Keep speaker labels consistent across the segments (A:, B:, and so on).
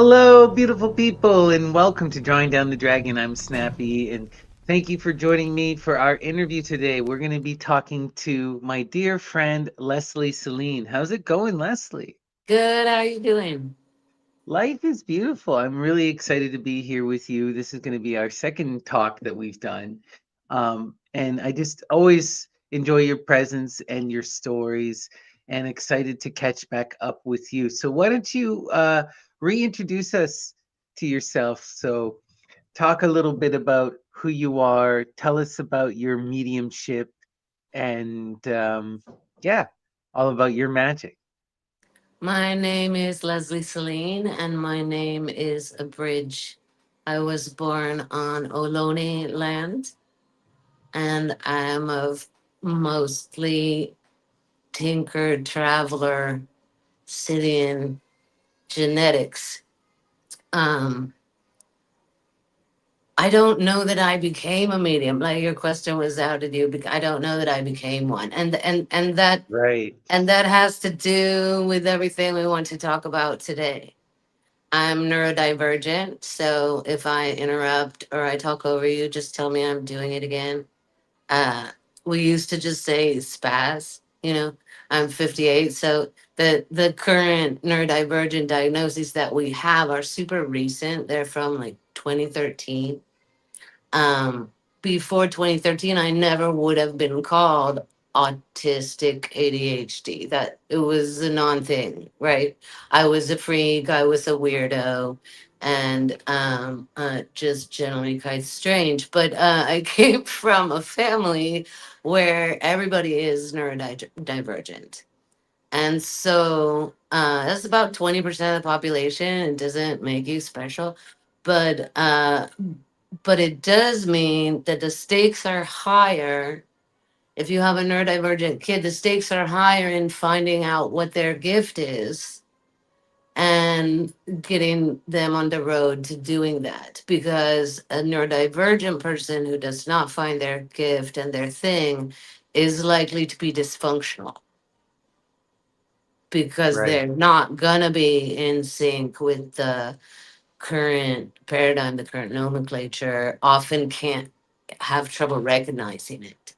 A: Hello, beautiful people, and welcome to Drawing Down the Dragon. I'm Snappy, and thank you for joining me for our interview today. We're going to be talking to my dear friend, Leslie Selene. How's it going, Leslie?
B: Good, how are you doing?
A: Life is beautiful. I'm really excited to be here with you. This is going to be our second talk that we've done. And I just always enjoy your presence and your stories and excited to catch back up with you. So, why don't you reintroduce us to yourself? So, talk a little bit about who you are, tell us about your mediumship, and yeah, all about your magic.
B: My name is Leslie Celine, and my name is a bridge. I was born on Ohlone land, and I am of mostly tinker, traveler, Scythian genetics. Um, I don't know that I became a medium. Like your question was, how did you? I don't know that I became one,
A: Right.
B: and that has to do with everything we want to talk about today. I'm neurodivergent, so if I interrupt or I talk over you, just tell me I'm doing it again. Uh, we used to just say spaz, you know. I'm 58, so the current neurodivergent diagnoses that we have are super recent. They're from like 2013. Before 2013, I never would have been called autistic ADHD. That it was a non thing, right? I was a freak, I was a weirdo, and just generally quite strange. But I came from a family where everybody is neurodivergent. And so that's about 20% of the population. It doesn't make you special. But but it does mean that the stakes are higher. If you have a neurodivergent kid, the stakes are higher in finding out what their gift is and getting them on the road to doing that. Because a neurodivergent person who does not find their gift and their thing is likely to be dysfunctional because
A: Right.
B: they're not gonna be in sync with the current paradigm, the current nomenclature, often can't have trouble recognizing it.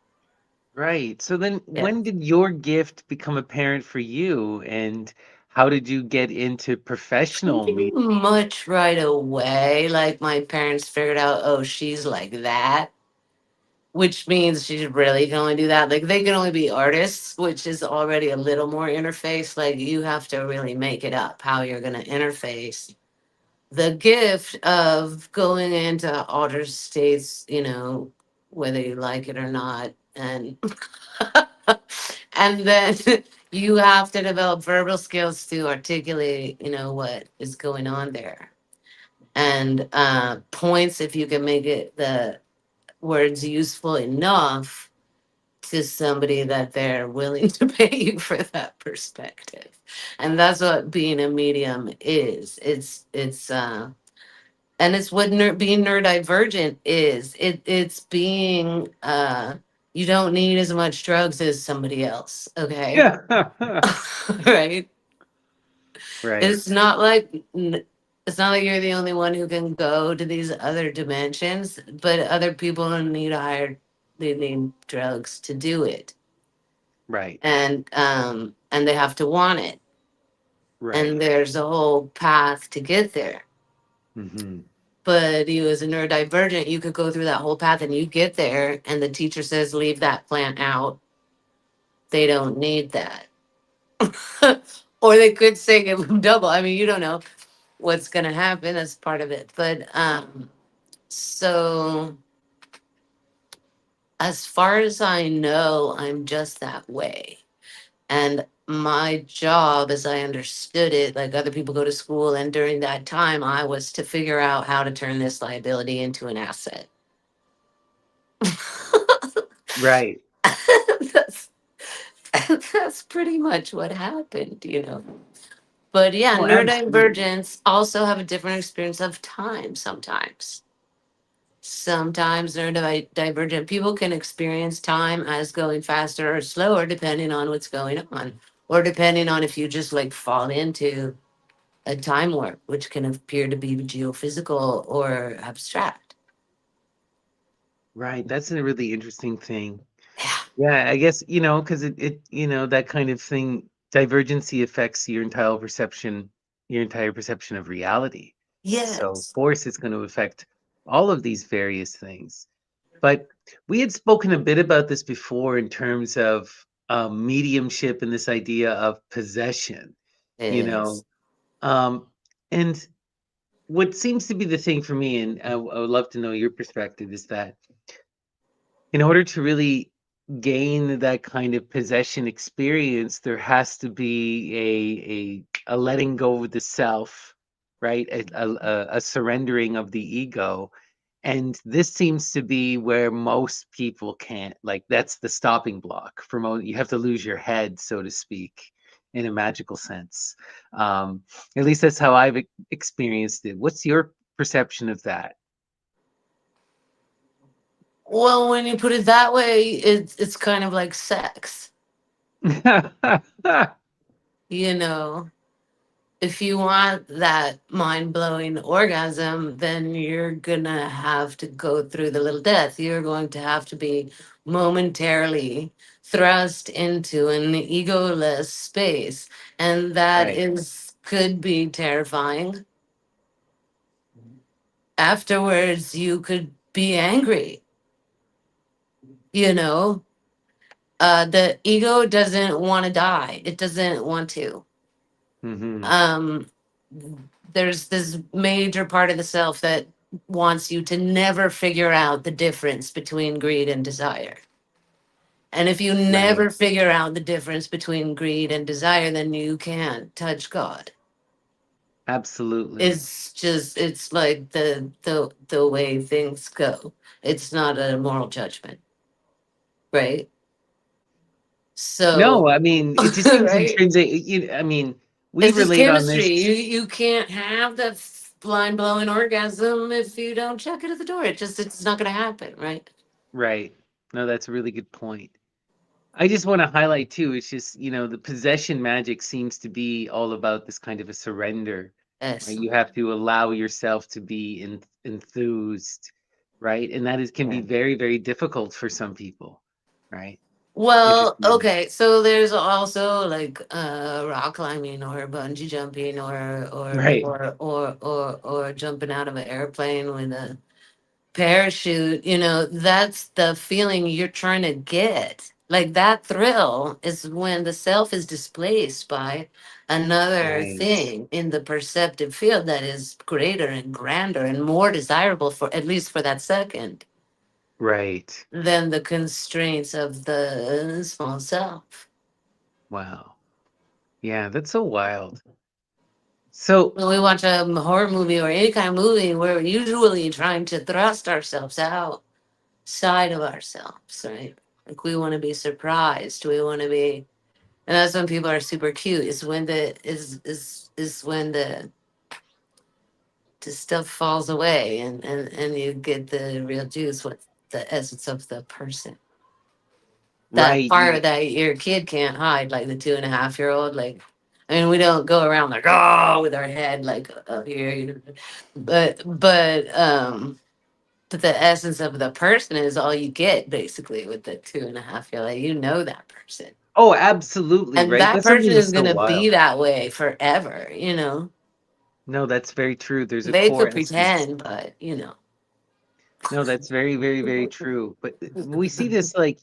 A: Right. So then
B: Yeah.
A: when did your gift become apparent for you and how did you get into professional
B: Pretty
A: media?
B: much right away. Like my parents figured out, oh, she's like that, which means she really can only do that. Like they can only be artists, which is already a little more interface. Like you have to really make it up how you're going to interface the gift of going into outer states, whether you like it or not. And and then you have to develop verbal skills to articulate, what is going on there. And points if you can make it the words useful enough to somebody that they're willing to pay you for that perspective. And that's what being a medium is. And it's what being neurodivergent is. It's being you don't need as much drugs as somebody else. Okay.
A: Yeah.
B: Right.
A: Right.
B: It's not like it's not like you're the only one who can go to these other dimensions, but other people need higher they need drugs to do it.
A: Right.
B: And they have to want it. And
A: Right.
B: there's a whole path to get there.
A: Hmm.
B: But you as a neurodivergent, you could go through that whole path and you get there and the teacher says leave that plant out. They don't need that. Or they could say give them double. I mean, you don't know what's gonna happen as part of it. But so as far as I know, I'm just that way. And my job, as I understood it, like other people go to school, and during that time, I was to figure out how to turn this liability into an asset.
A: Right.
B: that's, that's pretty much what happened. But yeah,
A: Oh, absolutely.
B: neurodivergents also have a different experience of time sometimes. Sometimes neurodivergent people can experience time as going faster or slower depending on what's going on, or depending on if you just like fall into a time warp, which can appear to be geophysical or abstract.
A: Right. That's a really interesting thing.
B: Yeah.
A: Yeah, I guess, because that kind of thing, divergency affects your entire perception of reality. So, of
B: Yes.
A: course, it's going to affect all of these various things. But we had spoken a bit about this before in terms of mediumship and this idea of possession, you
B: Yes.
A: know. Um, and what seems to be the thing for me, and I would love to know your perspective, is that in order to really gain that kind of possession experience, there has to be a letting go of the self, right? A surrendering of the ego. And this seems to be where most people can't. Like that's the stopping block for most. You have to lose your head, so to speak, in a magical sense. At least that's how I've experienced it. What's your perception of that?
B: Well, when you put it that way, it's kind of like sex. You know, if you want that mind blowing orgasm, then you're gonna have to go through the little death. You're going to have to be momentarily thrust into an egoless space. And that
A: Right.
B: is could be terrifying. Afterwards, you could be angry, you know. The ego doesn't want to die. It doesn't want to.
A: Hmm.
B: Um, there's this major part of the self that wants you to never figure out the difference between greed and desire. And if you
A: Right.
B: never figure out the difference between greed and desire, then you can't touch God.
A: Absolutely.
B: It's like the way things go. It's not a moral judgment, right?
A: No,
B: So,
A: I mean, it just seems
B: right?
A: intrinsic. I mean, we
B: It's just
A: relate on this.
B: chemistry. You can't have that blind blowing orgasm if you don't check it at the door. It's not going to happen, right?
A: Right. No, that's a really good point. I just want to highlight too, it's just, the possession magic seems to be all about this kind of a surrender, right?
B: Yes.
A: You have to allow yourself to be enthused, right? And that is can be
B: Yeah.
A: very, very difficult for some people, right?
B: Well,
A: Interestingly.
B: okay. So there's also like rock climbing or bungee jumping
A: Right.
B: or jumping out of an airplane with a parachute, that's the feeling you're trying to get. Like that thrill is when the self is displaced by another
A: Right.
B: thing in the perceptive field that is greater and grander and more desirable for at least for that second
A: Right.
B: than the constraints of the small self.
A: Wow. Yeah, that's so wild. So,
B: When we watch a horror movie or any kind of movie, we're usually trying to thrust ourselves outside of ourselves, right? Like we want to be surprised. We want to be, and that's when people are super cute. Is when is when the stuff falls away and you get the real juice, what the essence of the person. That
A: right,
B: part that your kid can't hide, like the 2.5-year-old. Like, I mean, we don't go around like oh with our head like up here, but the essence of the person is all you get basically with the 2.5-year old. Like, that person.
A: oh, absolutely,
B: And
A: right?
B: that
A: That's something
B: person
A: that's
B: is
A: so
B: gonna be
A: wild.
B: that way forever.
A: No, that's very true. There's a
B: They
A: core
B: could
A: essence.
B: pretend, but.
A: No, that's very, very, very true. But we see this like,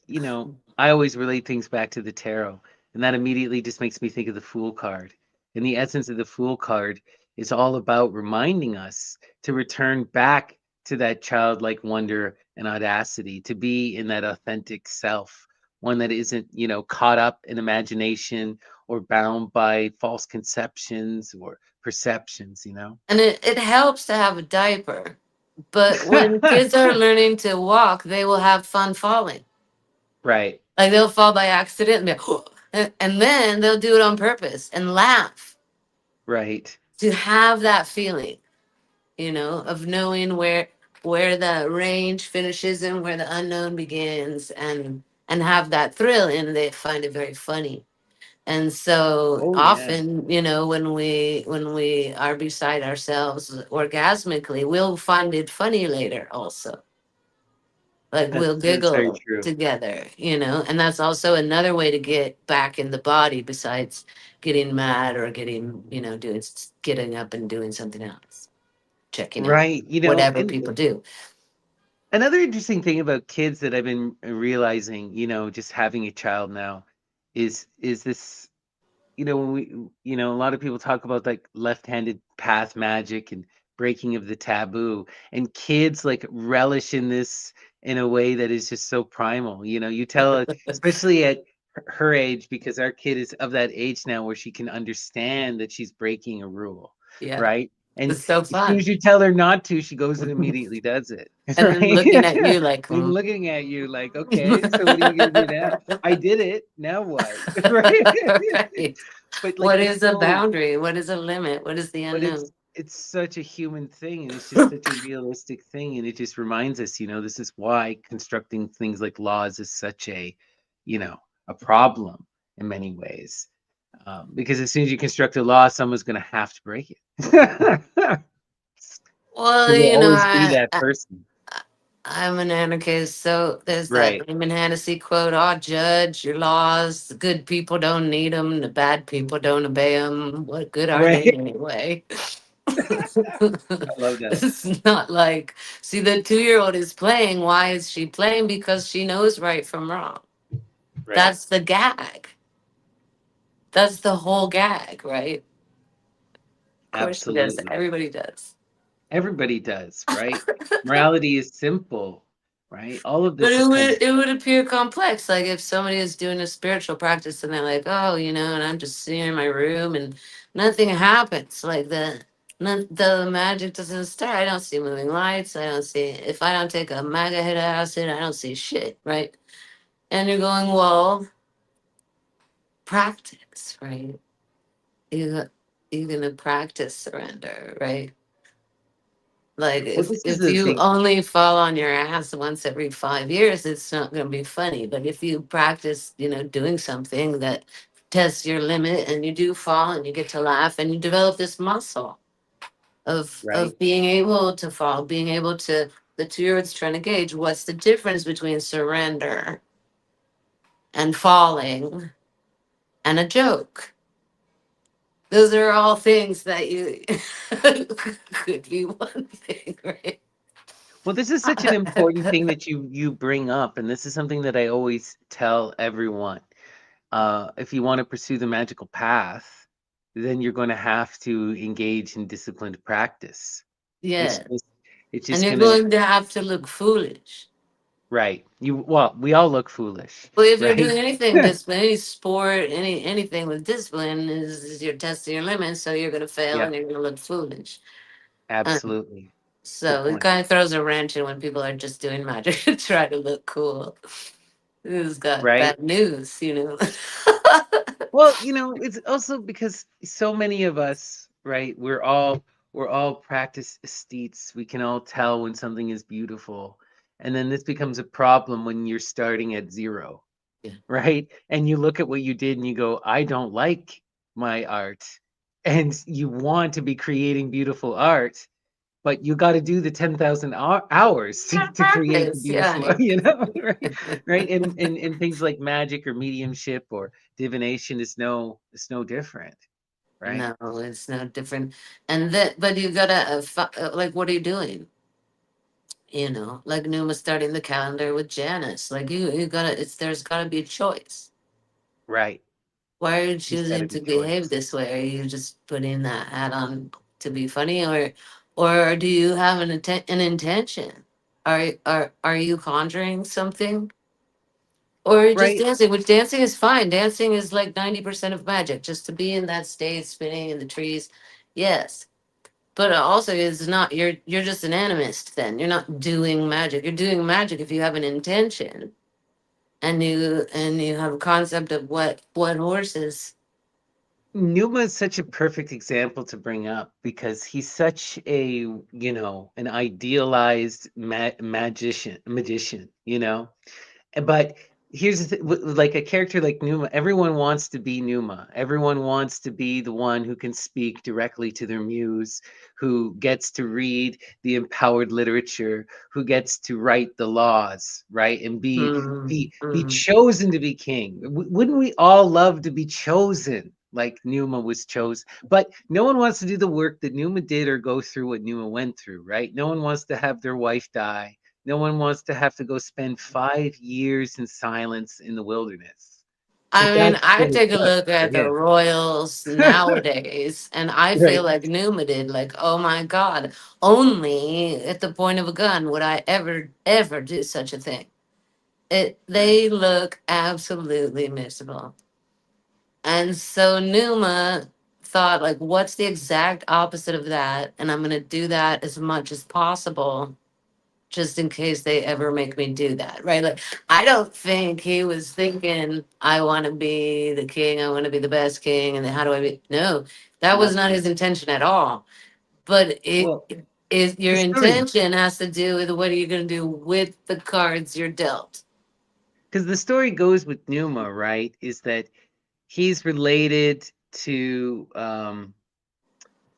A: I always relate things back to the tarot, and that immediately just makes me think of the Fool card. And the essence of the Fool card is all about reminding us to return back to that childlike wonder and audacity, to be in that authentic self, one that isn't, caught up in imagination or bound by false conceptions or perceptions.
B: And it helps to have a diaper. But when kids are learning to walk, they will have fun falling.
A: Right,
B: Like they'll fall by accident and, and then they'll do it on purpose and laugh
A: right.
B: to have that feeling, of knowing where the range finishes and where the unknown begins and have that thrill and they find it very funny. And so
A: Oh yeah,
B: often, when we are beside ourselves orgasmically, we'll find it funny later also. Like we'll
A: that's very
B: giggle
A: true.
B: together, and that's also another way to get back in the body besides getting mad or getting up and doing something else, checking out,
A: Right.
B: whatever
A: And
B: people do.
A: another interesting thing about kids that I've been realizing, just having a child now, is this, when a lot of people talk about like left-handed path magic and breaking of the taboo, and kids like relish in this in a way that is just so primal. You tell it, especially at her age, because our kid is of that age now where she can understand that she's breaking a rule,
B: Yeah,
A: right? And
B: it's so
A: as soon
B: fun.
A: as you tell her not to, she goes and
B: And
A: immediately does it,
B: then
A: right?
B: looking at you like,
A: And looking at you like, okay, so what are you gonna do now? I did it. Now what? Right?
B: right.
A: But like
B: What
A: it's
B: is a
A: so
B: boundary? What is a limit? What is the
A: but
B: unknown?
A: it's such a human thing, and it's just such a realistic thing, and it just reminds us, this is why constructing things like laws is such you know, a problem in many ways. Because as soon as you construct a law, someone's going to have to break it.
B: Well,
A: There will always be that person.
B: I'm an anarchist, so there's that
A: Right.
B: Raymond Hennessy quote: "I'll judge your laws. The good people don't need them. The bad people don't obey them. What good are they
A: Right.
B: anyway?"
A: I love that.
B: It's not like, see, the 2-year old is playing. Why is she playing? Because she knows right from wrong.
A: Right.
B: That's the gag. That's the whole gag, right? Of course she does.
A: Absolutely.
B: Everybody does.
A: Everybody does, right? Morality is simple, right? All of
B: But
A: this
B: it
A: is kind of
B: would it would appear complex. Like if somebody is doing a spiritual practice and they're like, oh, and I'm just sitting in my room and nothing happens. Like the magic doesn't start. I don't see moving lights. I don't see, if I don't take a mega hit of acid, I don't see shit, right? And you're going, well, practice, right? You you're gonna practice surrender, right? Like
A: well,
B: if
A: this is
B: if
A: the
B: you
A: thing,
B: only fall on your ass once every 5 years, it's not going to be funny. But if you practice, doing something that tests your limit, and you do fall, and you get to laugh, and you develop this muscle of
A: right?
B: of being able to fall, being able to. The 2 year old's trying to gauge what's the difference between surrender and falling and a joke. Those are all things that you could be one thing, right?
A: Well, this is such an important thing that you bring up, and this is something that I always tell everyone. If you want to pursue the magical path, then you're going to have to engage in disciplined practice. It's
B: Yeah.
A: just, it's
B: And
A: just
B: you're
A: gonna,
B: going to have to look foolish.
A: right. Well, we all look foolish,
B: Well, if you're
A: right?
B: doing anything discipline, any sport, anything with discipline is you're testing your limits, so you're gonna fail
A: Yeah,
B: and you're gonna look foolish. Um,
A: absolutely. Good
B: so it
A: point.
B: kind of throws a wrench in when people are just doing magic to try to look cool. Who's got
A: Right?
B: bad news?
A: Well, it's also because so many of us, right? We're all practice aesthetes. We can all tell when something is beautiful. And then this becomes a problem when you're starting at zero,
B: Yeah.
A: right? And you look at what you did and you go, I don't like my art. And you want to be creating beautiful art, but you got to do the 10,000 hours to create the
B: Practice,
A: beautiful,
B: yeah.
A: right? Right. And things like magic or mediumship or divination is no different, right?
B: No, it's no different. And that, but you gotta, like, what are you doing? Like Numa starting the calendar with Janice. Like you gotta, there's gotta be a choice.
A: Right.
B: Why are you
A: There's got to
B: choosing
A: be
B: to behave
A: choice.
B: this way? Are you just putting that hat on to be funny, or do you have an intention? Are you conjuring something, or are you just
A: Right.
B: dancing? Which dancing is fine. Dancing is like 90% of magic. Just to be in that state, spinning in the trees, yes. But also, it's not, you're just an animist. Then you're not doing magic. You're doing magic if you have an intention, and you have a concept of what horses.
A: Numa is such a perfect example to bring up because he's such an idealized magician, but here's the like a character like Numa, everyone wants to be Numa. Everyone wants to be the one who can speak directly to their muse, who gets to read the empowered literature, who gets to write the laws, right? And
B: Mm,
A: be
B: mm.
A: chosen to be king. Wouldn't we all love to be chosen like Numa was chosen? But no one wants to do the work that Numa did or go through what Numa went through, right? No one wants to have their wife die. No one wants to have to go spend 5 years in silence in the wilderness. But
B: I mean,
A: that's
B: I
A: what it
B: take a
A: took
B: look
A: for
B: at the
A: him.
B: royals nowadays, and I feel
A: Right.
B: like Numa did. Like, oh my God, only at the point of a gun would I ever do such a thing.
A: Right.
B: They look absolutely miserable. And so Numa thought, like, what's the exact opposite of that? And I'm gonna do that as much as possible just in case they ever make me do that, right? Like, I don't think he was thinking, I want to be the king, I want to be the best king, and then how do I be? No, that was not
A: Nothing.
B: his intention at all. But it
A: Well,
B: is your
A: the story,
B: intention has to do with what are you going to do with the cards you're dealt.
A: because the story goes with Numa, right? Is that he's related to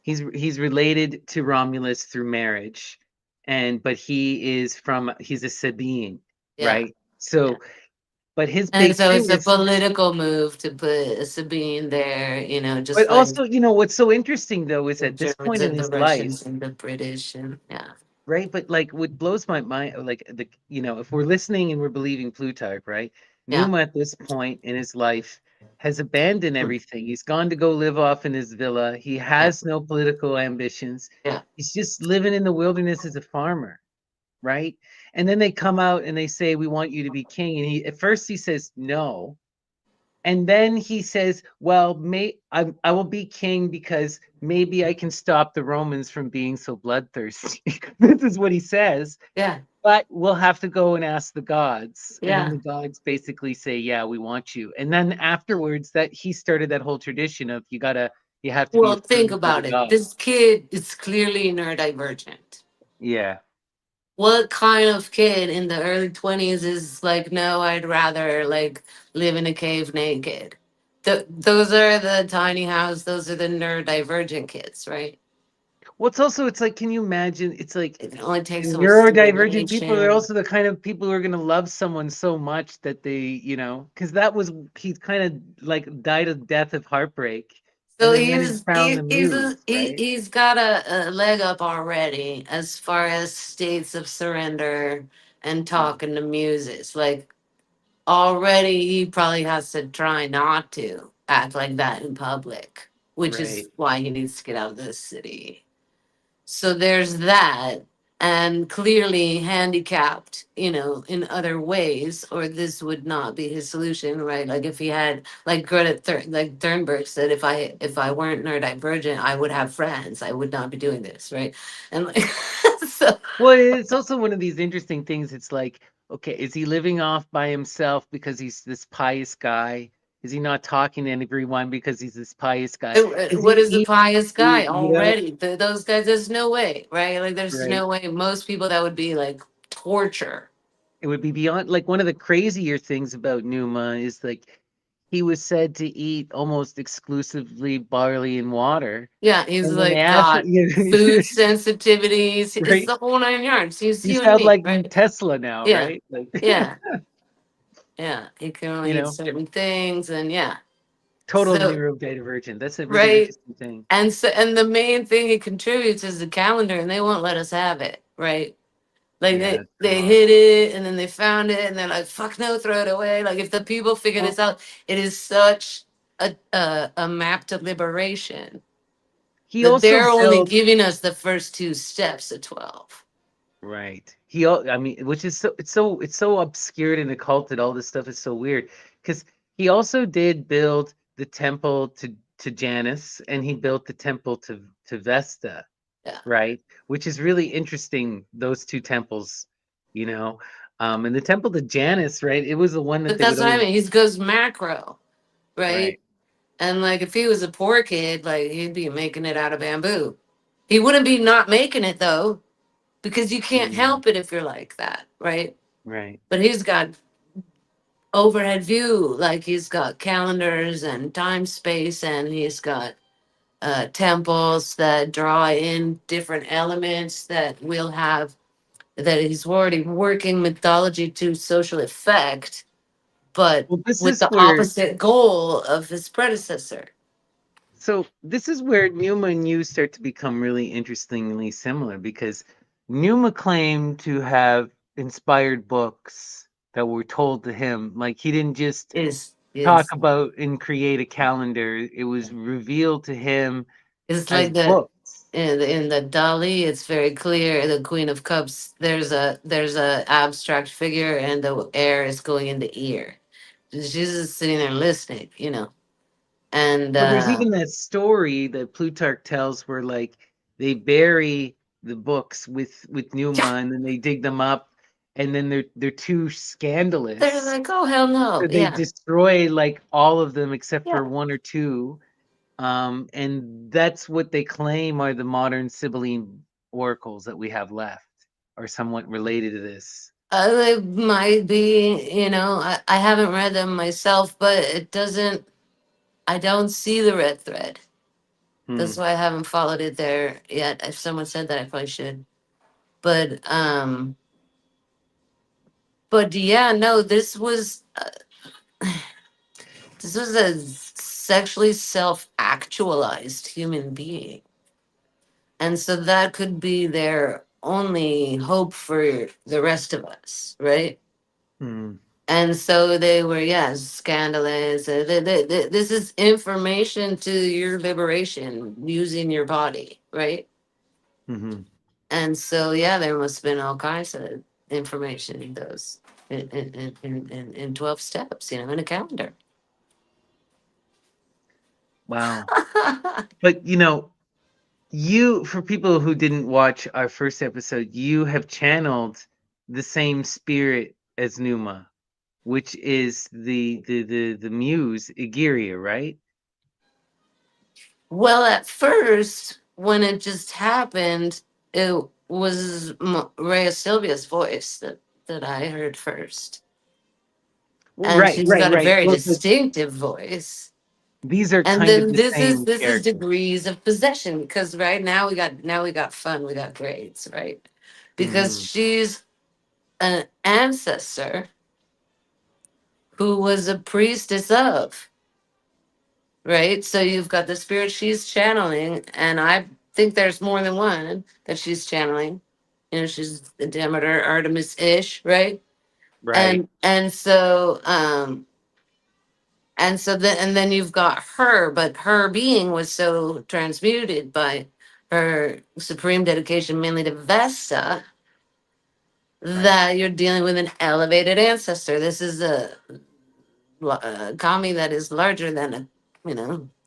A: he's related to Romulus through marriage, and but he's a Sabine,
B: Yeah.
A: right? So, but his
B: And
A: big
B: so
A: thing
B: it's a
A: is,
B: political move to put Sabine there,
A: but
B: just like
A: also, what's so interesting though is
B: the
A: at this
B: Germans
A: point in
B: and the
A: his life,
B: Russians and the British and yeah.
A: right? But like what blows my mind, like if we're listening and we're believing Plutarch, right?
B: Yeah.
A: Numa at this point in his life has abandoned everything. He's gone to go live off in his villa. He
B: Yeah.
A: has no political ambitions.
B: Yeah.
A: He's just living in the wilderness as a farmer, right? And then they come out and they say, "We want you to be king." And he at first he says no, and then he says, "Well, I will be king because maybe I can stop the Romans from being so bloodthirsty." This is what he says.
B: Yeah.
A: But we'll have to go and ask the gods, and then
B: Yeah.
A: the gods basically say, "Yeah, we want you." And then afterwards, that he started that whole tradition of you have to be a
B: Well, think
A: servant of the
B: about it.
A: gods.
B: This kid is clearly neurodivergent.
A: Yeah.
B: What kind of kid in the early 20s is like, no, I'd rather like live in a cave naked? Those are the tiny house, those are the neurodivergent kids, right?
A: Well, it's like, can you imagine? It's like
B: It only takes some
A: neurodivergent people are
B: stimulation.
A: also the kind of people who are going to love someone so much that they, because that was he kind of like died a death of heartbreak, and
B: So
A: then went and found the muse, right?
B: he's got a leg up already as far as states of surrender and
A: Mm.
B: talking to muses. Like already he probably has to try not to act like that in public, which is
A: Right.
B: why he needs to get out of the city. So there's that, and clearly handicapped, in other ways, or this would not be his solution, right? Like if he had, like like Thunberg said, if I weren't neurodivergent, I would have friends. I would not be doing this, right? And like, so
A: Well, it's also one of these interesting things. It's like, okay, is he living off by himself because he's this pious guy? Is he not talking to anyone because he's this pious guy? Is
B: what
A: he
B: is the
A: eating
B: pious
A: food,
B: guy already? Those guys, there's no way, right? Like there's
A: right?
B: no way. Most people that would be like torture.
A: It would be beyond, like, one of the crazier things about Numa is like he was said to eat almost exclusively barley and water.
B: Yeah, he's
A: And when they
B: like
A: asked,
B: got food sensitivities. It's
A: right?
B: the whole nine yards. He's
A: You
B: you and
A: sound
B: me,
A: like
B: right?
A: Tesla now,
B: Yeah,
A: right? Like,
B: yeah, yeah. He can
A: you
B: only eat
A: know,
B: certain things, and yeah.
A: total
B: So
A: neurodivergent. That's a really
B: right,
A: interesting thing.
B: and the main thing he contributes is the calendar, and they won't let us have it, right? Like
A: Yeah,
B: they
A: God.
B: hid it, and then they found it, and they're like, "Fuck no, throw it away." Like if the people figure
A: Well,
B: this out, it is such a map to liberation
A: he
B: that
A: also
B: they're only
A: built,
B: giving us the first two steps of 12.
A: right. I mean, which is it's so obscured and occulted. All this stuff is so weird because he also did build the temple to Janus, and he built the temple to Vesta,
B: Yeah.
A: right? Which is really interesting, those two temples, you know. And the temple to Janus, right? It was the one that
B: But
A: they would
B: that's what I
A: always,
B: mean. He goes macro, right?
A: right.
B: And like if he was a poor kid, like he'd be making it out of bamboo. He wouldn't be not making it though, because you can't
A: Mm,
B: help it if you're like that, right?
A: right.
B: But he's got overhead view. Like he's got calendars and time space, and he's got temples that draw in different elements that will have, that he's already working mythology to social effect, but
A: Well, this
B: with
A: is
B: the
A: where
B: opposite goal of his predecessor.
A: this is where Numa and you start to become really interestingly similar because Numa claimed to have inspired books that were told to him. Like he didn't just talk
B: Is
A: about and create a calendar, it was revealed to him
B: it's
A: as
B: like the
A: books.
B: in the Dali, it's very clear the Queen of Cups. There's a abstract figure, and the air is going in the ear. She's just sitting there listening, and
A: Well, there's even that story that Plutarch tells where like they bury the books with
B: yeah,
A: Numa and then they dig them up and then they're too
B: they're
A: scandalous.
B: like, oh hell no,
A: So they
B: yeah,
A: destroy like all of them except
B: yeah.
A: for one or two. And that's what they claim are the modern Sibylline oracles that we have left, are somewhat related to this.
B: They might be, I haven't read them myself, but it doesn't. I don't see the red thread. That's
A: Hmm.
B: why I haven't followed it there yet. If someone said that, I probably should. But yeah, no, this was a sexually self-actualized human being, and so that could be their only hope for the rest of us, right?
A: Hmm.
B: And so they were, yeah, scandalous. This is information to your liberation using your body, right?
A: Hmm.
B: And so, yeah, there must have been all kinds of information in those, in 12 steps, in a calendar.
A: Wow. But you, for people who didn't watch our first episode, you have channeled the same spirit as Numa, which is the muse Egeria, right?
B: Well, at first, when it just happened, it was Rhea Sylvia's voice that I heard first.
A: Well,
B: And
A: right,
B: she's
A: right,
B: got a
A: right.
B: very
A: Well, but
B: distinctive voice.
A: these are
B: And
A: kind of
B: then
A: the
B: this is
A: same
B: this is
A: character.
B: degrees of possession, because right now we got fun, we got grades, right? Because
A: Hmm.
B: she's an ancestor who was a priestess of, right? So you've got the spirit she's channeling, and I think there's more than one that she's channeling. She's the Demeter Artemis ish, right?
A: Right,
B: And so then you've got her, but her being was so transmuted by her supreme dedication mainly to Vesta,
A: right.
B: that you're dealing with an elevated ancestor. This is a kami that is larger than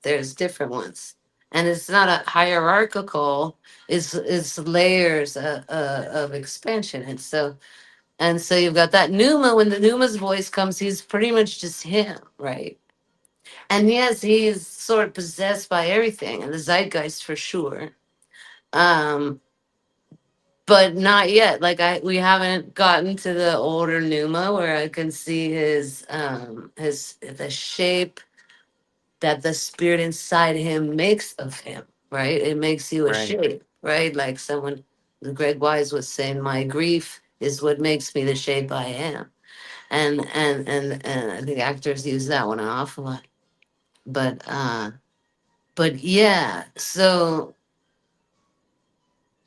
B: there's different ones. And it's not a hierarchical, it's layers of expansion. And so you've got that Numa. When the Numa's voice comes, he's pretty much just him, right? And yes, he's sort of possessed by everything and the zeitgeist for sure. Um, but not yet. Like we haven't gotten to the older Numa where I can see his the shape that the spirit inside him makes of him, right? It makes you a
A: Right.
B: shape, right? Like someone, Greg Wise was saying, my grief is what makes me the shape I am. And I think actors use that one an awful lot. But yeah, so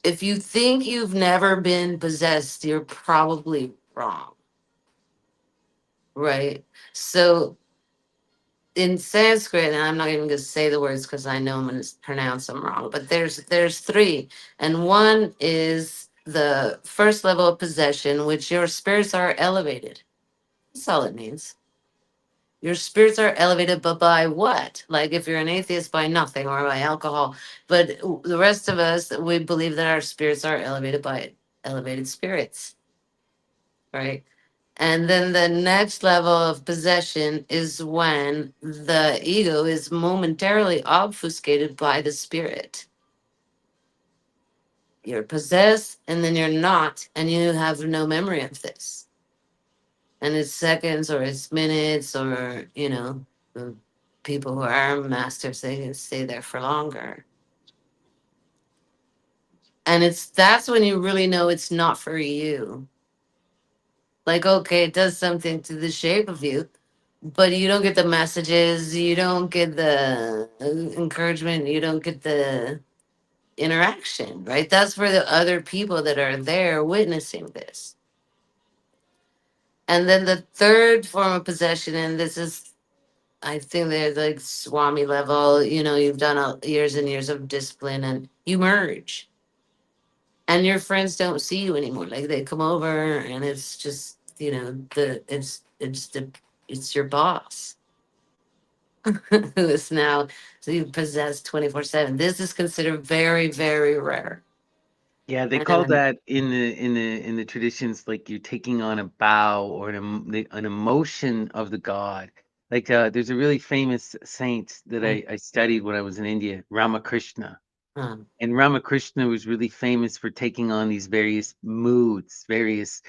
B: if you think you've never been possessed, you're probably wrong, right? So in Sanskrit, and I'm not even going to say the words because I know I'm going to pronounce them wrong, but there's three, and one is the first level of possession, which your spirits are elevated. That's all it means. Your spirits are elevated, but by what? Like if you're an atheist, by nothing or by alcohol. But the rest of us, we believe that our spirits are elevated by elevated spirits, right? And then the next level of possession is when the ego is momentarily obfuscated by the spirit. You're possessed and then you're not, and you have no memory of this. and it's seconds or it's minutes, or the people who are masters, they can stay there for longer. And that's when you really know it's not for you. Like, okay, it does something to the shape of you, but you don't get the messages, you don't get the encouragement, you don't get the interaction, right? That's for the other people that are there witnessing this. And then the third form of possession, and this is, I think, there's like Swami level, you've done years and years of discipline and you merge, and your friends don't see you anymore. Like they come over and it's just, it's your boss who is now, so you possess 24/7. This is considered very, very rare.
A: Yeah, they call
B: And
A: that in the traditions, like you're taking on a bow or an emotion of the god. Like there's a really famous saint that I studied when I was in India, Ramakrishna.
B: um,
A: And Ramakrishna was really famous for taking on these various moods, various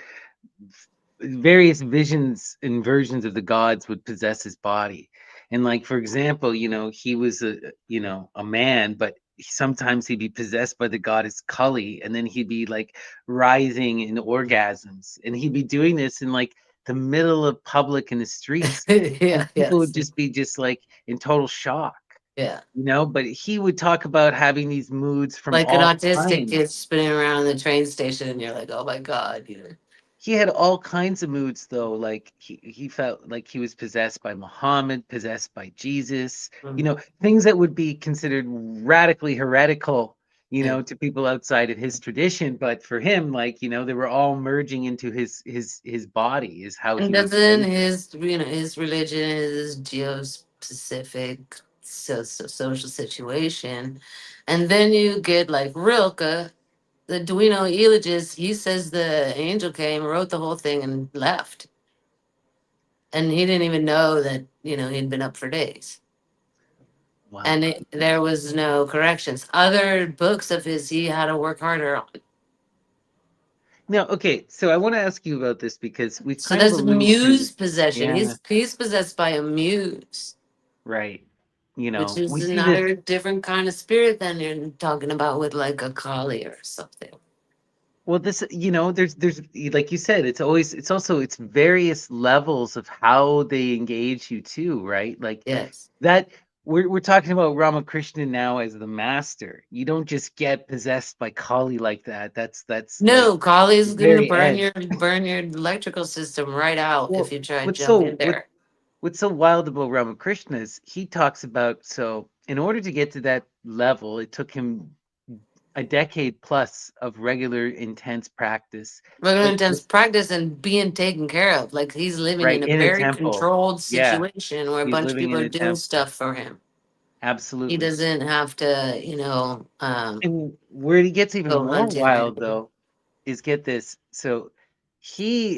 A: visions and versions of the gods would possess his body. And like for example, he was a man, but sometimes he'd be possessed by the goddess Kali, and then he'd be like rising in orgasms, and he'd be doing this in like the middle of public in the streets, and
B: yeah,
A: people would
B: yes,
A: just be just like in total shock.
B: yeah.
A: But he would talk about having these moods from
B: Like an
A: all
B: autistic kid
A: kinds.
B: spinning around in the train station, and you're like, oh my God,
A: He had all kinds of moods though, like he felt like he was possessed by Muhammad, possessed by Jesus,
B: Mm,
A: things that would be considered radically heretical,
B: yeah.
A: to people outside of his tradition, but for him, like, they were all merging into his body is how
B: And
A: he would
B: doesn't
A: phrase it.
B: his religion is geo-specific social situation, and then you get like Rilke, the Duino eulogist. He says the angel came, wrote the whole thing, and left, and he didn't even know that he'd been up for days,
A: Wow.
B: and there was no corrections. Other books of his, he had to work harder on.
A: Now, okay, so I want to ask you about this because we've
B: So
A: kind of
B: that's
A: alluded to
B: muse
A: this.
B: possession.
A: Yeah,
B: He's possessed by a muse,
A: right.
B: which
A: We
B: is
A: see this.
B: another different kind of spirit than you're talking about with like a collie or something.
A: Well, there's like you said, it's various levels of how they engage you too, right? Like
B: Yes.
A: that we're talking about Ramakrishna now as the master. You don't just get possessed by Kali like that. That's like
B: No, collie's
A: the
B: gonna
A: very edge.
B: burn your electrical system right out if
A: Well,
B: you try to
A: what's
B: jump
A: so
B: in
A: what
B: there.
A: what's so wild about Ramakrishna is he talks about, so in order to get to that level, it took him a decade plus of regular intense practice.
B: We're gonna
A: But
B: intense practice and being taken care of. Like he's living
A: right
B: in a
A: in a
B: very
A: temple.
B: controlled
A: Yeah,
B: situation where a
A: he's
B: bunch of
A: living
B: people
A: in
B: are
A: a
B: doing
A: temple.
B: stuff for him. He
A: Absolutely.
B: doesn't have to,
A: And where it gets even
B: go
A: more
B: hunting or
A: wild
B: anything.
A: though is, get this. So he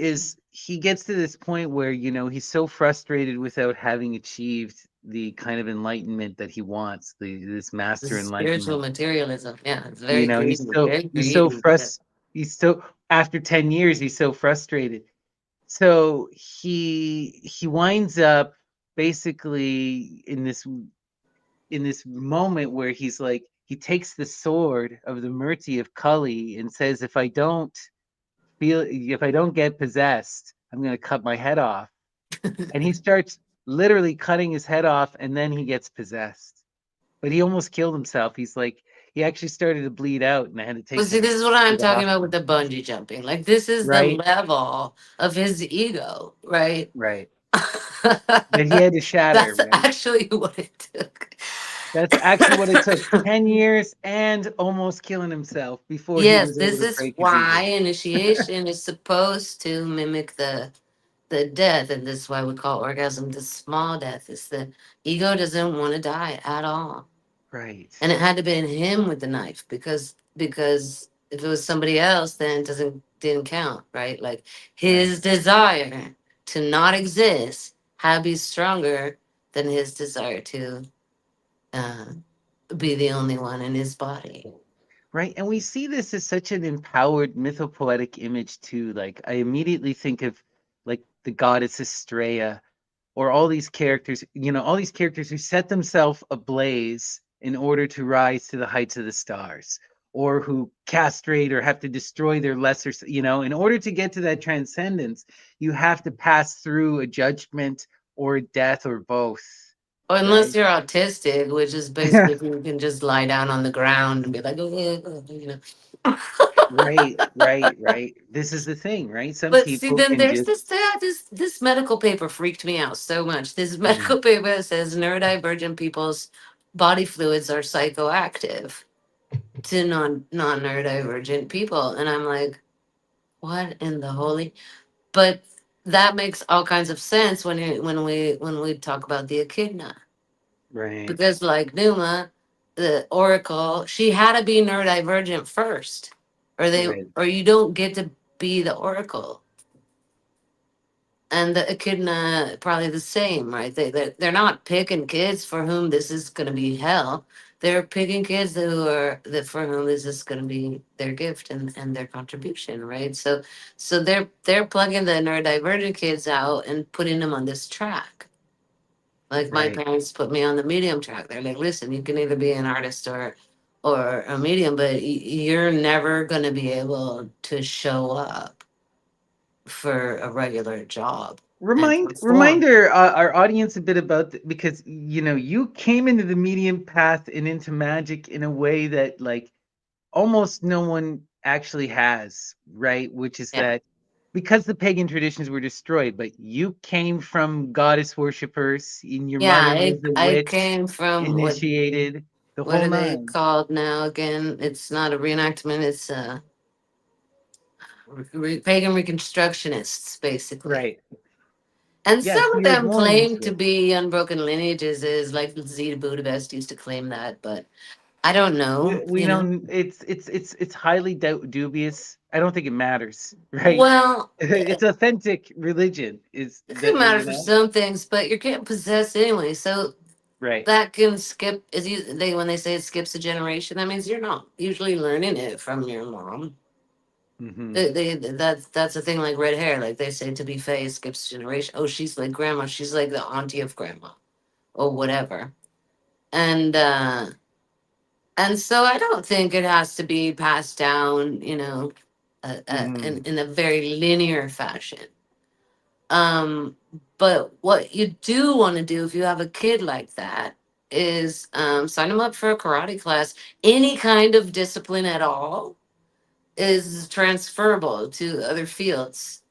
A: gets to this point where, he's so frustrated without having achieved the kind of enlightenment that he wants, this
B: This
A: master
B: is spiritual
A: enlightenment.
B: materialism. Yeah, it's very
A: He's
B: greedy,
A: so
B: very
A: he's so
B: greedy.
A: he's so after 10 years he's so frustrated. So he winds up basically in this moment where he's like, he takes the sword of the Murti of Kali and says, if I don't get possessed, I'm going to cut my head off. And he starts literally cutting his head off, and then he gets possessed. But he almost killed himself. He's like, he actually started to bleed out, and I had to
B: But
A: take
B: see,
A: him
B: this is what
A: to
B: I'm
A: the
B: talking about with
A: hospital.
B: the bungee jumping. Like this is the
A: Right,
B: level of his ego, right?
A: right. That he had to shatter,
B: That's
A: right?
B: actually what it took.
A: That's actually what it took. 10 years and almost killing himself before he
B: Yes,
A: was able
B: this
A: to
B: is
A: break his
B: why
A: ego.
B: initiation is supposed to mimic the death, and this is why we call orgasm the small death. Is the ego doesn't want to die at all,
A: Right,
B: and it had to be in him with the knife because if it was somebody else, then it didn't count, right? Like
A: right.
B: his desire to not exist had to be stronger than his desire to uh, be the only one in his body.
A: Right, and we see this as such an empowered mythopoetic image too. Like I immediately think of like the goddess Estrella, or all these characters, all these characters who set themselves ablaze in order to rise to the heights of the stars, or who castrate or have to destroy their in order to get to that transcendence, you have to pass through a judgment or a death or both,
B: Or unless
A: right?
B: you're autistic, which is basically if you can just lie down on the ground and be like,
A: Right. This is the thing, right? Some
B: But see,
A: people
B: then
A: can
B: there's
A: just.
B: this medical paper freaked me out so much. This
A: Mhm.
B: medical paper says neurodivergent people's body fluids are psychoactive to non neurodivergent people, and I'm like, what in the holy? But that makes all kinds of sense when we talk about the echidna,
A: Right,
B: because like Numa, the oracle, she had to be neurodivergent first,
A: right,
B: or you don't get to be the oracle. And the echidna probably the same, right? They're not picking kids for whom this is going to be hell. They're picking kids who are that for whom this is going to be their gift and their contribution, right? So they're plugging the neurodivergent kids out and putting them on this track. Like my
A: right.
B: parents put me on the medium track. They're like, listen, you can either be an artist or a medium, but you're never going to be able to show up for a regular job and perform.
A: Reminder our audience a bit about because you came into the medium path and into magic in a way that like almost no one actually has, right? Which is
B: Yeah.
A: that because the pagan traditions were destroyed, but you came from goddess worshippers, and your
B: Yeah,
A: mother was a
B: I
A: witch,
B: came from
A: initiated the
B: what
A: whole
B: are they
A: nine.
B: called now again? It's not a reenactment, it's pagan reconstructionists, basically.
A: Right.
B: And
A: Yeah, so
B: some of
A: you're
B: them
A: born
B: claim
A: into
B: to
A: it.
B: be unbroken lineages, is like Zeta Budapest used to claim that, but I don't
A: We,
B: know,
A: we don't. It's highly dubious. I don't think it matters, right?
B: Well,
A: It's authentic religion. Is
B: it could
A: that
B: matter for some things, but you're getting possessed anyway. So
A: right?
B: that can skip is you they when they say it skips a generation, that means you're not usually learning it from your mom.
A: Hmm.
B: That's a thing like red hair. Like they say to be Faye skips a generation. Oh, she's like grandma. She's like the auntie of grandma or whatever. And so I don't think it has to be passed down,
A: Hmm.
B: in a very linear fashion. Um, but what you do want to do if you have a kid like that is sign them up for a karate class. Any kind of discipline at all is transferable to other fields.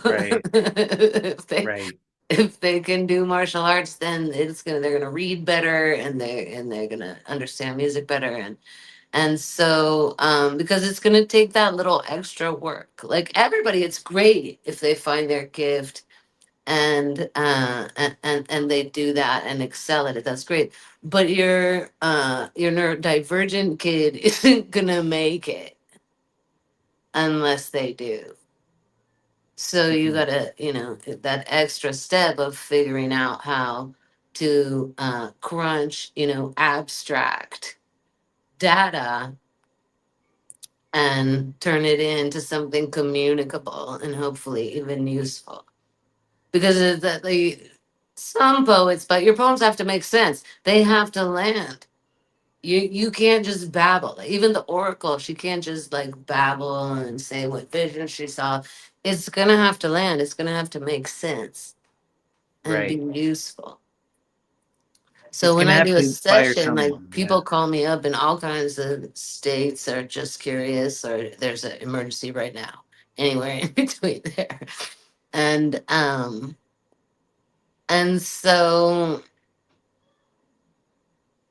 A: Right.
B: if they
A: Right.
B: if they can do martial arts, then they're gonna read better, and they're gonna understand music better, and so because it's gonna take that little extra work. Like everybody, it's great if they find their gift and they do that and excel at it. That's great. But your neurodivergent kid isn't gonna make it unless they do. So you
A: Mhm.
B: gotta, that extra step of figuring out how to crunch, abstract data and turn it into something communicable and hopefully even useful. Because of that, some poets, but your poems have to make sense. They have to land. You can't just babble. Even the oracle, she can't just like babble and say what vision she saw. It's gonna have to land. It's gonna have to make sense and be
A: Right.
B: useful.
A: It's
B: So when
A: gonna
B: I
A: have
B: do a
A: to inspire
B: session, like
A: someone. Yeah.
B: people call me up in all kinds of states, or just curious, or there's an emergency right now, anywhere in between there. And so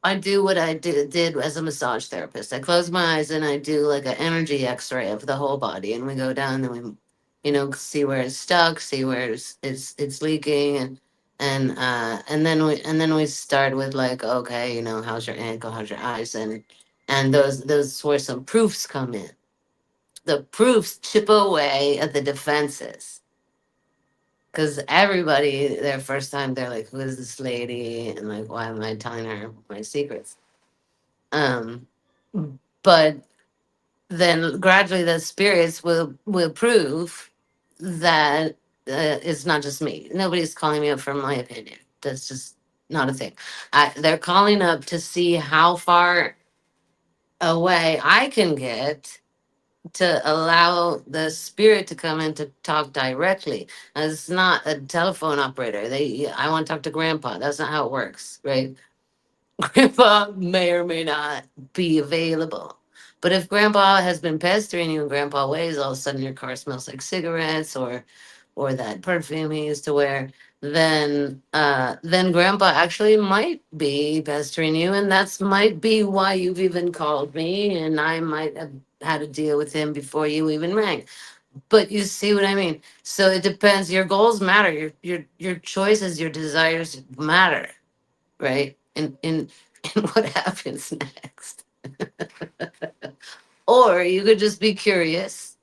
B: I do what I did as a massage therapist. I close my eyes and I do like an energy X-ray of the whole body, and we go down and we, see where it's stuck, see where it's leaking, and then we start with like, okay, how's your ankle, how's your eyes, and those where some proofs come in. The proofs chip away at the defenses. Because everybody, their first time, they're like, "Who is this lady?" And like, "Why am I telling her my secrets?" Um, but then gradually the spirits will prove that. it's not just me. Nobody's calling me up for my opinion. That's just not a thing. They're calling up to see how far away I can get to allow the spirit to come in to talk directly. It's not a telephone operator. I want to talk to grandpa. That's not how it works, right? Grandpa may or may not be available. But if grandpa has been pestering you in grandpa ways, all of a sudden your car smells like cigarettes or that perfume he used to wear, then grandpa actually might be pestering you, and that's might be why you've even called me, and I might have had to deal with him before you even rang. But you see what I mean? So it depends. Your goals matter. Your choices, your desires matter, right? In what happens next. Or you could just be curious.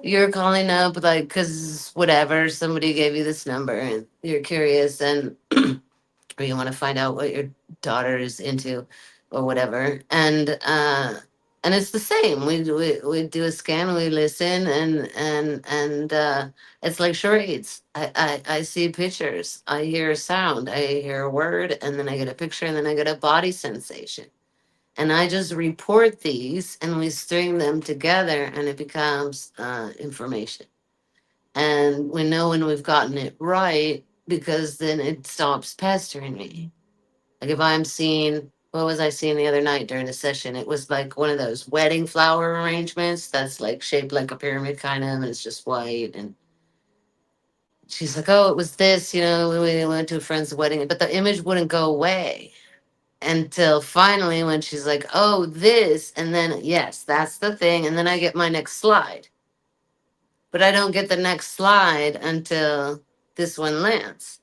B: You're calling up like because whatever, somebody gave you this number and you're curious, and or you want to find out what your daughter is into or whatever. And it's the same. We do a scan, we listen, and it's like charades. I see pictures, I hear a sound, I hear a word, and then I get a picture, and then I get a body sensation. And I just report these and we string them together and it becomes information. And we know when we've gotten it right because then it stops pestering me. Like if I'm seeing, what was I seeing the other night during the session? It was like one of those wedding flower arrangements that's like shaped like a pyramid kind of, and it's just white. And she's like, oh, it was this, we went to a friend's wedding, but the image wouldn't go away until finally when she's like, oh, this. And then, yes, that's the thing. And then I get my next slide, but I don't get the next slide until this one lands.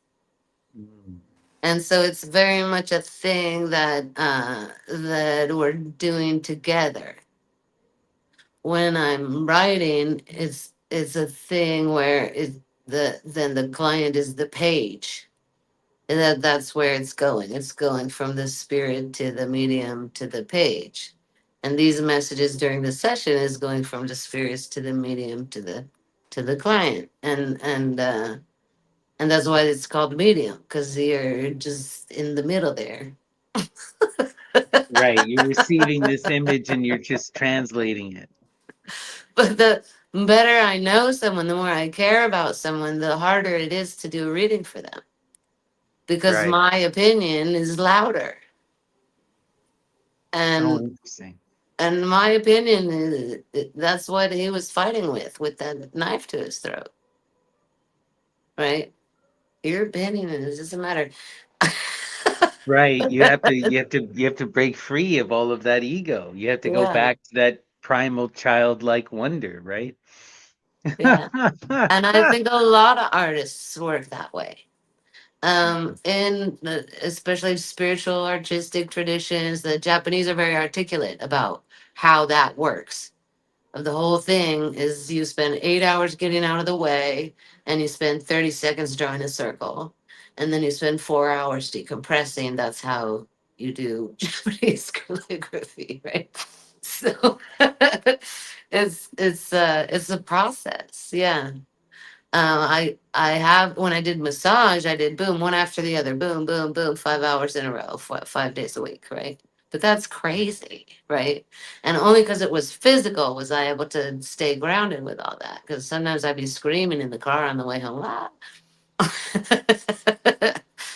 A: Mm.
B: And so it's very much a thing that we're doing together. When I'm writing, it's a thing where then the client is the page. And that's where it's going. It's going from the spirit to the medium to the page. And these messages during the session is going from the spirits to the medium to the client. And that's why it's called medium, because you're just in the middle there.
A: Right, you're receiving this image and you're just translating it.
B: But the better I know someone, the more I care about someone, the harder it is to do a reading for them. Because
A: Right.
B: my opinion is louder.
A: Oh,
B: And
A: interesting.
B: and my opinion is that's what he was fighting with that knife to his throat, right? Your opinion is it doesn't matter.
A: Right. You have to break free of all of that ego. You have to go
B: Yeah,
A: back to that primal childlike wonder, right?
B: yeah. And I think a lot of artists work that way. Especially spiritual artistic traditions, the Japanese are very articulate about how that works. The whole thing is you spend 8 hours getting out of the way and you spend 30 seconds drawing a circle, and then you spend 4 hours decompressing. That's how you do Japanese calligraphy, right? So it's a process. Yeah. I have when I did massage, I did boom one after the other, boom boom boom, 5 hours in a row, 5 days a week, right? But that's crazy, right? And only because it was physical was I able to stay grounded with all that. Because sometimes I'd be screaming in the car on the way home, ah!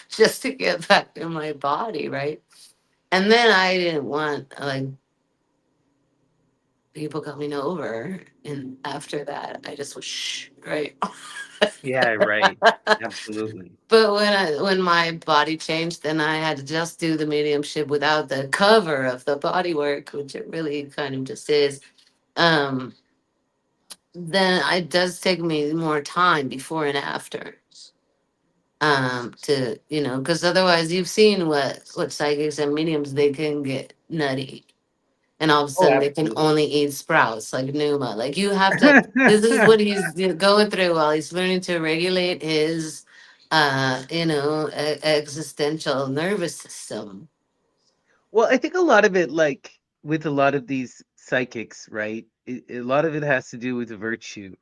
B: Just to get back to my body, right? And then I didn't want like people coming over, and after that, I just was shh, right?
A: Yeah, right. Absolutely.
B: But when my body changed, then I had to just do the mediumship without the cover of the body work, which it really kind of just is. Um, then it does take me more time before and after. To because otherwise you've seen what psychics and mediums they can get nutty, and all of a
A: Oh,
B: sudden they can
A: absolutely.
B: only eat sprouts like Numa. Like you have to. This is what he's going through while he's learning to regulate his, existential nervous system.
A: Well, I think a lot of it, like with a lot of these psychics, right? A lot of it has to do with virtue.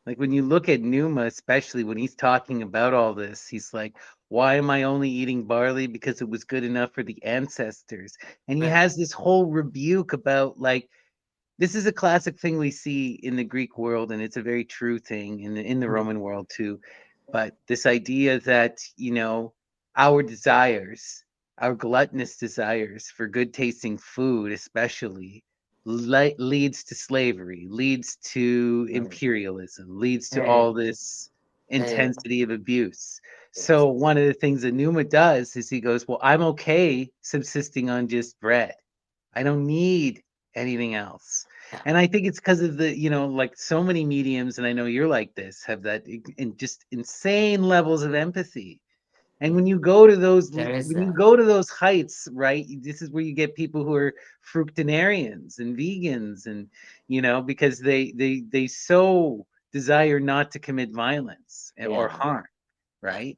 A: Like when you look at Numa, especially when he's talking about all this, he's like, "Why am I only eating barley? Because it was good enough for the ancestors." And he
B: Right.
A: has this whole rebuke about like this is a classic thing we see in the Greek world, and it's a very true thing in the
B: Mm.
A: Roman world too. But this idea that, our desires, our gluttonous desires for good tasting food, especially, leads to slavery, leads to
B: Right.
A: imperialism, leads to
B: Right.
A: all this
B: Right.
A: intensity of abuse. So one of the things that Numa does is he goes, "Well, I'm okay subsisting on just bread. I don't need anything else."
B: Yeah.
A: And I think it's because of the, like so many mediums, and I know you're like this, have that in just insane levels of empathy. And
B: There is
A: when you
B: that.
A: go to those heights, right, this is where you get people who are fructinarians and vegans, and because they so desire not to commit violence or
B: Yeah.
A: harm, right?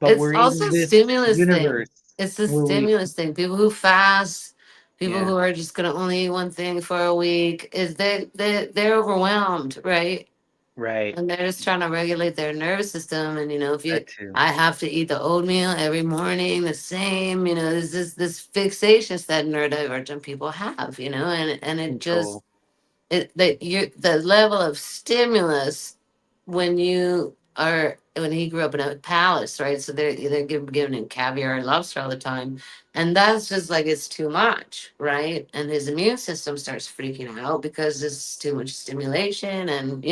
A: But
B: It's
A: we're
B: also
A: in
B: a
A: this
B: stimulus thing.
A: universe
B: It's a
A: where we,
B: stimulus thing. People who fast, people
A: yeah,
B: who are just gonna only eat one thing for a week, is they're overwhelmed, right?
A: right,
B: And they're just trying to regulate their nervous system. And if you,
A: that too.
B: I have to eat the oatmeal every morning, the same. There's this fixations that neurodivergent people have. And it just
A: Control.
B: the level of stimulus when he grew up in a palace, right? So they're given him caviar and lobster all the time, and that's just like it's too much, right? And his immune system starts freaking out because there's too much stimulation, and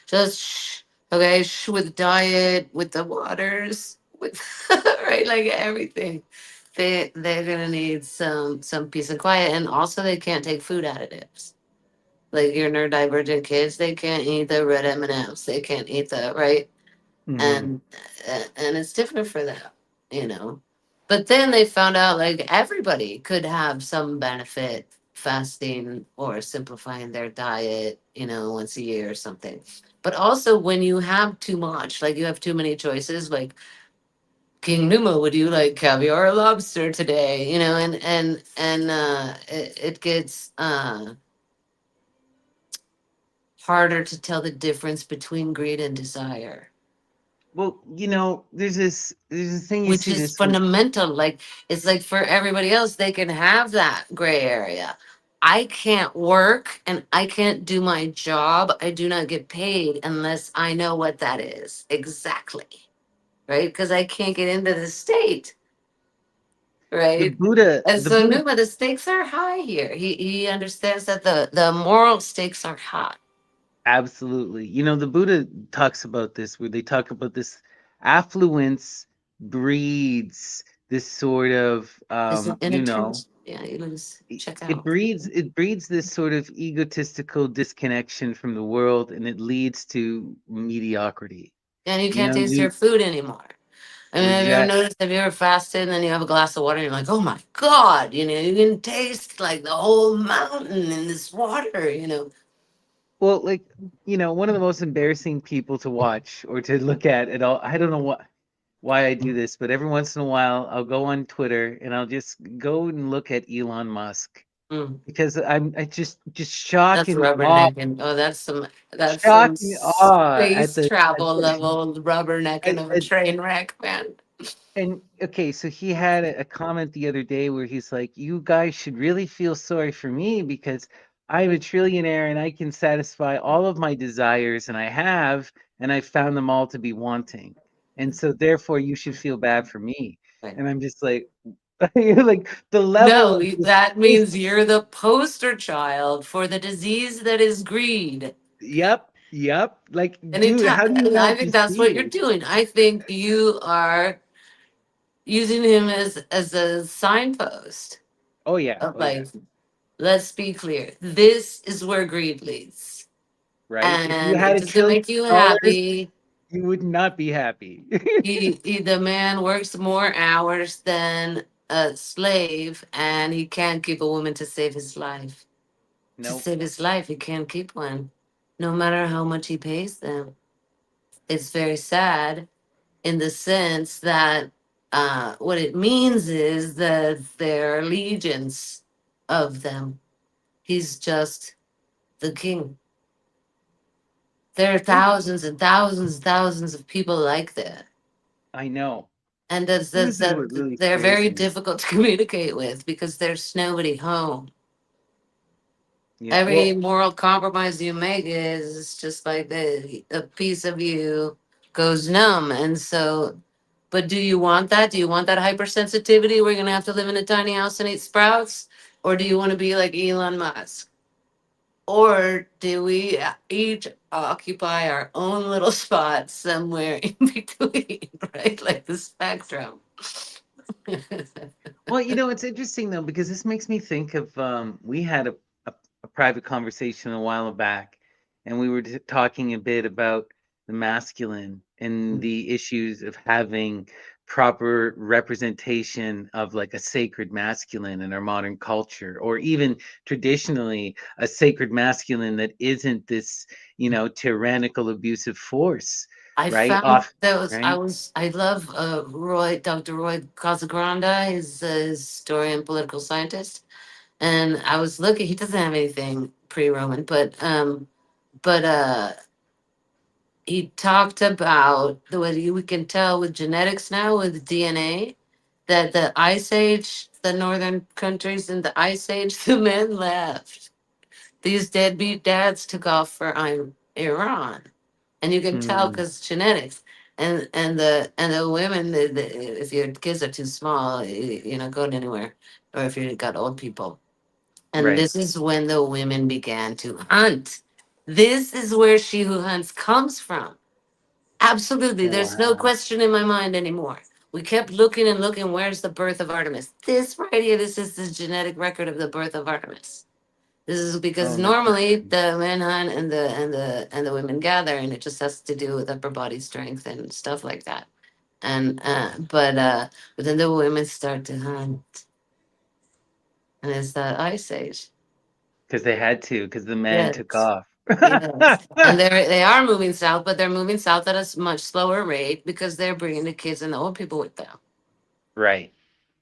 B: just okay, with diet, with the waters, with right, like everything. They're gonna need some peace and quiet, and also they can't take food additives like your neurodivergent kids, they can't eat the red M&Ms. They can't eat the right,
A: Hmm.
B: and and it's different for them. But then they found out like everybody could have some benefit fasting or simplifying their diet, once a year or something. But also when you have too much, like you have too many choices, like King Numa, would you like caviar or lobster today? And it gets harder to tell the difference between greed and desire,
A: Well, there's this thing you
B: which
A: see
B: is
A: this with.
B: fundamental. Like, it's like for everybody else, they can have that gray area. I can't work and I can't do my job. I do not get paid unless I know what that is exactly, right? Because I can't get into the state,
A: the
B: right?
A: Buddha,
B: And
A: the
B: so
A: Buddha,
B: Numa, the stakes are high here. He understands that the moral stakes are high.
A: absolutely. The Buddha talks about this, where they talk about this affluence breeds this sort of,
B: It's an inattention. Yeah, you lose check out.
A: it breeds this sort of egotistical disconnection from the world, and it leads to mediocrity.
B: And you
A: You
B: can't
A: know,
B: taste your
A: you
B: food anymore. I mean, have you ever
A: exact.
B: noticed? Have you ever fasted and then you have a glass of water and you're like, oh my God, you can taste like the whole mountain in this water.
A: Well, like, one of the most embarrassing people to watch or to look at all. I don't know why I do this, but every once in a while I'll go on Twitter and I'll just go and look at Elon Musk
B: Mm,
A: because I just shock
B: that's
A: and awe,
B: rubbernecking. Oh, that's some
A: shock and awe at
B: space travel level rubbernecking of a
A: at
B: train wreck, man.
A: and okay, so he had a comment the other day where he's like, "You guys should really feel sorry for me because I'm a trillionaire and I can satisfy all of my desires, and I have, and I found them all to be wanting. And so therefore you should feel bad for me."
B: Right.
A: And I'm just like, like the level
B: No,
A: of
B: that
A: this,
B: means you're the poster child for the disease that is greed.
A: yep, yep. Like, dude,
B: Anytime,
A: how do you
B: and I
A: not
B: think that's what you're
A: perceive?
B: doing. I think you are using him as a signpost
A: Oh yeah,
B: of
A: oh yeah,
B: like, let's be clear. This is where greed leads,
A: right? If you
B: and
A: had
B: it
A: a
B: doesn't
A: trillion
B: make you
A: dollars,
B: happy.
A: you would not be happy.
B: The man works more hours than a slave, and he can't keep a woman to save his life. To
A: Nope.
B: save his life, he can't keep one, no matter how much he pays them. It's very sad in the sense that what it means is that there are legions of them. He's just the king. There are
A: It,
B: thousands and thousands and thousands of people like that.
A: I know.
B: And
A: This is what really
B: they're
A: scares
B: very
A: me.
B: difficult to communicate with because there's nobody home.
A: Yeah.
B: Every
A: Well,
B: moral compromise you make is just like a piece of you goes numb. And so, but do you want that? Do you want that hypersensitivity where you're going to have to live in a tiny house and eat sprouts? Or do you want to be like Elon Musk? Or do we each occupy our own little spot somewhere in between, right? Like the spectrum.
A: well, it's interesting though because this makes me think of we had a private conversation a while back, and we were talking a bit about the masculine and the issues of having proper representation of like a sacred masculine in our modern culture, or even traditionally a sacred masculine that isn't this, tyrannical, abusive force,
B: I
A: right?
B: found
A: Off,
B: that was
A: right?
B: I love Dr. Roy Casagrande. He's a historian, political scientist, and I was looking. He doesn't have anything pre-Roman, but he talked about the way we can tell with genetics now with DNA that the Ice Age, the northern countries in the Ice Age, the men left. These deadbeat dads took off for Iran, and you can tell
A: Hmm.
B: because genetics. And the women, if your kids are too small, going anywhere, or if you got old people. And
A: Right.
B: this is when the women began to hunt. This is where She Who Hunts comes from. Absolutely. There's no
A: Wow.
B: question in my mind anymore. We kept looking and looking. Where's the birth of Artemis? This right here, this is the genetic record of the birth of Artemis. This is because
A: Oh, that's
B: normally
A: interesting.
B: the men hunt and the women gather, and it just has to do with upper body strength and stuff like that. And but then the women start to hunt, and it's that ice age.
A: Because they had to, because the man took
B: Yes,
A: off.
B: yes, and they are moving south, but they're moving south at a much slower rate because they're bringing the kids and the old people with them.
A: Right.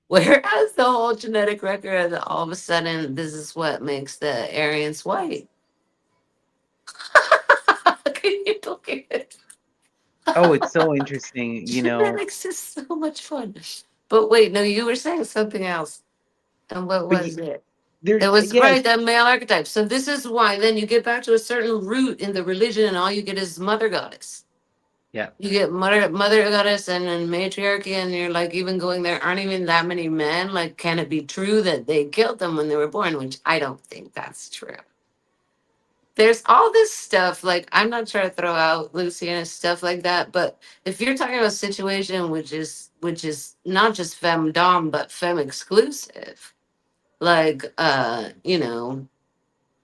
B: Whereas the whole genetic record, all of a sudden, this is what makes the Aryans white. Can you believe it?
A: Oh, it's so interesting,
B: Genetics is so much fun. But wait, no, you were saying something else. And what
A: but
B: was it? It
A: there's
B: was
A: yes,
B: right, that male archetype. So this is why then you get back to a certain root in the religion and all you get is mother goddess.
A: yeah.
B: You get mother goddess and then matriarchy, and you're like, even going, there aren't even that many men. Like, can it be true that they killed them when they were born? Which I don't think that's true. There's all this stuff, like I'm not trying to throw out Lucy and stuff like that, but if you're talking about a situation which is not just femdom but fem exclusive, like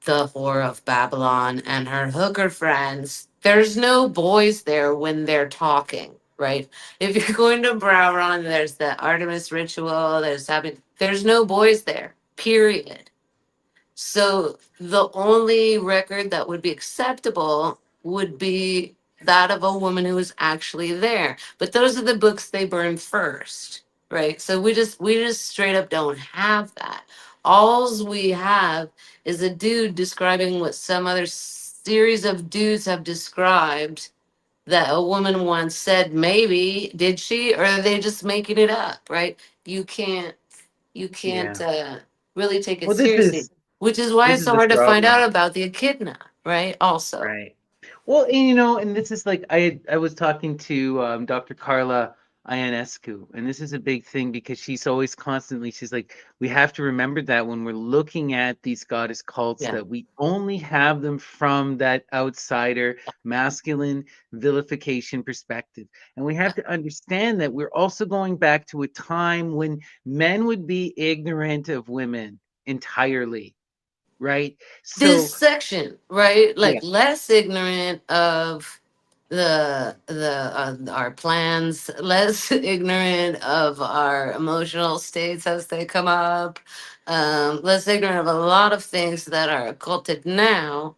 B: the whore of Babylon and her hooker friends, there's no boys there when they're talking, right? If you're going to Browron, there's the Artemis ritual, there's no boys there, period. So the only record that would be acceptable would be that of a woman who was actually there. But those are the books they burn first, right? So we just straight up don't have that. Alls we have is a dude describing what some other series of dudes have described that a woman once said. Maybe did she, or are they just making it up, right? You can't you can't
A: Yeah.
B: really take it
A: Well, this
B: seriously,
A: is
B: which is why
A: this
B: it's
A: is
B: so
A: the
B: hard to find
A: problem,
B: out about the echidna, right? Also,
A: right? Well, and and this is like I was talking to Dr. Carla Ionescu, and this is a big thing because she's like, we have to remember that when we're looking at these goddess cults,
B: yeah.
A: that we only have them from that outsider masculine vilification perspective. And we have to understand that we're also going back to a time when men would be ignorant of women entirely, right?
B: This
A: So,
B: section, right? Like
A: yeah,
B: less ignorant of the our plans, less ignorant of our emotional states as they come up, less ignorant of a lot of things that are occulted now.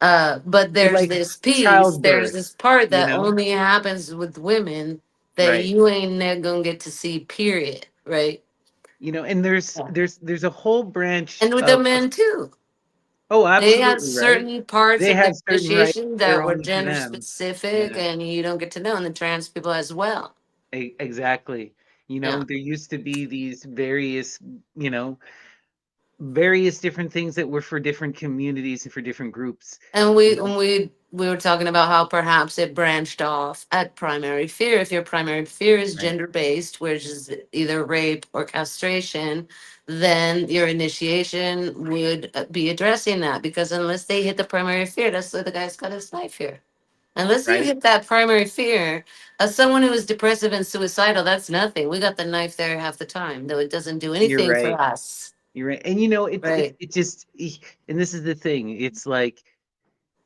B: But there's
A: like
B: this piece, there's
A: childbirth,
B: this part
A: you
B: that
A: know?
B: only happens with women that
A: Right.
B: you ain't never gonna get to see, period. Right?
A: And there's
B: Yeah.
A: there's a whole branch
B: And with the
A: of
B: men too.
A: Oh,
B: They had
A: absolutely, right?
B: certain parts
A: They
B: of the
A: have certain rights
B: initiation
A: that
B: that
A: are
B: were
A: only for
B: gender
A: them.
B: specific,
A: Yeah,
B: and you don't get to know, and the trans people as well.
A: exactly.
B: Yeah.
A: There used to be these you know, various different things that were for different communities and for different groups.
B: And
A: You
B: we
A: know,
B: when we were talking about how perhaps it branched off at primary fear. If your primary fear is
A: right,
B: gender based, which is either rape or castration, then your initiation would be addressing that, because unless they hit the primary fear, that's why the guy's got his knife here. Unless you
A: right.
B: hit that primary fear, as someone who is depressive and suicidal, that's nothing. We got the knife there half the time, though it doesn't do
A: You're
B: anything for
A: right.
B: us.
A: You're right. And
B: Right.
A: it just, and this is the thing. It's like,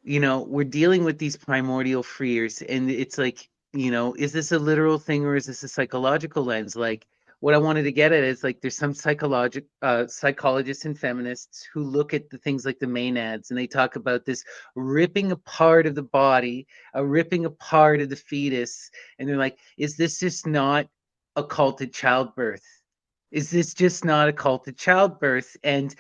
A: we're dealing with these primordial fears, and it's like, is this a literal thing or is this a psychological lens? Like, what I wanted to get at is like, there's some psychologists and feminists who look at the things like the Maenads, and they talk about this ripping apart of the body, a ripping apart of the fetus, and they're like, is this just not occulted childbirth? Is this just not occulted childbirth? And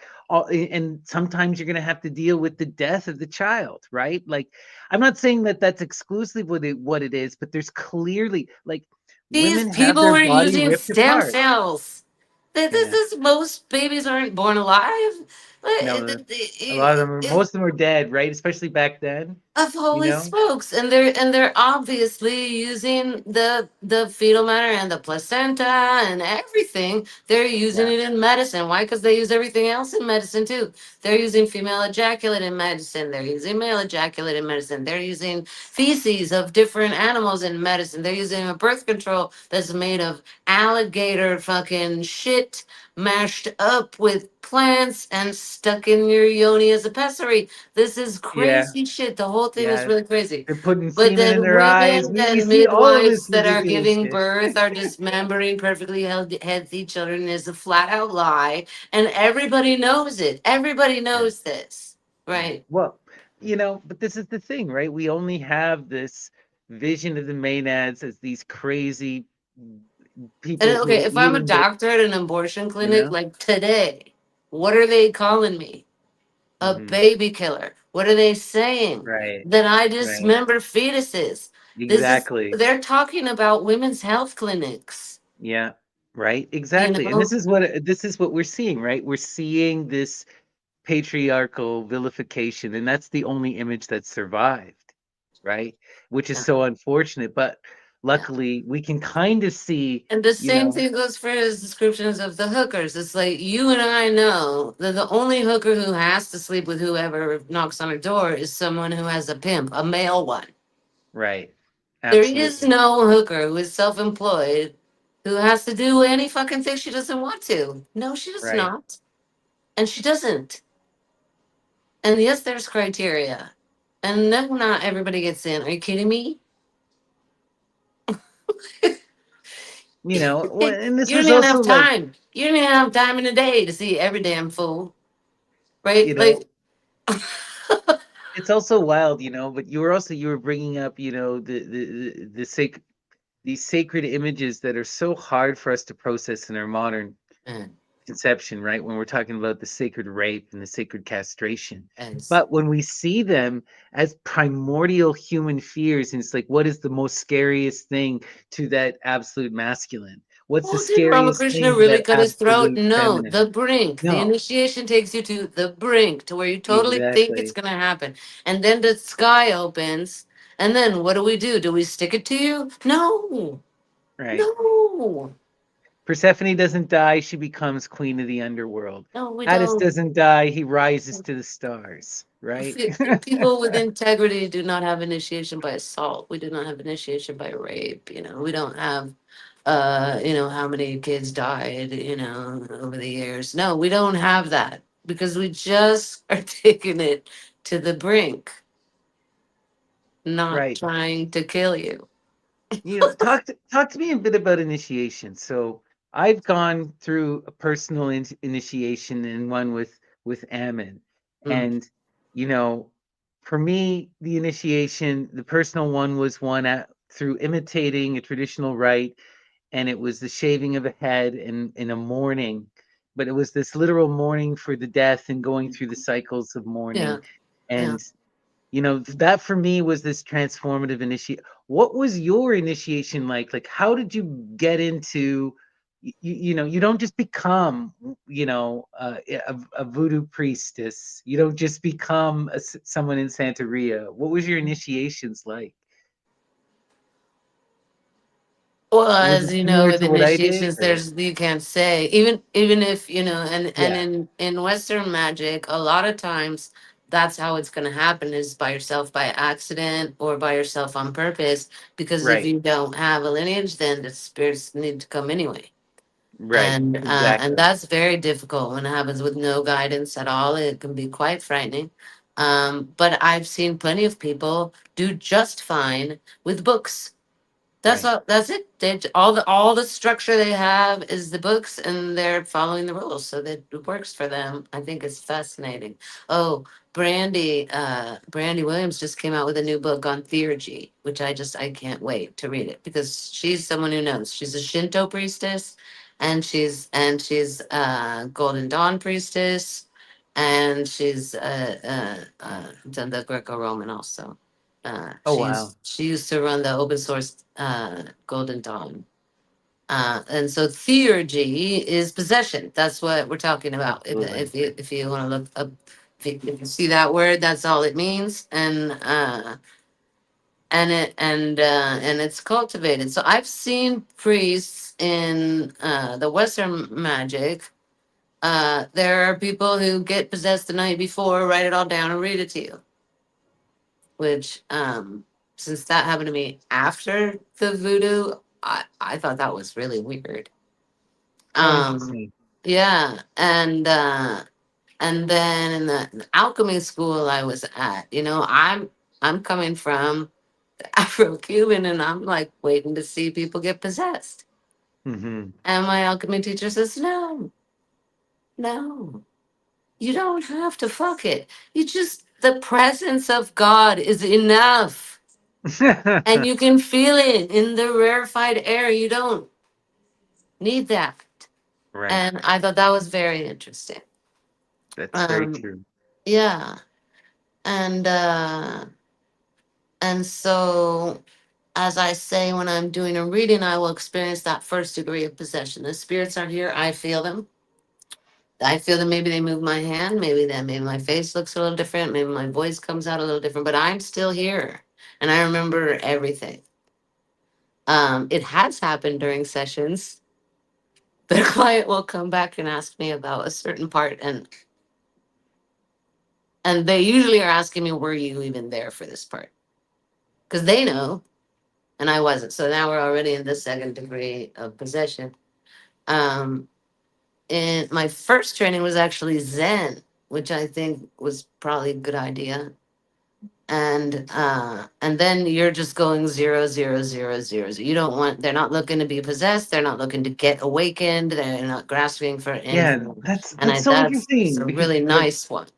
A: sometimes you're going to have to deal with the death of the child, right? Like, I'm not saying that that's exclusively what it is, but there's clearly, like,
B: These
A: women have
B: people
A: their
B: were
A: body
B: using
A: ripped
B: stem
A: apart.
B: cells. This
A: Yeah.
B: is most babies aren't born alive.
A: No, a lot of them most of them are dead, right? Especially back then,
B: Of
A: you
B: holy
A: know?
B: smokes, and they're obviously using the fetal matter and the placenta and everything. They're using
A: Yeah.
B: it in medicine. Why? Because they use everything else in medicine too. They're using female ejaculate in medicine. They're using male ejaculate in medicine. They're using feces of different animals in medicine. They're using a birth control that's made of alligator fucking shit mashed up with plants and stuck in your yoni as a pessary. This is
A: Yeah.
B: crazy shit. The whole thing is
A: Yeah.
B: really crazy.
A: They're putting
B: But
A: semen in
B: then
A: their eyes.
B: women
A: We
B: and
A: see all of this
B: midwives that are
A: ridiculous
B: giving
A: shit.
B: birth are dismembering perfectly healthy children is a flat out lie. And everybody knows it. Everybody
A: Yeah.
B: knows this.
A: Yeah.
B: Right.
A: Well, but this is the thing, right? We only have this vision of the Maenads as these crazy
B: And
A: people who
B: okay,
A: are
B: if I'm a
A: eating the,
B: doctor at an abortion
A: you
B: clinic,
A: know?
B: like today, what are they calling me? A
A: Hmm.
B: baby killer. What are they saying?
A: Right.
B: That I
A: Right.
B: dismember fetuses. This is,
A: Exactly.
B: they're talking about women's health clinics,
A: Yeah. Right.
B: you
A: Exactly. And
B: know?
A: this is what we're seeing, right? We're seeing this patriarchal vilification, and that's the only image that survived, right? Which is
B: Yeah.
A: so unfortunate, but
B: Yeah.
A: luckily we can kind of see,
B: And the
A: you
B: same
A: know,
B: thing goes for his descriptions of the hookers. It's like you and I know that the only hooker who has to sleep with whoever knocks on her door is someone who has a pimp, a male one.
A: right.
B: There is
A: Absolutely.
B: no hooker who is self employed who has to do any fucking thing she doesn't want to. No, she does
A: Right.
B: not. And she doesn't. And yes, there's criteria. And no, not everybody gets in. Are you kidding me?
A: Well, and this
B: You don't
A: was
B: even
A: also
B: have
A: like,
B: time. You don't even have time in a day to see every damn fool. Right?
A: you know,
B: Like,
A: it's also wild, but you were bringing up, these sacred images that are so hard for us to process in our modern
B: and,
A: conception, right? When we're talking about the sacred rape and the sacred castration.
B: and
A: But when we see them as primordial human fears, and it's like, what is the most scariest thing to that absolute masculine? What's the
B: well, did
A: scariest
B: Ramakrishna
A: thing to
B: really
A: that
B: cut his throat?
A: absolute
B: No,
A: feminine?
B: the brink. The
A: No,
B: initiation takes you to the brink, to where you totally think it's
A: exactly.
B: going to happen. And then the sky opens. And then what do we do? Do we stick it to you? No,
A: Right.
B: no,
A: Persephone doesn't die, she becomes queen of the underworld.
B: no, we
A: Hades
B: don't.
A: doesn't die, he rises to the stars, right?
B: People with integrity do not have initiation by assault. We do not have initiation by rape. We don't have, how many kids died, over the years. No, we don't have that because we just are taking it to the brink, not
A: Right.
B: trying to kill you.
A: Talk to me a bit about initiation. So I've gone through a personal initiation and one with Ammon,
B: Mm.
A: and you know, for me, the personal one was one through imitating a traditional rite, and it was the shaving of a head and in a mourning, but it was this literal mourning for the death and going through the cycles of
B: Yeah.
A: mourning.
B: Yeah.
A: And that for me was this transformative initiate. What was your initiation like? Like, how did you get into, you don't just become, a voodoo priestess. You don't just become someone in Santeria. What was your initiations like?
B: Well,
A: Was it
B: as you know,
A: similar
B: with
A: to what I did,
B: initiations,
A: or?
B: there's you can't say, even if and
A: Yeah,
B: in Western magic, a lot of times that's how it's going to happen is by yourself by accident or by yourself on purpose. Because if
A: right,
B: you don't have a lineage, then the spirits need to come anyway,
A: right,
B: and
A: exactly.
B: that's very difficult when it happens with no guidance at all. It can be quite frightening. But I've seen plenty of people do just fine with books. That's
A: Right.
B: all. That's it. All the structure they have is the books, and they're following the rules, so that it works for them. I think it's fascinating. Oh, Brandy Williams just came out with a new book on theurgy, which I can't wait to read it because she's someone who knows. She's a Shinto priestess, and she's Golden Dawn priestess, and she's done the Greco-Roman also.
A: Oh, wow.
B: She used to run the open source Golden Dawn. And so theurgy is possession. That's what we're talking about. If
A: Absolutely.
B: if you want to look up, if you see that word, that's all it means. And it's cultivated. So I've seen priests in the Western magic. There are people who get possessed the night before, write it all down, and read it to you, which since that happened to me after the voodoo, I thought that was really weird.
A: Oh,
B: um
A: interesting.
B: yeah, and then in the alchemy school I was at, I'm coming from Afro-Cuban, and I'm like waiting to see people get possessed,
A: Hmm.
B: and my alchemy teacher says, no, no, you don't have to fuck it. You just, the presence of God is enough. And you can feel it in the rarefied air. You don't need that.
A: Right.
B: And I thought that was very interesting.
A: That's very
B: Um,
A: true.
B: yeah. And so as I say, when I'm doing a reading, I will experience that first degree of possession. The spirits are here, I feel them. I feel them, maybe they move my hand, maybe my face looks a little different, maybe my voice comes out a little different, but I'm still here. And I remember everything. It has happened during sessions. The client will come back and ask me about a certain part, and they usually are asking me, were you even there for this part? Because they know, and I wasn't. So now we're already in the second degree of possession. um and my first training was actually Zen, which I think was probably a good idea. And then you're just going zero zero zero zero. You don't want, they're not looking to be possessed, they're not looking to get awakened, they're not grasping for
A: Yeah,
B: anything. And
A: that's so
B: that's
A: interesting
B: a
A: because
B: really
A: like
B: nice one,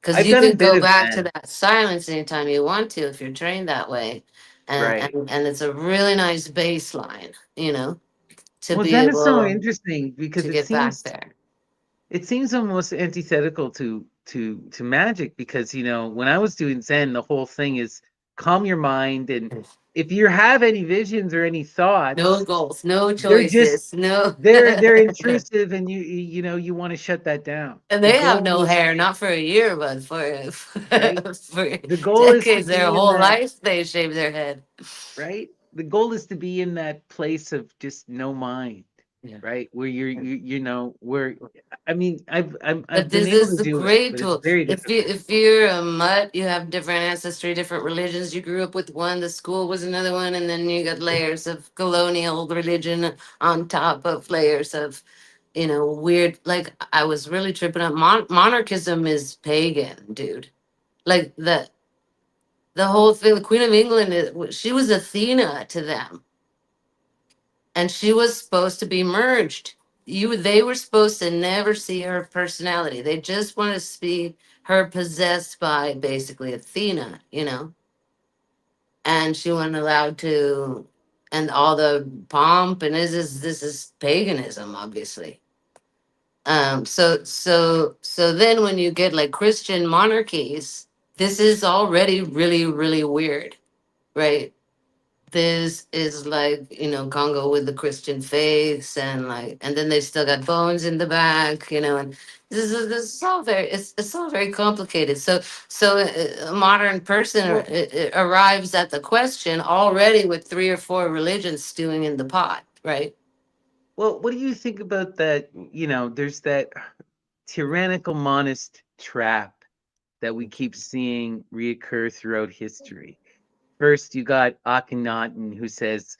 B: because
A: I've
B: you
A: done a
B: can
A: bit
B: go
A: of
B: back to
A: Zen,
B: that silence anytime you want to if you're trained that way. and
A: right?
B: and, and it's a really nice baseline, to
A: Well,
B: be
A: Zen is so
B: able
A: interesting because
B: to get back there.
A: it seems almost antithetical to magic because when I was doing Zen, the whole thing is calm your mind, and if you have any visions or any
B: No
A: thoughts,
B: goals, no
A: they're just
B: choices, no.
A: they're
B: And
A: intrusive, and you want to shut that down. The
B: they have
A: goal
B: no
A: is
B: hair, not for a year, but for
A: right.
B: for
A: The goal is to
B: decades, their
A: be in
B: whole
A: that
B: life they shave their head.
A: right? The goal is to be in that place of just no mind,
B: Yeah.
A: right? Where where I mean, I've
B: But
A: been
B: this
A: able
B: is
A: to
B: a
A: do it,
B: great
A: but it's
B: tool.
A: very
B: If you
A: difficult.
B: if you're a mutt, you have different ancestry, different religions. You grew up with one, the school was another one, and then you got layers of colonial religion on top of layers of, weird. Like I was really tripping up. Monarchism is pagan, dude. Like the whole thing. The Queen of England, she was Athena to them, and she was supposed to be merged. They were supposed to never see her personality. They just wanted to see her possessed by basically Athena, and she wasn't allowed to. And all the pomp, and this is paganism, obviously. So then when you get like Christian monarchies, this is already really, really weird, right? This is like, Congo with the Christian faiths, and like, and then they still got bones in the back, and this is all very, it's all very complicated. So a modern person
A: Well,
B: arrives at the question already with three or four religions stewing in the pot, right?
A: well, what do you think about that? There's that tyrannical monist trap that we keep seeing reoccur throughout history. First, you got Akhenaten who says,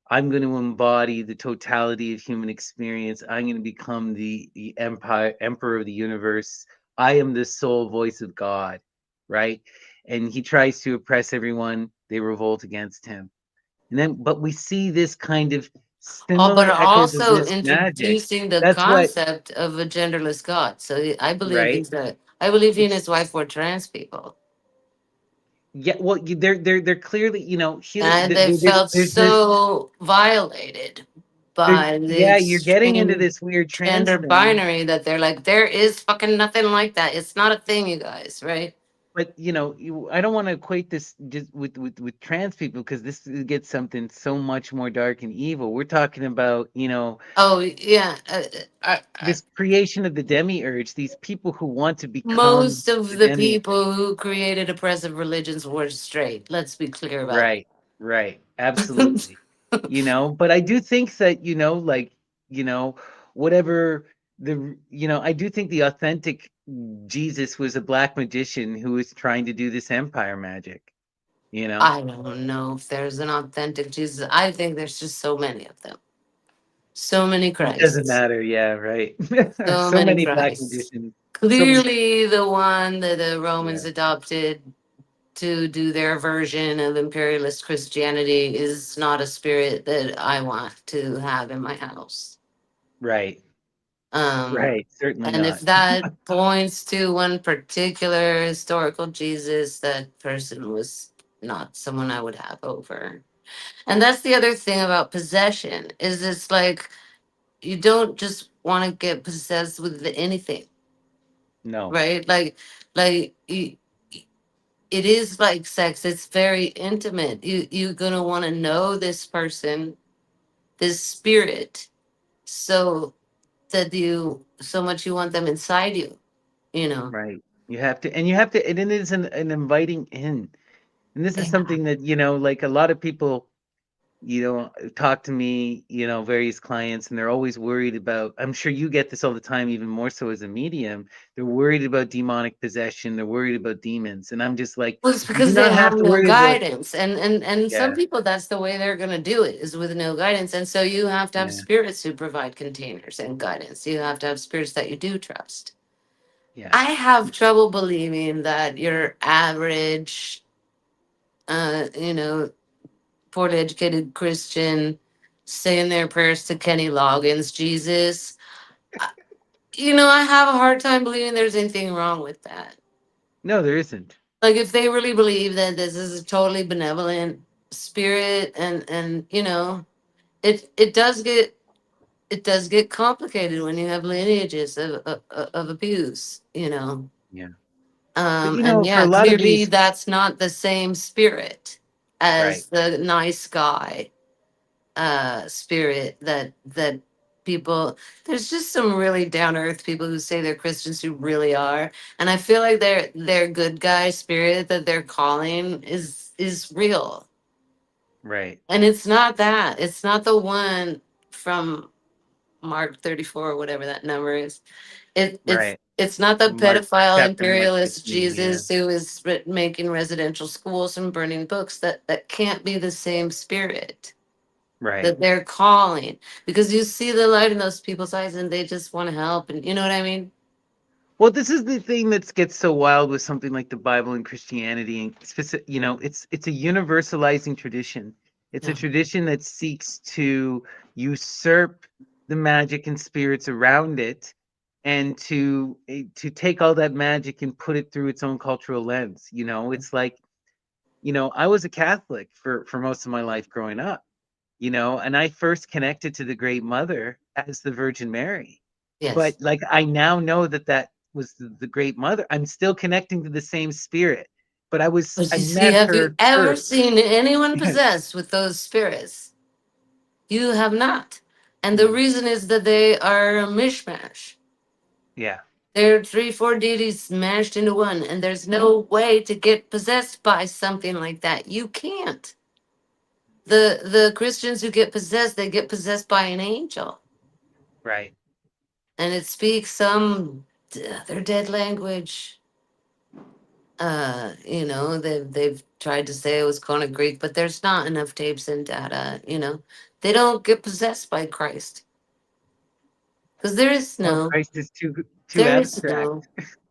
A: I'm going to embody the totality of human experience. I'm going to become the emperor of the universe. I am the sole voice of God, right? And he tries to oppress everyone. They revolt against him. And then, but we see this kind of
B: Oh, but
A: similar echoes of
B: also
A: this magic.
B: introducing the
A: That's what,
B: concept of a genderless God. So I believe
A: right?
B: he and
A: It's
B: his wife were trans people.
A: Yeah, well, they're clearly,
B: And they felt so violated by the
A: yeah, you're getting into
B: extreme
A: this weird trans
B: gender
A: thing,
B: binary that they're like, there is fucking nothing like that. It's not a thing, you guys, right?
A: but I don't want to equate this just with trans people because this gets something so much more dark and evil. We're talking about,
B: Oh, yeah.
A: this creation of the demiurge, these people who want to become
B: Most of
A: the
B: the
A: demiurge.
B: people who created oppressive religions were straight. Let's be clear about
A: Right, right,
B: that.
A: absolutely. But I do think that, like, whatever I do think the authentic Jesus was a black magician who was trying to do this empire magic, you know?
B: I don't know if there's an authentic Jesus. I think there's just so many of them. So many
A: It doesn't
B: Christs.
A: matter, yeah, right.
B: So
A: So
B: many
A: many black
B: Christs.
A: magicians. So
B: Clearly, the one that the Romans
A: yeah,
B: adopted to do their version of imperialist Christianity is not a spirit that I want to have in my house.
A: right,
B: Um,
A: right, certainly
B: and if
A: not.
B: that points to one particular historical Jesus, that person was not someone I would have over. And that's the other thing about possession is it's like you don't just want to get possessed with anything,
A: No,
B: right? Like it is like sex. It's very intimate. You're gonna want to know this person, this spirit, so that you so much you want them inside you. You know.
A: right. And it is an inviting in. And this is
B: Yeah.
A: something that, like a lot of people, talk to me, various clients, and they're always worried about, I'm sure you get this all the time, even more so as a medium. They're worried about demonic possession. They're worried about demons. And I'm just like,
B: Well, it's
A: you do
B: because they
A: not have
B: have
A: to
B: no
A: worry about,
B: guidance, and some
A: yeah,
B: people that's the way they're gonna do it is with no guidance, and so you have to have
A: yeah,
B: spirits who provide containers and guidance. You have to have spirits that you do trust.
A: yeah.
B: I have trouble believing that your average, you know, poorly educated Christian saying their prayers to Kenny Loggins, Jesus. I- I have a hard time believing there's anything wrong with that.
A: No, there isn't.
B: Like if they really believe that this is a totally benevolent spirit, and it it does get complicated when you have lineages of abuse,
A: Yeah. But,
B: and
A: for a
B: yeah,
A: lot of
B: clearly
A: these,
B: that's not the same spirit
A: right,
B: as the nice guy spirit that people. There's just some really down to earth people who say they're Christians who really are, and I feel like their good guy spirit that they're calling is real,
A: right,
B: and it's not the one from Mark 34 or whatever that number is.
A: right.
B: It's not the
A: Mark,
B: pedophile
A: chapter Mark
B: imperialist
A: 15, yeah,
B: Jesus who is making residential schools and burning books. That can't be the same spirit
A: right.
B: that they're calling, because you see the light in those people's eyes and they just want to help, and you know what I mean.
A: Well, this is the thing that gets so wild with something like the Bible and Christianity, and it's a universalizing tradition. It's a
B: Yeah.
A: tradition that seeks to usurp the magic and spirits around it, and to take all that magic and put it through its own cultural lens. It's like, I was a Catholic for most of my life growing up, and I first connected to the Great Mother as the Virgin Mary. but
B: Yes.
A: like I now know that that was the great mother. I'm still connecting to the same spirit, but
B: But
A: I
B: you see,
A: met
B: have you
A: her
B: ever
A: first.
B: seen anyone
A: Yes.
B: possessed with those spirits? You have not. And the
A: No.
B: reason is that they are a mishmash.
A: Yeah.
B: They're three, four deities smashed into one, and there's no way to get possessed by something like that. You can't. The Christians who get possessed, they get possessed by an angel,
A: Right.
B: and it speaks some their dead language. They've tried to say it was Koine Greek, but there's not enough tapes and data. They don't get possessed by Christ because
A: Well, Christ is too
B: there is
A: abstract,
B: no.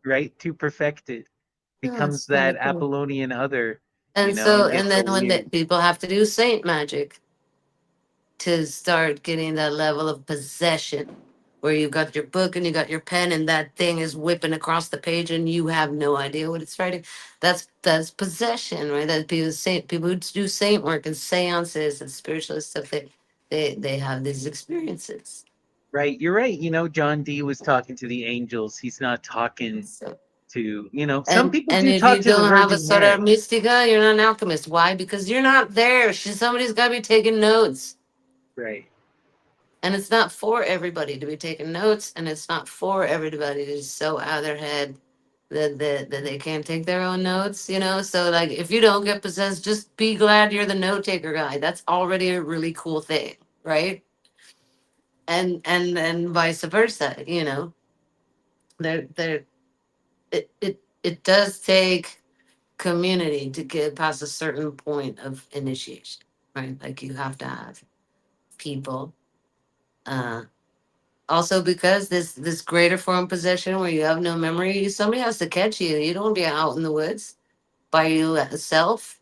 A: right? Too perfected.
B: No,
A: Becomes
B: it's kind
A: that
B: of cool.
A: Apollonian other,
B: And
A: and
B: so,
A: gets
B: and then
A: all
B: when
A: weird.
B: people have to do saint magic to start getting that level of possession, where you've got your book and you got your pen, and that thing is whipping across the page, and you have no idea what it's writing. That's possession, right? That people who do saint work and seances and spiritualist stuff. They have these experiences.
A: Right. You're right. John D was talking to the angels. He's not talking
B: So,
A: to, some
B: and
A: people
B: and
A: do
B: if
A: talk
B: you
A: to the
B: don't have a
A: Virgin
B: sort of
A: Mary.
B: mystica, you're not an alchemist. Why? Because you're not there. Somebody's got to be taking notes.
A: Right.
B: And it's not for everybody to be taking notes, and it's not for everybody to just so out of their head that they can't take their own notes. So, like, if you don't get possessed, just be glad you're the note taker guy. That's already a really cool thing, right? And vice versa. There it does take community to get past a certain point of initiation, right? Like, you have to have people. Uh, Also, because this greater form possession where you have no memory, somebody has to catch you. You don't be out in the woods by yourself,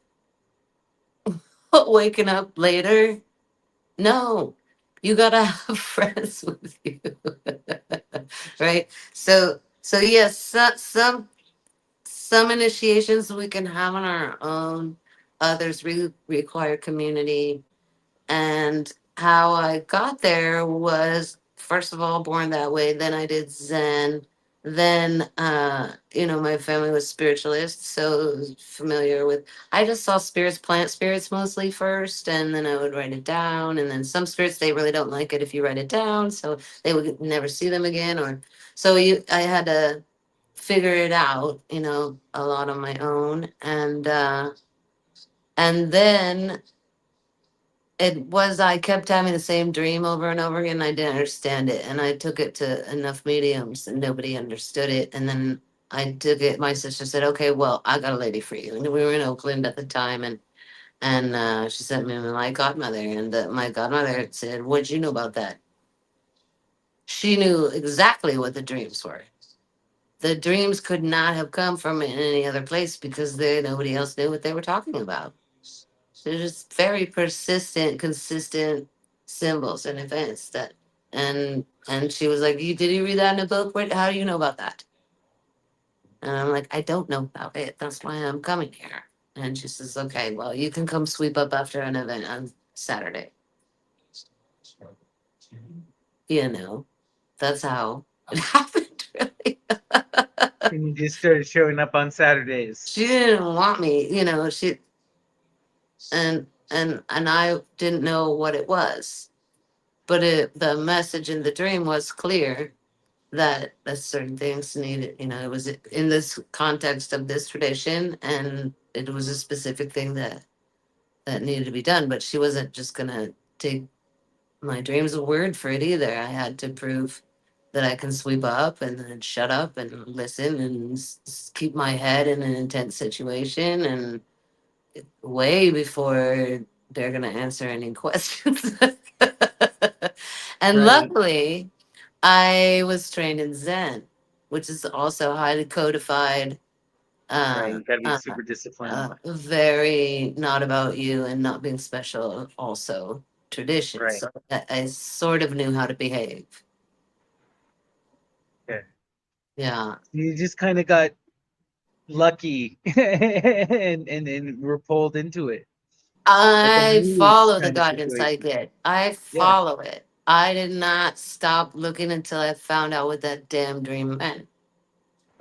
B: waking up later. No, you gotta have friends with you, right? So yes, some initiations we can have on our own. Others require community. And how I got there was, first of all, born that way. Then I did Zen. Then, my family was spiritualist, so I was familiar with. I just saw spirits, plant spirits mostly first, and then I would write it down. And then some spirits, they really don't like it if you write it down, so they would never see them again. Or so I had to figure it out, a lot on my own, and then it was I kept having the same dream over and over again. I didn't understand it, and I took it to enough mediums, and nobody understood it. And then I took it. My sister said, "Okay, well, I got a lady for you." And we were in Oakland at the time, and she sent me my godmother, and my godmother said, "What'd you know about that?" She knew exactly what the dreams were. The dreams could not have come from any other place because nobody else knew what they were talking about. They're just very persistent, consistent symbols and events and she was like, did you read that in a book? How do you know about that? And I'm like, I don't know about it. That's why I'm coming here. And she says, okay, well, you can come sweep up after an event on Saturday. You know, that's how it happened, really.
A: And you just started showing up on Saturdays.
B: She didn't want me, and I didn't know what it was. But the message in the dream was clear that certain things needed, it was in this context of this tradition, and it was a specific thing that needed to be done. But she wasn't just gonna take my dreams a word for it either. I had to prove that I can sweep up and then shut up and listen and keep my head in an intense situation, and way before they're gonna answer any questions. And
A: Right.
B: luckily, I was trained in Zen, which is also highly codified,
A: Right.
B: uh,
A: You got to be
B: uh,
A: super disciplined.
B: very not about you and not being special, also tradition.
A: Right.
B: So I sort of knew how to behave.
A: Yeah.
B: Yeah.
A: You just kind of got lucky and were pulled into it. Like a
B: I
A: move
B: follow the
A: kind of
B: guidance I
A: situation.
B: get. I
A: Yeah.
B: follow it. I did not stop looking until I found out what that damn dream meant.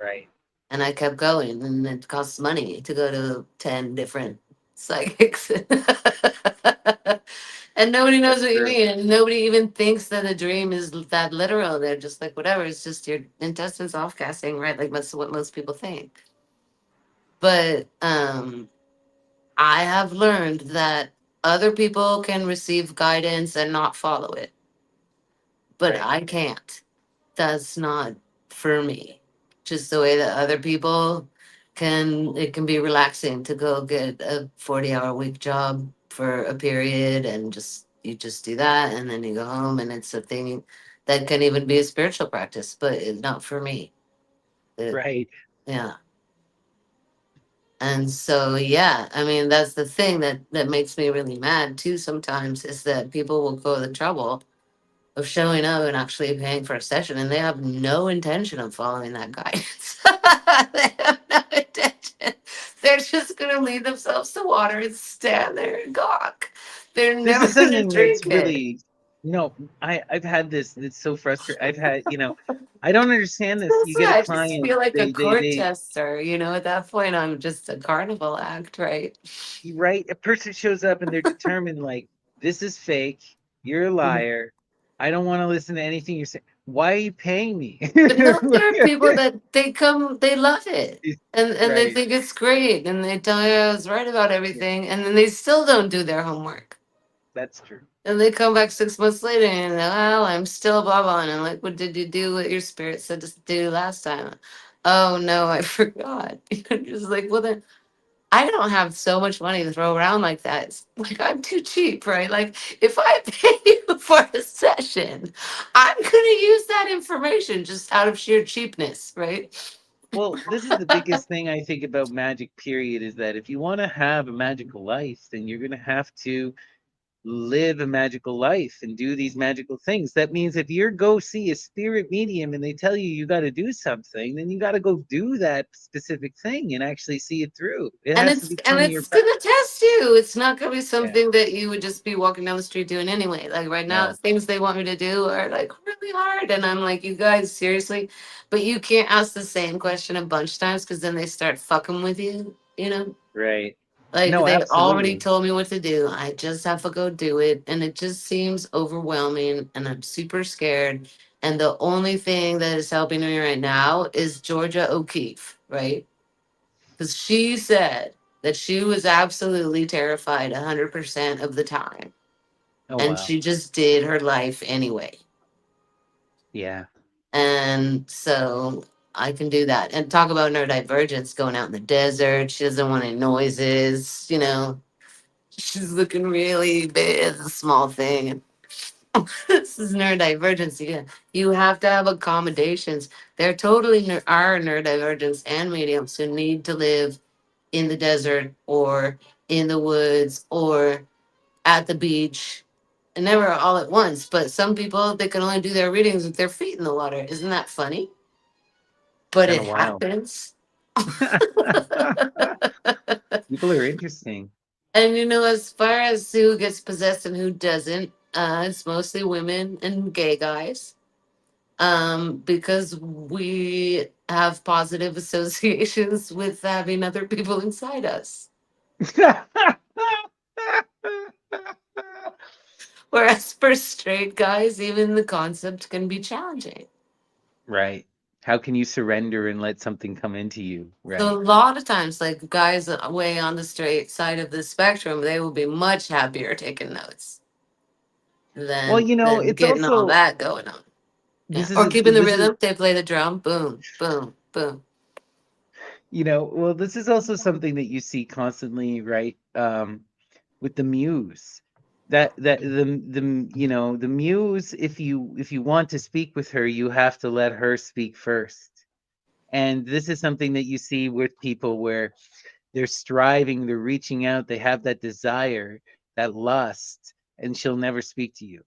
A: Right.
B: And I kept going, and it costs money to go to 10 different psychics. And nobody knows
A: That's
B: what you
A: true.
B: mean. And nobody even thinks that a dream is that literal. They're just like, whatever, it's just your intestines off gassing, right? Like that's what most people think. But I have learned that other people can receive guidance and not follow it, but
A: Right.
B: I can't. That's not for me. Just the way that other people can, it can be relaxing to go get a 40-hour week job for a period and just, you just do that and then you go home and it's a thing that can even be a spiritual practice, but it's not for me. It,
A: Right.
B: yeah. And so, yeah, I mean, that's the thing that makes me really mad too sometimes is that people will go the trouble of showing up and actually paying for a session and they have no intention of following that guidance. They have no intention. They're just going to lead themselves to water and stand there and gawk. They're
A: This
B: never
A: is
B: going to
A: something that's
B: drink it.
A: really, I've had this. It's so frustrating. I've had, I don't understand this.
B: That's
A: You get a
B: why I just
A: client,
B: feel like a court
A: they
B: jester. At that point, I'm just a carnival act, right?
A: right, a person shows up and they're determined, like, this is fake. You're a liar. I don't want to listen to anything you're saying. Why are you paying me?
B: But no, there are people that they come, they love it. And they
A: Right.
B: think it's great, and they tell you I was right about
A: Yeah,
B: everything, and then they still don't do their homework.
A: that's true.
B: And they come back 6 months later and well, I'm still blah blah. And I'm like, what did you do what your spirit said to do last time? Oh no, I forgot. You're just like, well then I don't have so much money to throw around like that. It's like I'm too cheap, right? Like if I pay you for a session, I'm gonna use that information just out of sheer cheapness, right?
A: Well, this is the biggest thing I think about magic, period, is that if you want to have a magical life, then you're going to have to live a magical life and do these magical things. That means if you go see a spirit medium and they tell you you got to do something, then you got to go do that specific thing and actually see it through. It
B: and
A: has to
B: it's and
A: become your
B: it's gonna
A: practice.
B: test you. It's not gonna be
A: Yeah,
B: something that you would just be walking down the street doing anyway. Like right now,
A: no,
B: things they want me to do are like really hard, and I'm like, you guys seriously, but you can't ask the same question a bunch of times because then they start fucking with you.
A: right.
B: Like
A: No,
B: they already
A: absolutely.
B: told me what to do. I just have to go do it, and it just seems overwhelming, and I'm super scared. And the only thing that is helping me right now is Georgia O'Keeffe, right? Because she said that she was absolutely terrified 100% of the time.
A: Oh,
B: And
A: wow.
B: she just did her life anyway.
A: Yeah.
B: And so I can do that. And talk about neurodivergence going out in the desert. She doesn't want any noises. She's looking really big. It's a small thing. This is neurodivergence. You have to have accommodations. There totally are neurodivergents and mediums who need to live in the desert or in the woods or at the beach and never all at once. But some people, they can only do their readings with their feet in the water. Isn't that funny?
A: It's
B: But
A: kind
B: it
A: of wild.
B: happens.
A: People are interesting.
B: And as far as who gets possessed and who doesn't, it's mostly women and gay guys. Because we have positive associations with having other people inside us. Whereas for straight guys, even the concept can be challenging.
A: Right. How can you surrender and let something come into you?
B: So a
A: Right.
B: lot of times, like guys way on the straight side of the spectrum, they will be much happier taking notes
A: Well,
B: than
A: it's
B: getting all
A: also
B: that going on. Yeah.
A: this is
B: Or keeping the
A: this is
B: rhythm. They play the drum. Boom, boom, boom.
A: well, this is also something that you see constantly, right? With the muse. That the muse, if you want to speak with her, you have to let her speak first. And this is something that you see with people where they're striving, they're reaching out, they have that desire, that lust, and she'll never speak to you.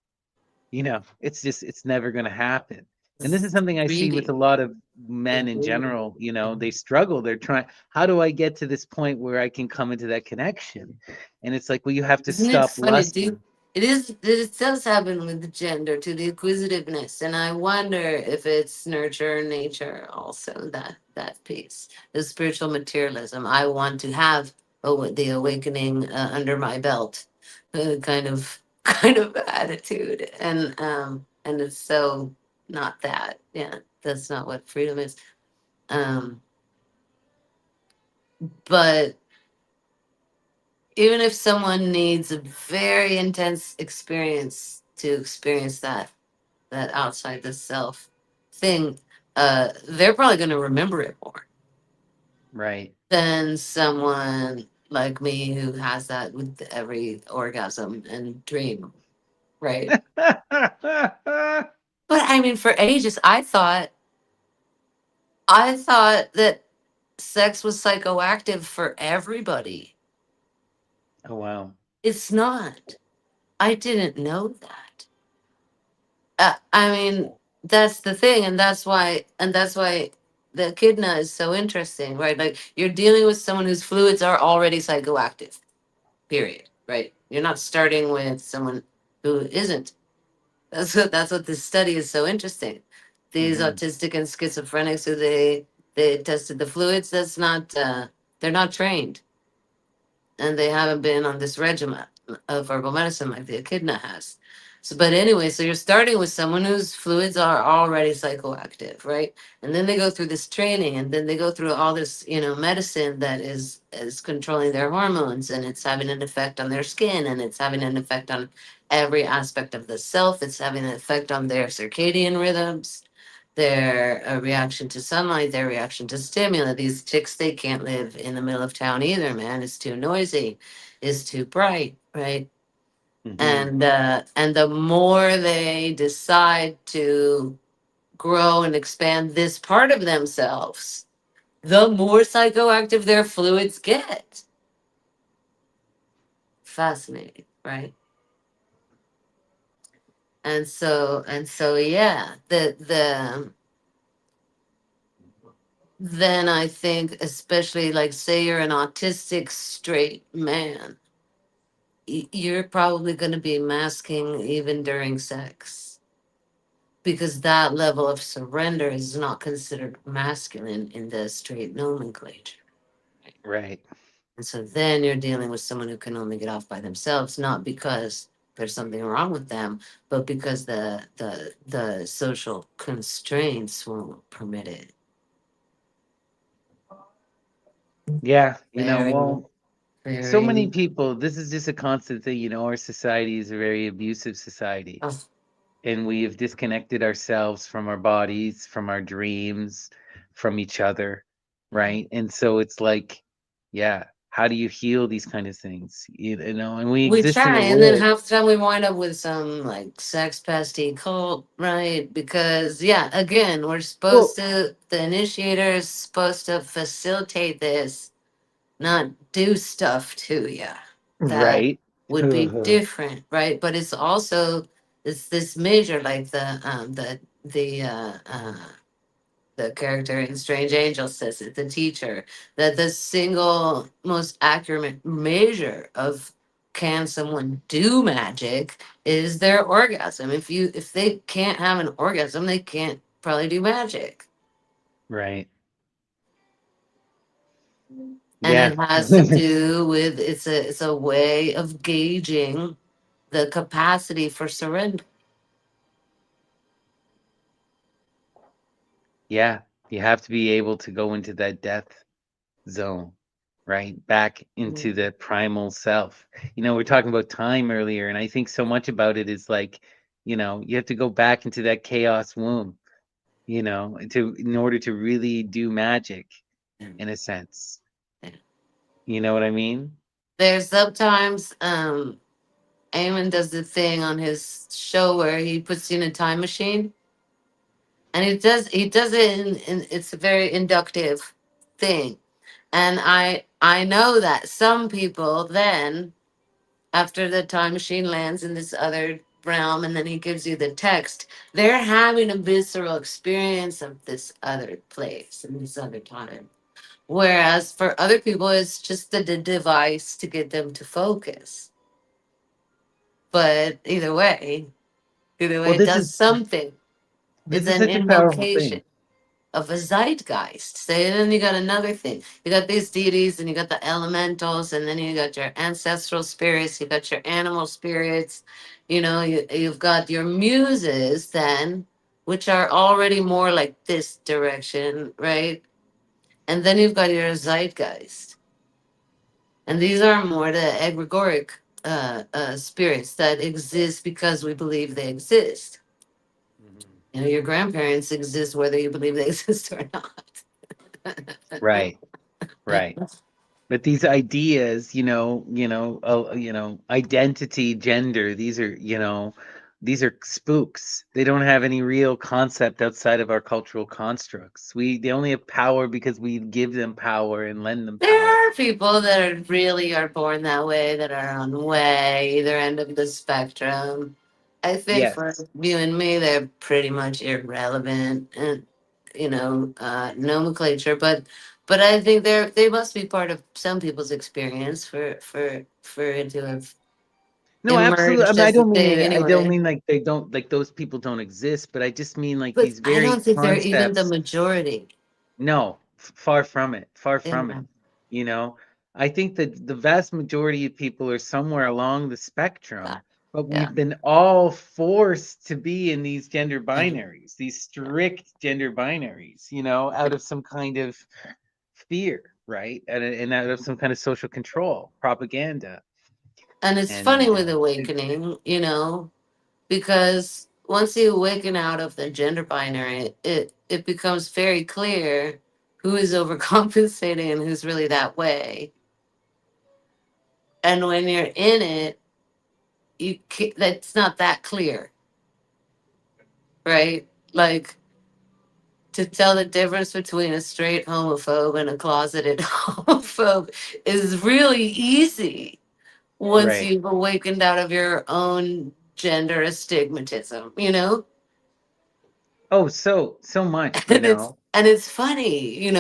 A: It's never going to happen. And this is something I see with a
B: Greedy.
A: lot of
B: They're
A: men in
B: greedy.
A: general. They struggle. They're trying, how do I get to this point where I can come into that connection? And it's like, well, you have to
B: Isn't it
A: stop
B: funny, dude?
A: lusting.
B: It is. It does happen with the gender to the acquisitiveness, and I wonder if it's nurture, nature, also that piece, the spiritual materialism. I want to have the awakening under my belt, kind of kind of attitude, and it's so not that. Yeah, that's not what freedom is. Um, but even if someone needs a very intense experience to experience that outside the self thing, they're probably going to remember it more
A: Right.
B: than someone like me who has that with every orgasm and dream, right? But I mean, for ages, I thought that sex was psychoactive for everybody.
A: Oh wow.
B: It's not. I didn't know that. I mean, that's the thing, and that's why the echidna is so interesting, right? Like you're dealing with someone whose fluids are already psychoactive. Period. Right? You're not starting with someone who isn't. That's what this study is so interesting. These
A: Hmm.
B: autistic and schizophrenics who they tested the fluids. That's not. They're not trained, and they haven't been on this regimen of herbal medicine like the echidna has. So, but anyway, so you're starting with someone whose fluids are already psychoactive, right? And then they go through this training, and then they go through all this, medicine that is controlling their hormones, and it's having an effect on their skin, and it's having an effect on every aspect of the self. It's having an effect on their circadian rhythms, their reaction to sunlight, their reaction to stimuli. These chicks, they can't live in the middle of town either, man. It's too noisy, it's too bright, right?
A: Hmm.
B: And the more they decide to grow and expand this part of themselves, the more psychoactive their fluids get. Fascinating, right? And so yeah, then I think, especially like say you're an autistic straight man, you're probably going to be masking even during sex because that level of surrender is not considered masculine in the straight nomenclature.
A: Right.
B: And so then you're dealing with someone who can only get off by themselves, not because there's something wrong with them, but because the social constraints won't permit it.
A: Yeah.
B: Very,
A: Well, so many
B: very.
A: people, this is just a constant thing. Our society is a very abusive society,
B: Oh,
A: and we have disconnected ourselves from our bodies, from our dreams, from each other, right? And so it's like, yeah, how do you heal these kind of things? And we
B: we
A: exist in
B: try,
A: a
B: and then
A: world.
B: half the time we wind up with some like sex pesty cult, right? Because yeah, again, we're supposed
A: Well,
B: to. The initiator is supposed to facilitate this, not do stuff to you. That
A: right.
B: would be different, right? But it's this measure, like the character in Strange Angel says it, the teacher, that the single most accurate measure of can someone do magic is their orgasm. If they can't have an orgasm, they can't probably do magic.
A: Right.
B: And
A: Yeah.
B: it has to do with it's a way of gauging the capacity for surrender.
A: Yeah. You have to be able to go into that death zone, right? Back into
B: Mm.
A: the primal self. We're talking about time earlier, and I think so much about it is like, you have to go back into that chaos womb, in order to really do magic in a sense. You know what I mean?
B: There's sometimes Eamon does the thing on his show where he puts you in a time machine, and he does it in it's a very inductive thing. And I know that some people then, after the time machine lands in this other realm and then he gives you the text, they're having a visceral experience of this other place and this other time. Whereas for other people, it's just the device to get them to But either
A: Well,
B: way, it does something.
A: this
B: It's
A: is
B: an
A: such a powerful
B: invocation
A: thing.
B: of a zeitgeist. So then you got another thing. You got these deities, and you got the elementals, and then you got your ancestral spirits. You got your animal spirits. You've got your muses then, which are already more like this direction, right? And then you've got your zeitgeist, and these are more the egregoric spirits that exist because we believe they exist.
A: Mhm.
B: Your grandparents exist whether you believe they exist or not.
A: Right, right. But these ideas, identity, gender, these are spooks. They don't have any real concept outside of our cultural constructs. They only have power because we give them power and lend them power.
B: There are people that really are born that way, that are on way either end of the spectrum. I think for
A: Yes.
B: you and me, they're pretty much irrelevant and nomenclature. But I think they must be part of some people's experience for it to have
A: No, absolutely. I
B: emerged
A: mean, I
B: as a
A: don't mean
B: thing
A: it. I don't
B: anyway.
A: mean like they don't like those people don't exist, but I just mean like
B: But
A: these
B: I
A: very
B: don't think they're even the
A: concepts.
B: majority.
A: No, far from it. Far from it.
B: Yeah,
A: You know, I think that the vast majority of people are somewhere along the
B: yeah,
A: spectrum, but
B: yeah.
A: we've been all forced to be in these gender
B: Yeah.
A: binaries, these strict gender binaries, out of some kind of fear, right? And out of some kind of social control, propaganda.
B: And it's funny
A: And
B: with awakening, because once you awaken out of the gender binary, it becomes very clear who is overcompensating and who's really that way. And when you're in it, that's not that clear, right? Like, to tell the difference between a straight homophobe and a closeted homophobe is really easy once
A: right.
B: you've awakened out of your own gender astigmatism,
A: Oh, so much,
B: and it's funny,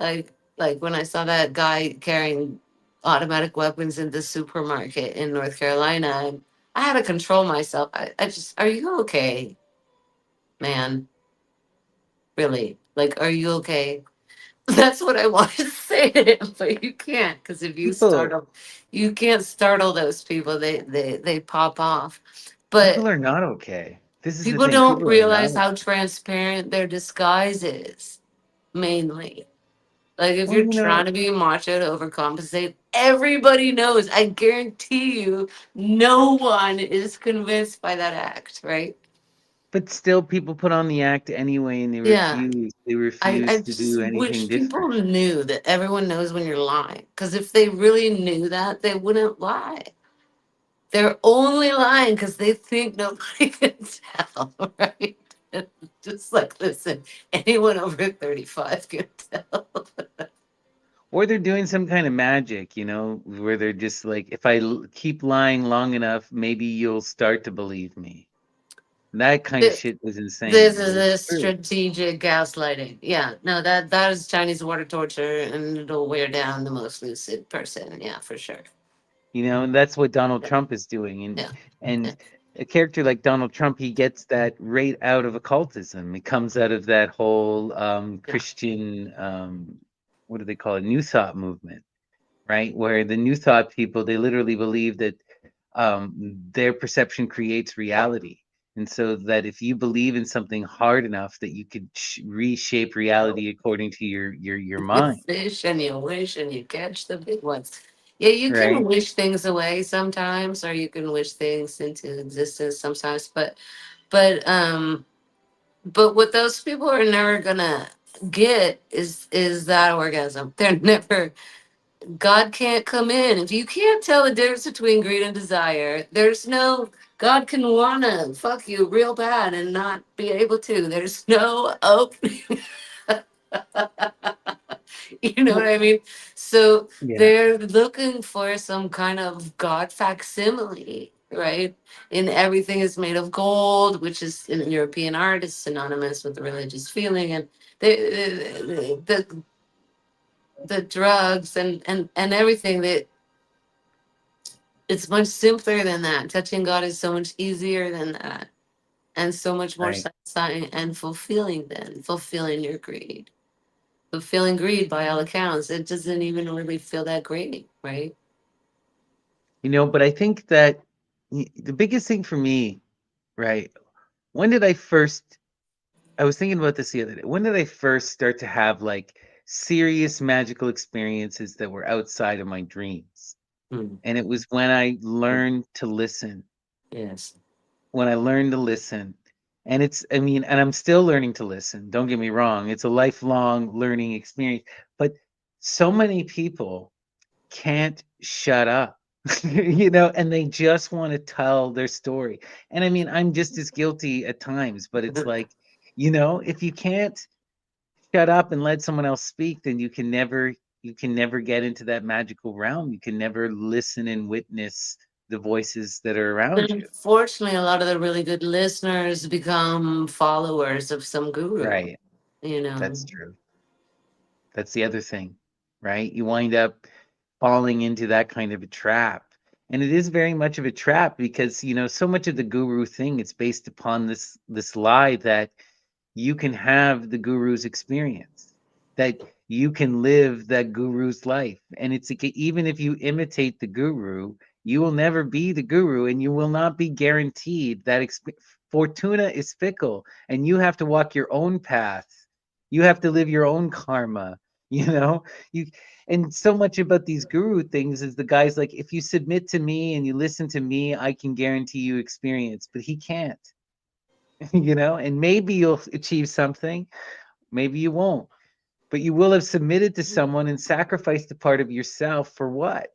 B: like like when I saw that guy carrying automatic weapons in the supermarket in North Carolina, and I had to control myself. I just, are you okay, man? Really? Like, are you okay? That's what I want to say to him, but you can't, because if
A: people
B: you can't startle those people. They pop off.
A: people
B: But
A: are not okay. This is the
B: people
A: thing.
B: don't
A: People are not
B: realize
A: okay.
B: how transparent their disguise is, mainly. Like, if
A: Well,
B: you're trying to be macho to overcompensate, everybody knows. I guarantee you, no one is convinced by that act, right?
A: but still people put on the act anyway and they
B: Yeah.
A: refuse. They
B: I
A: refuse to
B: just
A: do anything
B: wish people
A: different.
B: knew that everyone knows when you're lying. Because if they really knew that, they wouldn't lie. They're only lying because they think nobody can tell, right? Just like, listen, anyone over 35 can tell.
A: Or they're doing some kind of magic, where they're just like, if I keep lying long enough, maybe you'll start to believe me. That kind of
B: Th-
A: shit is
B: This
A: insane,
B: is
A: but it's
B: a
A: true.
B: strategic gaslighting. Yeah, no, that is Chinese water torture, and it'll wear down the most lucid person. Yeah, for sure.
A: And that's what Donald
B: Yeah,
A: Trump is doing. And
B: yeah, yeah,
A: and a character like Donald Trump, he gets that right out of occultism. It comes out of that whole
B: yeah.
A: Christian, what do they call it, New Thought movement, right? Where the New Thought people, they literally believe that their perception creates reality. And so that if you believe in something hard enough that you could reshape reality according to your
B: You
A: mind,
B: fish and you wish and you catch the big ones. Yeah, you can
A: right?
B: wish things away sometimes, or you can wish things into existence sometimes. But what those people are never gonna get is that orgasm. They're never. God can't come in if you can't tell the difference between greed and desire. There's no. God can wanna fuck you real bad and not be able to. There's no opening. You know what
A: Well,
B: I mean? So
A: yeah.
B: they're looking for some kind of God facsimile, right? And everything is made of gold, which is in European art is synonymous with the religious feeling, and the drugs and everything that It's much simpler than that. Touching God is so much easier than that, and so much more
A: Right.
B: satisfying and fulfilling than fulfilling your greed. Fulfilling greed, by all accounts, it doesn't even really feel that great, right?
A: But I think that the biggest thing for me, right? When did I first I was thinking about this the other day. When did I first start to have like serious magical experiences that were outside of my dreams?
B: Mm.
A: And it was when I learned to listen.
B: Yes.
A: When I learned to listen. And and I'm still learning to listen. Don't get me wrong. It's a lifelong learning experience. But so many people can't shut up, and they just want to tell their story. And I'm just as guilty at times, but it's like, if you can't shut up and let someone else speak, then you can never get into that magical realm. You can never listen and witness the voices that are around you.
B: Unfortunately, a lot of the really good listeners become followers of some guru,
A: Right.
B: you
A: That's
B: know.
A: true. That's the other thing, right? You wind up falling into that kind of a trap. And it is very much of a trap because, so much of the guru thing, it's based upon this lie that you can have the guru's experience, that you can live that guru's life. And it's like, even if you imitate the guru, you will never be the guru and you will not be guaranteed that fortuna is fickle and you have to walk your own path. You have to live your own karma, you know? You and so much about these guru things is the guy's like, if you submit to me and you listen to me, I can guarantee you experience, but he can't. And maybe you'll achieve something, maybe you won't, but you will have submitted to someone and sacrificed a part of yourself for what?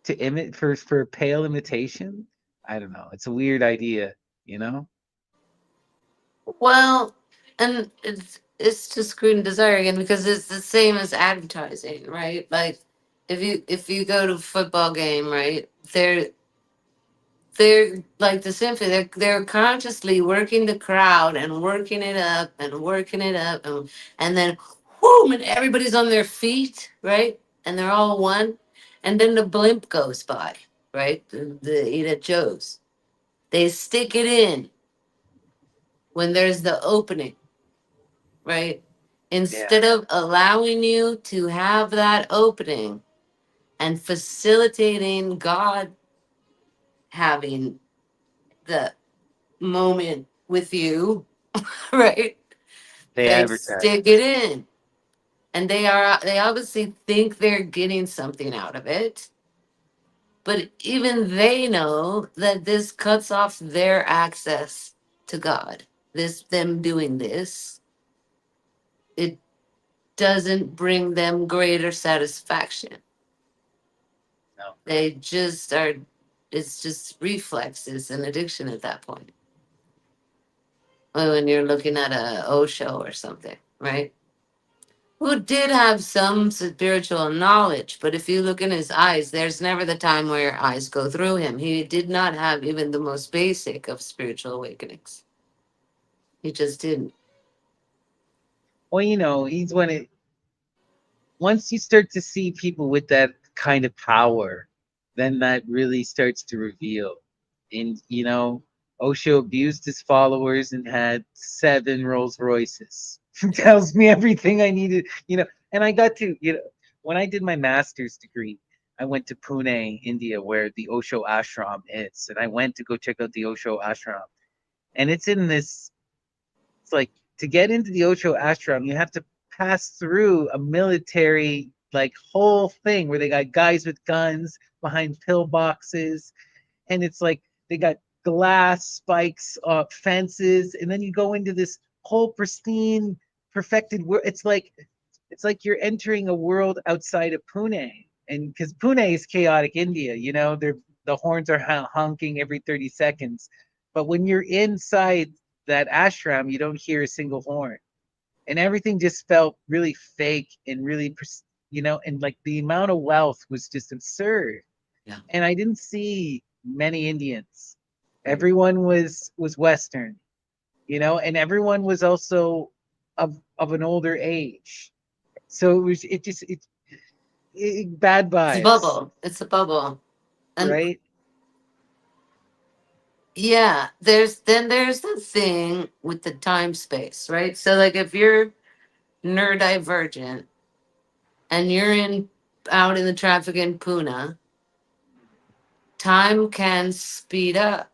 A: To imit for pale imitation? I don't know. It's a weird idea, you know?
B: Well, and it's just greed and desire again because it's the same as advertising, right? Like if you go to a football game, right? They're like the symphony. They're consciously working the crowd and working it up and working it up, and then whoom, and everybody's on their feet, right? And they're all one, and then the blimp goes by, right? The eat at Joe's. They stick it in when there's the opening, right?
A: Yeah.
B: Instead of allowing you to have that opening and facilitating God having the moment with you, right?
A: They
B: They
A: advertise.
B: stick it in. And they obviously think they're getting something out of it. But even they know that this cuts off their access to God. This them doing this, it doesn't bring them greater satisfaction.
A: No.
B: They just are, it's just reflexes and addiction at that point. When you're looking at a Osho or something, right? Who did have some spiritual knowledge, but if you look in his eyes, there's never the time where your eyes go through him. He did not have even the most basic of spiritual awakenings. He just didn't.
A: Well, he's when it once you start to see people with that kind of power, then that really starts to reveal. And Osho abused his followers and had 7 Rolls Royces. Tells me everything I needed. And I got to, when I did my master's degree, I went to Pune, India, where the Osho ashram is, and I went to go check out the Osho ashram. And it's like, to get into the Osho ashram, you have to pass through a military like whole thing where they got guys with guns behind pillboxes, and it's like they got glass spikes, fences, and then you go into this whole pristine, perfected world. It's like you're entering a world outside of Pune, and because Pune is chaotic India, the horns are honking every 30 seconds, but when you're inside that ashram, you don't hear a single horn, and everything just felt really fake and really, and like the amount of wealth was just absurd.
B: Yeah.
A: And I didn't see many Indians.
B: Right.
A: Everyone was Western, and everyone was also of an older age. So it just it bad
B: It's a
A: vibes.
B: bubble. It's a bubble. And
A: right?
B: yeah, there's the thing with the time space, right? So like if you're neurodivergent and you're in out in the traffic in Pune, time can speed up.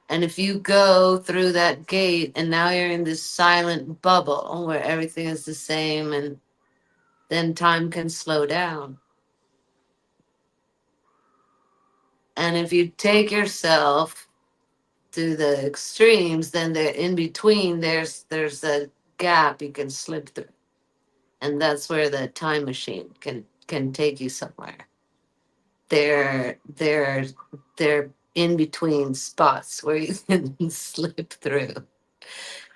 B: And if you go through that gate and now you're in this silent bubble where everything is the same, and then time can slow down. And if you take yourself to the extremes, then there in between there's a gap you can slip through. And that's where the time machine can take you somewhere. They're in between spots where you can slip through.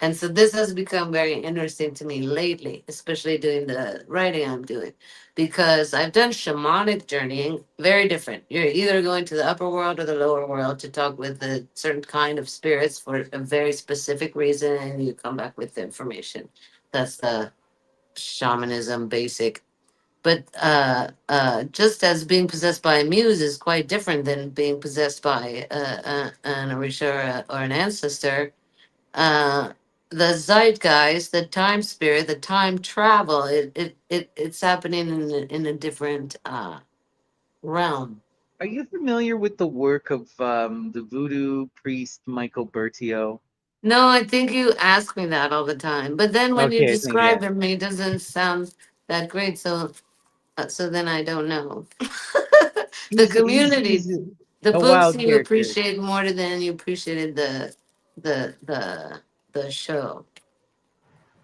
B: And so this has become very interesting to me lately, especially doing the writing I'm doing, because I've done shamanic journeying, very different. You're either going to the upper world or the lower world to talk with a certain kind of spirits for a very specific reason, and you come back with the information. That's the shamanism basic. But just as being possessed by a muse is quite different than being possessed by an orisha or an ancestor, uh, the zeitgeist, the time spirit, the time travel, it's happening in a different realm.
A: Are you familiar with the work of the voodoo priest Michael Bertio?
B: No, I think you ask me that all the time, but then when you
A: Okay, I think yeah.
B: describe him, he doesn't sound that great. So then I don't know. The
A: He's
B: community, the
A: a
B: books
A: wild
B: you
A: character.
B: appreciate more than you appreciated the the the show.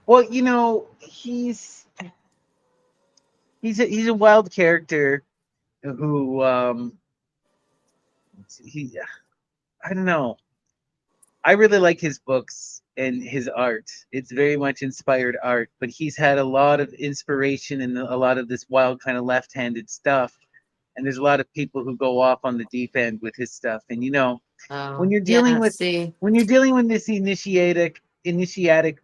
A: Well, he's a wild character who he I don't know. I really like his books and his art. It's very much inspired art, but he's had a lot of inspiration and a lot of this wild kind of left-handed stuff. And there's a lot of people who go off on the deep end with his stuff. And when you're dealing
B: Yeah.
A: with
B: See.
A: when you're dealing with this initiatic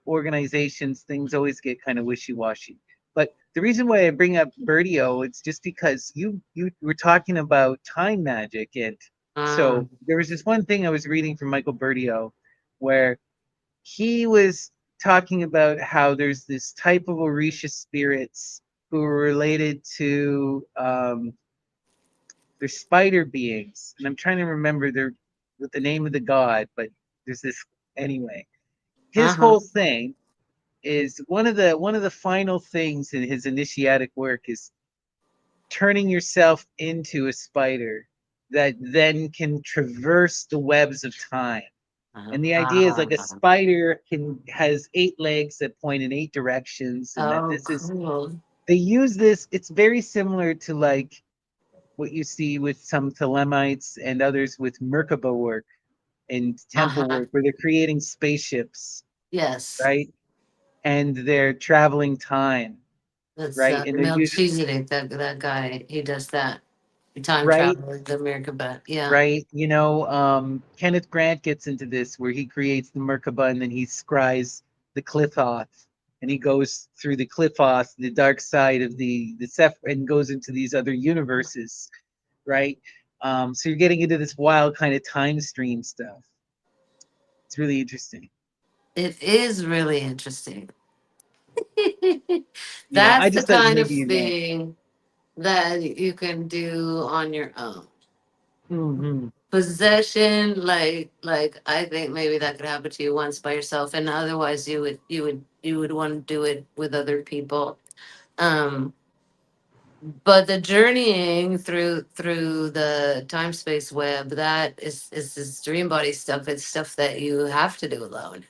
A: organizations, things always get kind of wishy-washy. But the reason why I bring up Bertio, it's just because you were talking about time magic, and
B: Uh,
A: so there was this one thing I was reading from Michael Bertio where he was talking about how there's this type of Orisha spirits who are related to they're spider beings, and I'm trying to remember their with the name of the god, but there's this anyway. His
B: uh-huh.
A: whole thing is one of the final things in his initiatic work is turning yourself into a spider that then can traverse the webs of time. And the idea is like a
B: Uh,
A: spider can has 8 legs that point in 8 directions, and that
B: oh,
A: this is
B: cool.
A: they use this. It's very similar to like what you see with some Thelemites and others with Merkaba work and temple
B: Uh-huh.
A: work, where they're creating spaceships,
B: Yes.
A: right? And they're traveling time,
B: That's
A: right? And they're using
B: Melchizedek, that guy. He does that. Time
A: right,
B: travel with the America, but yeah.
A: right. Kenneth Grant gets into this where he creates the Merkaba and then he scries the Clithoth, and he goes through the Clithoth, the dark side of the Seph, and goes into these other universes, right? So you're getting into this wild kind of time stream stuff. It's really interesting.
B: It is really interesting.
A: I
B: That's the
A: just thought
B: kind of
A: maybe you know.
B: thing that you can do on your own.
A: Hmm.
B: Possession, like I think maybe that could happen to you once by yourself, and otherwise you would want to do it with other people. Um, but the journeying through the time space web, that is this dream body stuff. It's stuff that you have to do alone.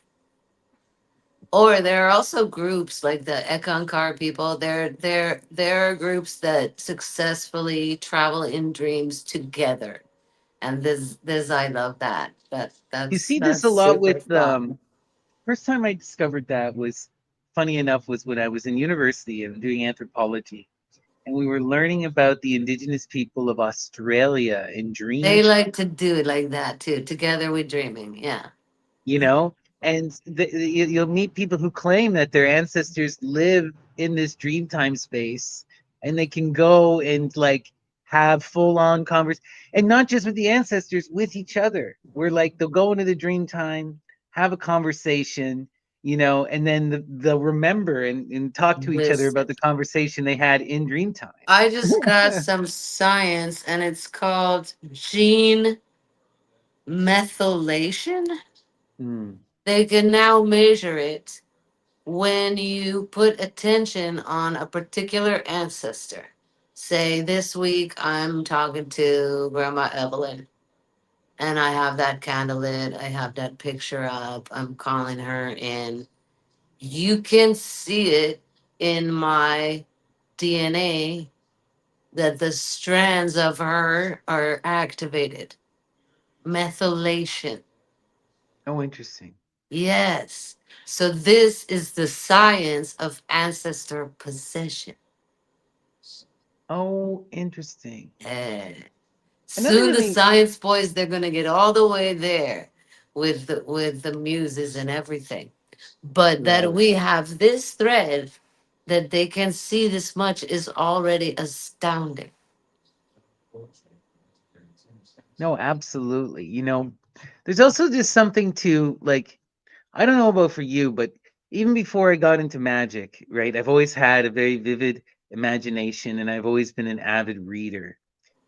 B: Or there are also groups like the Ekankar people. There are groups that successfully travel in dreams together, and this I love that.
A: You see this
B: That's
A: a lot
B: super
A: with
B: fun.
A: first time I discovered that was funny enough was when I was in university and doing anthropology, and we were learning about the indigenous people of Australia in dream
B: They
A: time,
B: like to do it like that too. Together with dreaming, yeah.
A: you know, and you'll meet people who claim that their ancestors live in this dream time space, and they can go and like have full on converse, and not just with the ancestors, with each other. We're like they'll go into the dream time, have a conversation, and then they'll remember and talk to each other
B: Listen,
A: about the conversation they had in dream time.
B: I just got some science and it's called gene methylation.
A: Mm.
B: They can now measure it when you put attention on a particular ancestor. Say this week I'm talking to Grandma Evelyn and I have that candle lit, I have that picture up, I'm calling her in. You can see it in my DNA that the strands of her are activated. Methylation.
A: Oh, interesting.
B: Yes. So this is the science of ancestor possession.
A: Oh, interesting.
B: Eh.
A: Another
B: Soon the
A: really
B: science boys they're gonna get all the way there with the muses and everything. But that
A: right.
B: we have this thread that they can see this much is already astounding.
A: No, absolutely. There's also just something to like I don't know about for you, but even before I got into magic, right? I've always had a very vivid imagination and I've always been an avid reader.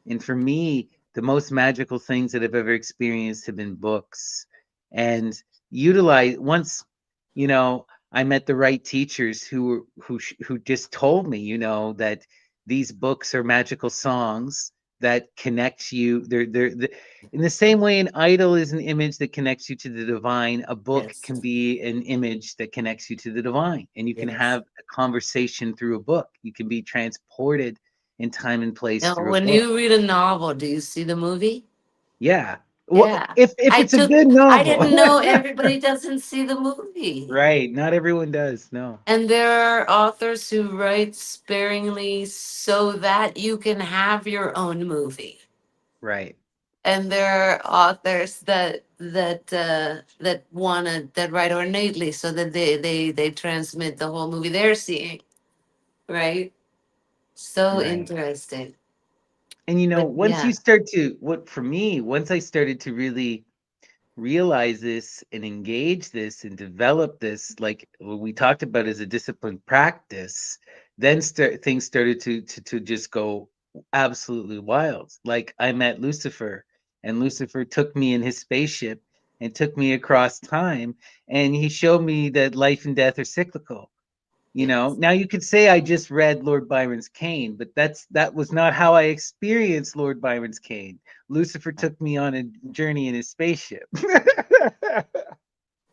A: And for me, the most magical things that I've ever experienced have been books. And utilize once, I met the right teachers who just told me, that these books are magical songs that connect you. They're in the same way an idol is an image that connects you to the divine, a book
B: Yes.
A: can be an image that connects you to the divine. And you can
B: Yes.
A: have a conversation through a book. You can be transported in time and place
B: Now
A: through a
B: when
A: book.
B: you read a novel, do you see the movie?
A: Yeah. Well,
B: Yeah.
A: if it's a good
B: I
A: novel.
B: didn't know everybody doesn't see the movie.
A: Right. Not everyone does. No.
B: And there are authors who write sparingly so that you can have your own movie.
A: Right.
B: And there are authors that wanna that write ornately so that they transmit the whole movie they're seeing, right? So
A: Right.
B: interesting.
A: And
B: But
A: once you
B: yeah.
A: start to what for me, once I started to really realize this and engage this and develop this like what we talked about as a disciplined practice, then things started to just go absolutely wild. Like I met Lucifer, and Lucifer took me in his spaceship and took me across time, and he showed me that life and death are cyclical.
B: Yes.
A: Now you could say I just read Lord Byron's Cane, but that was not how I experienced Lord Byron's Cane. Lucifer took me on a journey in his spaceship.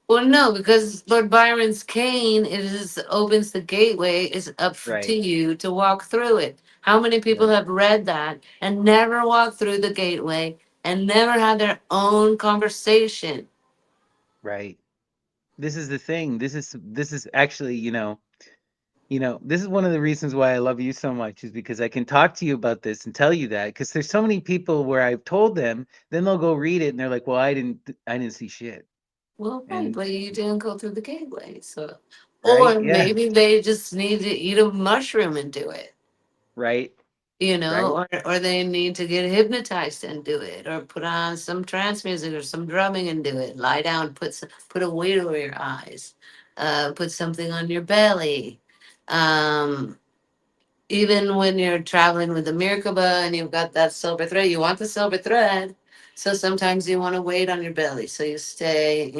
B: Well, no, because Lord Byron's cane is opens the gateway is to
A: Right,
B: you to walk through it. How many people
A: right,
B: have read that and never walked through the gateway and never had their own conversation?
A: right. This is the thing. This is actually, this is one of the reasons why I love you so much is because I can talk to you about this and tell you that because there's so many people where I've told them, then they'll go read it and they're like, "Well, I didn't see shit."
B: Well, right,
A: And
B: but you didn't go through the gateway, so
A: right,
B: or
A: yeah,
B: maybe they just need to eat a mushroom and do it.
A: right,
B: You know,
A: right,
B: or they need to get hypnotized and do it, or put on some trance music or some drumming and do it. Lie down, put a weight over your eyes, put something on your belly. Um, Even when you're traveling with the Merkaba and you've got that silver thread, you want the silver thread. So sometimes you want to weight on your belly, so you stay,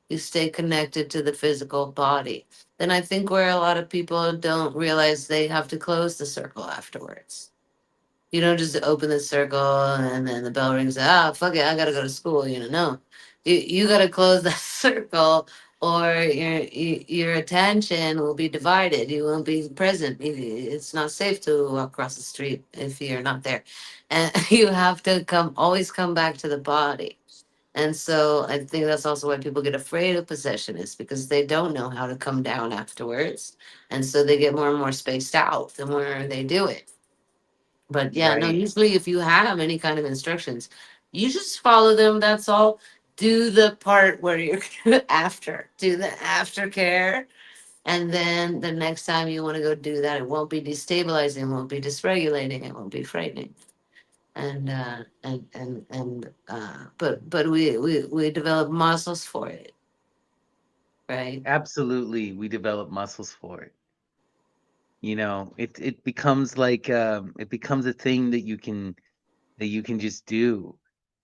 B: you stay connected to the physical body. Then I think where a lot of people don't realize they have to close the circle afterwards. You don't just open the circle and then the bell rings. Ah, fuck it, I gotta go to school. No, you gotta close that circle, or your attention will be divided. You won't be present. It's not safe to walk across the street if you're not there, and you have to always come back to the body. And so I think that's also why people get afraid of possession is because they don't know how to come down afterwards, and so they get more and more spaced out the more they do it. But yeah, no,
A: right.
B: usually if you have any kind of instructions, you just follow them. That's all. Do the part where you're do the aftercare. And then the next time you want to go do that, it won't be destabilizing, it won't be dysregulating, it won't be frightening. but we develop muscles for it, right?
A: Absolutely, we develop muscles for it. You know, it becomes like it becomes a thing that you can just do.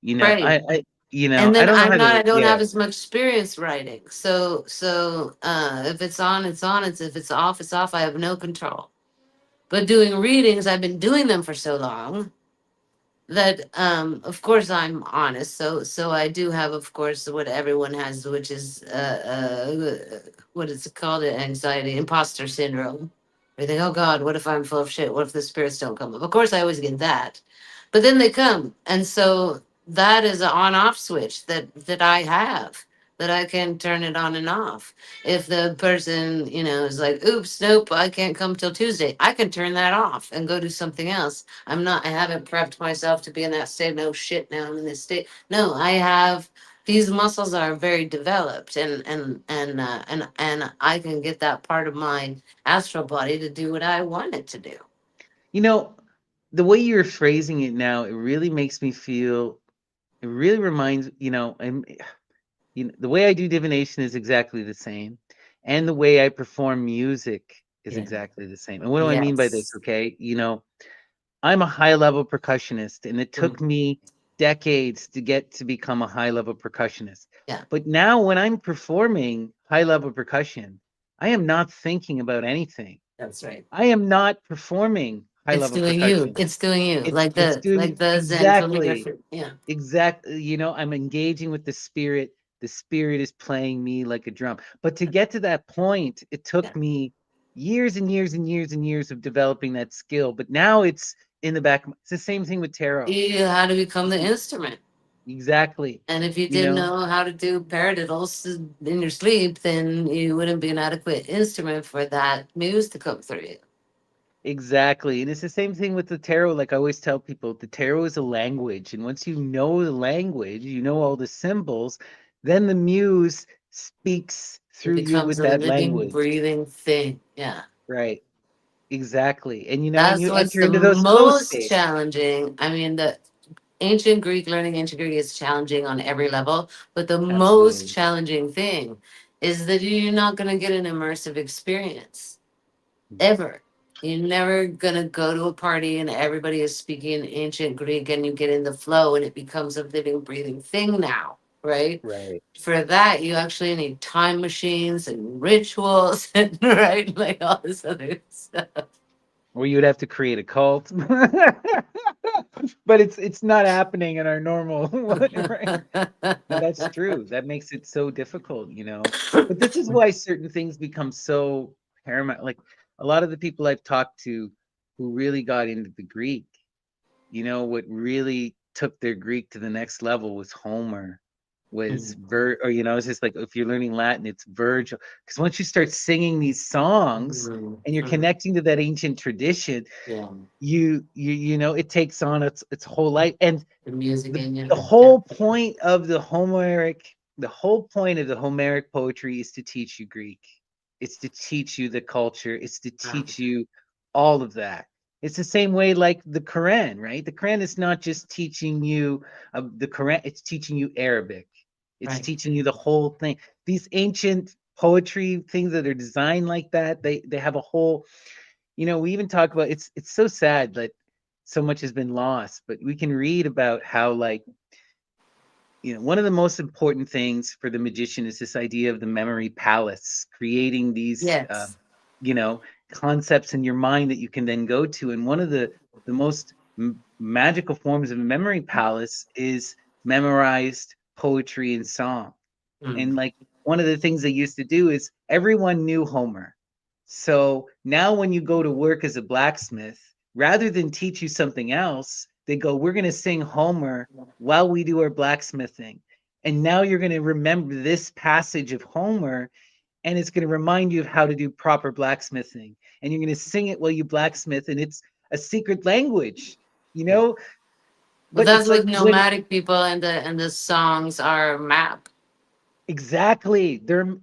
A: You know,
B: Right.
A: I
B: And
A: I
B: then
A: don't know how
B: I
A: to,
B: don't
A: yeah.
B: have as much experience writing. So if it's on, it's on. It's if it's off, it's off. I have no control. But doing readings, I've been doing them for so long that of course I'm honest, so I do have, of course, what everyone has, which is what is it called, anxiety, imposter syndrome. We think, oh God, what if I'm full of shit, what if the spirits don't come up? Of course I always get that, but then they come, and so that is an on off switch that I have, that I can turn it on and off. If the person, is like, oops, nope, I can't come till Tuesday, I can turn that off and go do something else. I haven't prepped myself to be in that state. No shit, now I'm in this state. No, I have, these muscles are very developed, and I can get that part of my astral body to do what I want it to do.
A: You know, the way you're phrasing it now, it really makes me feel, it really reminds, the way I do divination is exactly the same, and the way I perform music is
B: Yeah.
A: exactly the same. And what do I mean by this?
B: Yes.
A: Okay, I'm a high level percussionist, and it took
B: Mm.
A: me decades to get to become a high level percussionist.
B: Yeah,
A: But now, when I'm performing high level percussion, I am not thinking about anything.
B: that's right.
A: I am not performing high
B: It's
A: level
B: doing you.
A: percussion.
B: It's doing you. Like
A: It's
B: the
A: doing
B: like the Zen
A: exactly.
B: calligraphy. Yeah.
A: Exactly, I'm engaging with the spirit is playing me like a drum. But to get to that point, it
B: Yeah.
A: took me years and years and years and years of developing that skill, but now it's in the back of it's the same thing with tarot.
B: You had to become the
A: It's
B: instrument.
A: exactly,
B: And if you
A: you
B: didn't
A: know?
B: know how to do paradiddles in your sleep, then you wouldn't be an adequate instrument for that muse to come through you.
A: Exactly, and it's the same thing with the tarot. Like I always tell people, the tarot is a language, and once you know the language, you know all the symbols, then the muse speaks
B: It
A: through you
B: becomes
A: with
B: a
A: that
B: living,
A: language.
B: breathing thing. Yeah.
A: Right. Exactly. And and
B: That's
A: you
B: what's
A: enter
B: the
A: into those flow
B: most
A: states.
B: challenging. I mean, learning ancient Greek is challenging on every level, but the most
A: Absolutely.
B: challenging thing is that you're not going to get an immersive experience
A: Mhm.
B: ever. You're never going to go to a party and everybody is speaking ancient Greek and you get in the flow and it becomes a living, breathing thing now, right?
A: Right.
B: For that, you actually need time machines and rituals and, right, like all this other stuff.
A: Or you would have to create a cult. But it's not happening in our normal way, right? But that's true. That makes it so difficult. But this is why certain things become so paramount. Like a lot of the people I've talked to who really got into the Greek, what really took their Greek to the next level was Homer, was or it's just like if you're learning Latin, it's Virgil. Because once you start singing these songs and you're connecting to that ancient tradition,
B: Yeah,
A: it takes on its whole life. And
B: the music
A: the
B: in
A: the
B: you. Yeah,
A: whole point of the Homeric poetry is to teach you Greek. It's to teach you the culture. It's to
B: wow,
A: teach you all of that. It's the same way like the Quran, right? The Quran is not just teaching you the Quran, it's teaching you Arabic. It's
B: right.
A: teaching you the whole thing. These ancient poetry things that are designed like that, they have a whole, we even talk about it's so sad that so much has been lost, but we can read about how like one of the most important things for the magician is this idea of the memory palace, creating these,
B: Yes.
A: you know, concepts in your mind that you can then go to. And one of the most magical forms of a memory palace is memorized poetry and song. And
B: Mm.
A: like one of the things they used to do is everyone knew Homer. So now when you go to work as a blacksmith, rather than teach you something else, they go, we're going to sing Homer while we do our blacksmithing. And now you're going to remember this passage of Homer, and it's going to remind you of how to do proper blacksmithing. And you're going to sing it while you blacksmith, and it's a secret language, you
B: Yeah.
A: know?
B: Well,
A: But
B: that's
A: it's
B: what
A: like when
B: nomadic people and the songs are a map.
A: exactly they're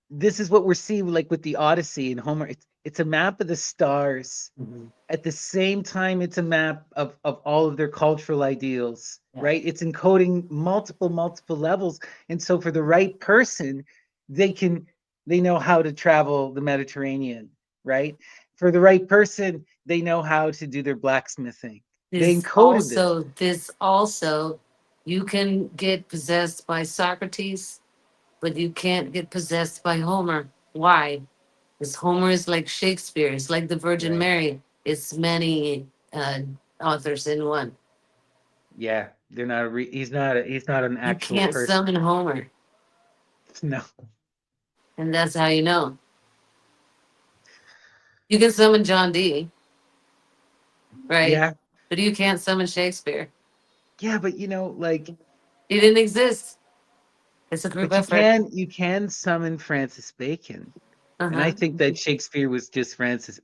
A: this is what we're seeing like with the Odyssey and Homer. It's a map of the stars.
B: Mhm.
A: At the same time, it's a map of all of their cultural ideals,
B: Yeah.
A: right? It's encoding multiple levels. And so for the right person, they can they know how to travel the Mediterranean, right? For the right person, they know how to do their blacksmithing. They encoded this.
B: This also, you can get possessed by Socrates, but you can't get possessed by Homer. Why? Because Homer is like Shakespeare. It's like the Virgin
A: Right.
B: Mary. It's many authors in one.
A: Yeah, they're not he's not an
B: You
A: actual
B: can't
A: person.
B: summon Homer,
A: No.
B: and that's how you know. You can summon John Dee, right?
A: Yeah.
B: But you can't summon Shakespeare.
A: Yeah, but like
B: He didn't exist. It's a group
A: but
B: effort.
A: you can summon Francis Bacon.
B: Uh
A: And I
B: huh.
A: think that Shakespeare was just Francis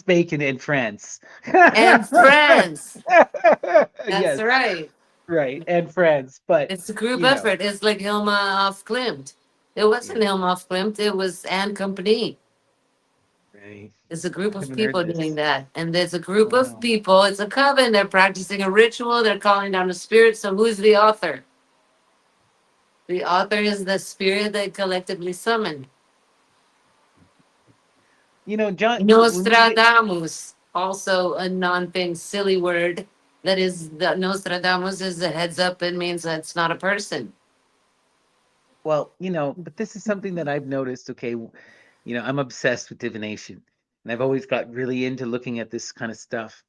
A: Bacon and France.
B: And friends. That's
A: Yes,
B: right.
A: right, and France. But,
B: It's a group
A: you know,
B: effort. It's like Hilma af Klimt. It wasn't
A: yeah,
B: Hilma af Klimt. It was Anne Company.
A: right.
B: It's a group
A: I
B: of
A: haven't heard
B: people doing
A: this.
B: that. And there's a group of
A: Wow.
B: people. It's a coven. They're practicing a ritual. They're calling down a spirit. So who's the author? The author is the spirit they collectively summon.
A: John, when we get
B: Nostradamus, also a non-thing, silly word. That is, the Nostradamus is a heads up. It means that it's not a person.
A: well, but this is something that I've noticed. Okay, I'm obsessed with divination, and I've always got really into looking at this kind of stuff.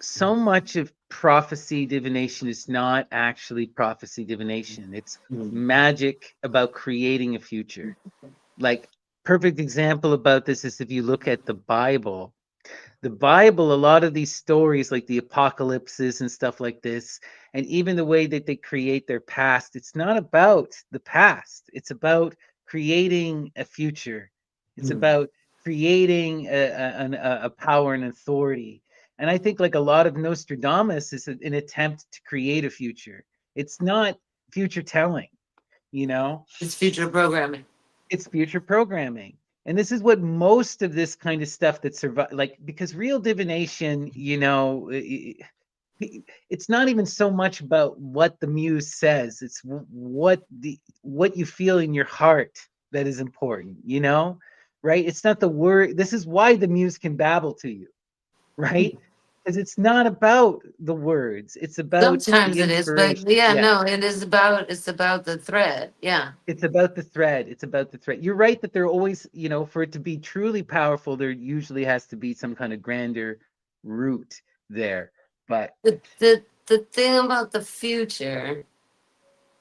A: So much of prophecy divination is not actually prophecy divination. It's
B: Mm.
A: magic about creating a future. Like, perfect example about this is if you look at the Bible, a lot of these stories, like the apocalypses and stuff like this, and even the way that they create their past, it's not about the past. It's about creating a future. It's
B: Mm.
A: about creating a power and authority. And I think, like a lot of Nostradamus, is an attempt to create a future. It's not future telling, you know?
B: It's future programming.
A: It's future programming. And this is what most of this kind of stuff that survive, like, because real divination, it's not even so much about what the muse says. It's what you feel in your heart that is important, right? It's not the word. This is why the muse can babble to you, right? Because it's not about the words. It's about
B: Sometimes
A: the
B: it is, but
A: inspiration.
B: yeah,
A: Yeah.
B: no, it's about the thread. Yeah.
A: It's about the thread. It's about the thread. You're right that there always, for it to be truly powerful, there usually has to be some kind of grander root there. But
B: The thing about the future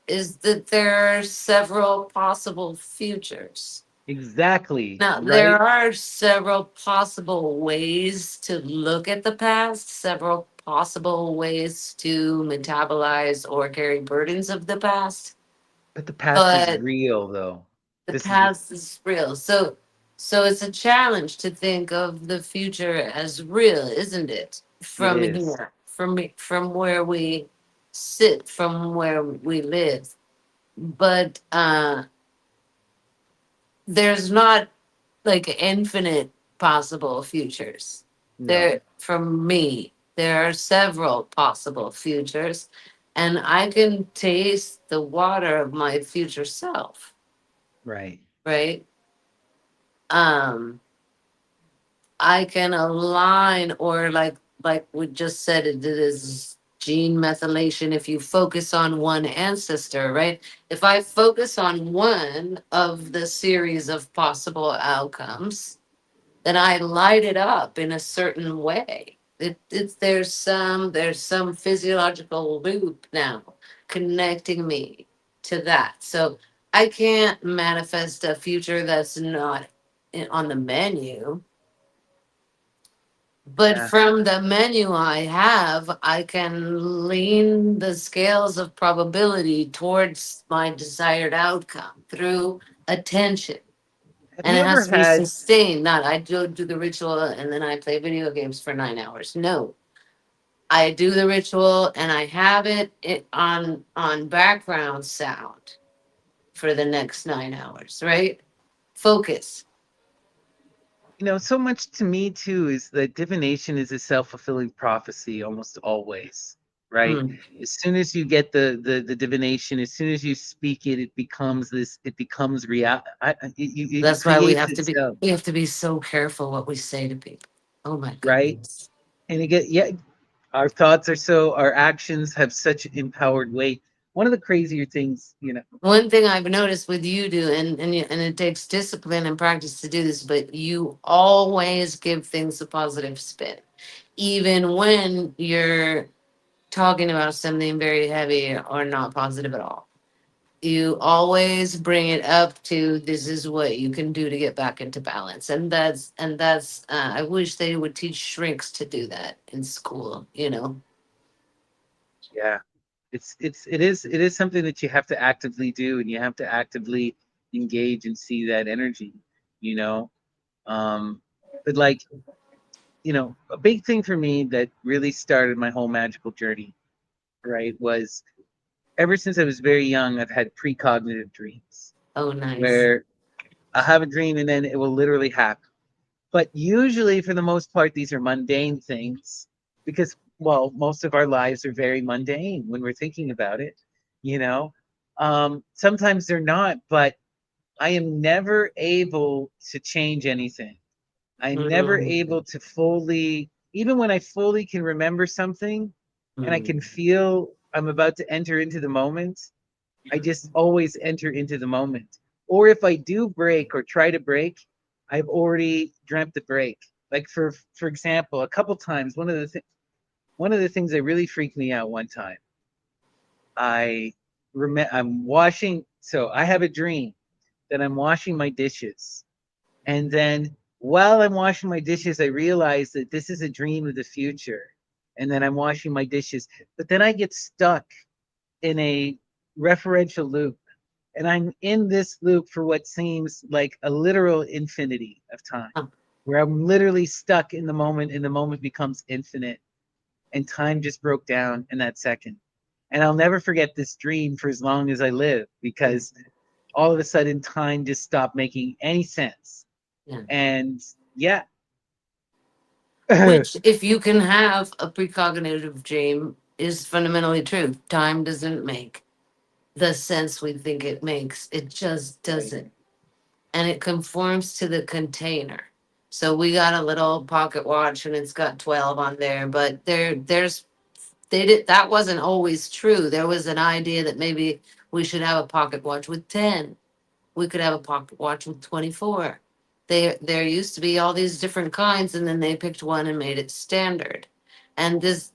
B: is that there are several possible futures.
A: exactly,
B: Now, there
A: right?
B: are several possible ways to look at the past, several possible ways to metabolize or carry burdens of the past,
A: But the past is
B: but
A: real, though.
B: the
A: This is the
B: past is real. So it's a challenge to think of the future as real, isn't it?
A: it
B: From
A: is.
B: here, from where we sit, from where we live. But there's not like infinite possible futures.
A: No,
B: There, from me, there are several possible futures, and I can taste the water of my future self,
A: right.
B: right? Um, I can align, or like we just said, it is gene methylation. If you focus on one ancestor, right? If I focus on one of the series of possible outcomes, then I light it up in a certain way. It's there's some physiological loop now connecting me to that. So I can't manifest a future that's not on the menu, but
A: Yeah.
B: from the menu I have, I can lean the scales of probability towards my desired outcome through attention.
A: Have
B: And
A: you
B: it
A: ever
B: has to be
A: had
B: sustained. Not I do the ritual and then I play video games for 9 hours. No, I do the ritual and I have it on background sound for the next 9 hours. Right? Focus.
A: So much to me too is that divination is a self-fulfilling prophecy almost always, right?
B: Mm.
A: As soon as you get the divination, as soon as you speak it, it becomes real. It
B: That's why we
A: creates
B: have to be
A: itself,
B: we have to be so careful what we say to people. Oh my
A: right?
B: goodness.
A: And yeah, our actions have such empowered weight. One of the crazier things.
B: One thing I've noticed with you do, and it takes discipline and practice to do this, but you always give things a positive spin, even when you're talking about something very heavy or not positive at all. You always bring it up to this is what you can do to get back into balance, and that's I wish they would teach shrinks to do that in school.
A: Yeah. It is something that you have to actively do, and you have to actively engage and see that energy, you know. Um, but like, a big thing for me that really started my whole magical journey, right, was ever since I was very young, I've had precognitive dreams
B: Oh, nice.
A: where I have a dream and then it will literally happen. But usually, for the most part, these are mundane things because, well, most of our lives are very mundane when we're thinking about it, you know. Sometimes they're not, but I am never able to change anything. I'm never
B: Mm,
A: able to fully, even when I fully can remember something and I can
B: mm,
A: feel I'm about to enter into the moment, I just always enter into the moment. Or if I do break or try to break, I've already dreamt the break. Like for example, a couple times, one of the things that really freaked me out one time, I'm washing. So I have a dream that I'm washing my dishes, and then while I'm washing my dishes, I realize that this is a dream of the future, and then I'm washing my dishes, but then I get stuck in a referential loop. And I'm in this loop for what seems like a literal infinity of time,
B: oh,
A: where I'm literally stuck in the moment, and the moment becomes infinite, and time just broke down in that second. And I'll never forget this dream for as long as I live
B: yeah,
A: because all of a sudden time just stopped making any sense.
B: yeah.
A: And yeah,
B: Which, if you can have a precognitive dream, is fundamentally true. Time doesn't make the sense we think it makes. It just
A: right.
B: doesn't. And it conforms to the container. So we got a little pocket watch and it's got 12 on there, but there's they did that wasn't always true. There was an idea that maybe we should have a pocket watch with 10. We could have a pocket watch with 24. There used to be all these different kinds, and then they picked one and made it standard. And this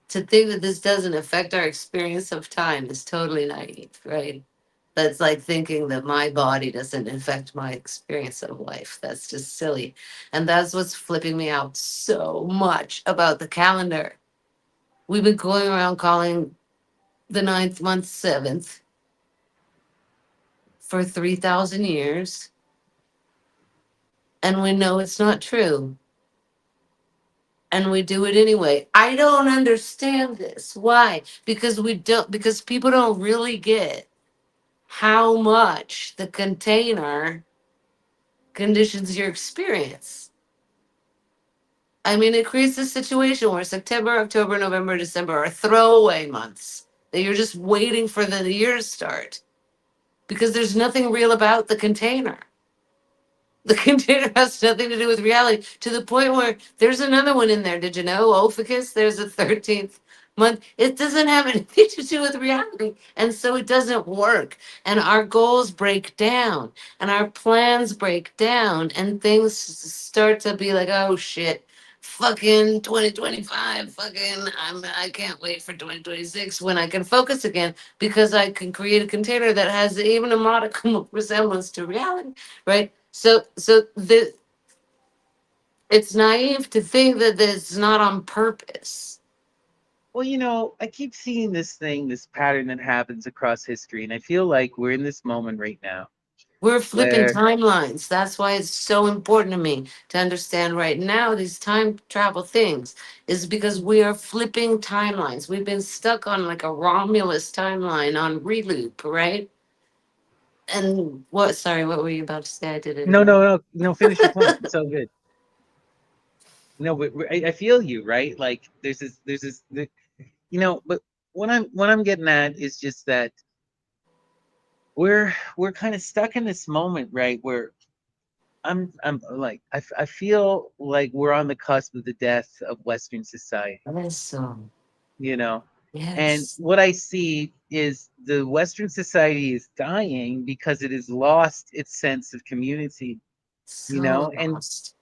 B: to think that this doesn't affect our experience of time is totally naive, right? That's like thinking that my body doesn't affect my experience of life. That's just silly. And that's what's flipping me out so much about the calendar. We've been going around calling the ninth month seventh for 3,000 years, and we know it's not true. And we do it anyway. I don't understand this. Why? Because people don't really get how much the container conditions your experience. I mean, it creates a situation where September, October, November, December are throwaway months that you're just waiting for the year to start because there's nothing real about the container. The container has nothing to do with reality to the point where there's another one in there. Did you know? Ophiuchus, there's a 13th month. It doesn't have anything to do with reality. And so it doesn't work. And our goals break down and our plans break down and things start to be like, oh shit. Fucking 2025, I can't wait for 2026 when I can focus again because I can create a container that has even a modicum of resemblance to reality, right? So it's naive to think that it's not on purpose.
A: Well, I keep seeing this pattern that happens across history, and I feel like we're in this moment right now
B: We're flipping
A: where,
B: timelines. That's why it's so important to me to understand right now these time travel things is because we are flipping timelines. We've been stuck on like a Romulus timeline on reloop, right? And what? Sorry, what were you about to say? I didn't
A: No,
B: hear.
A: no, no, no. Finish your point. It's all good. No, but I feel you, right? Like but what I'm getting at is just that we're kind of stuck in this moment, right? Where I'm like I feel like we're on the cusp of the death of Western society,
B: Yes, so
A: you know. And
B: yes,
A: what I see is the Western society is dying because it has lost its sense of community, you
B: so
A: know, and
B: lost.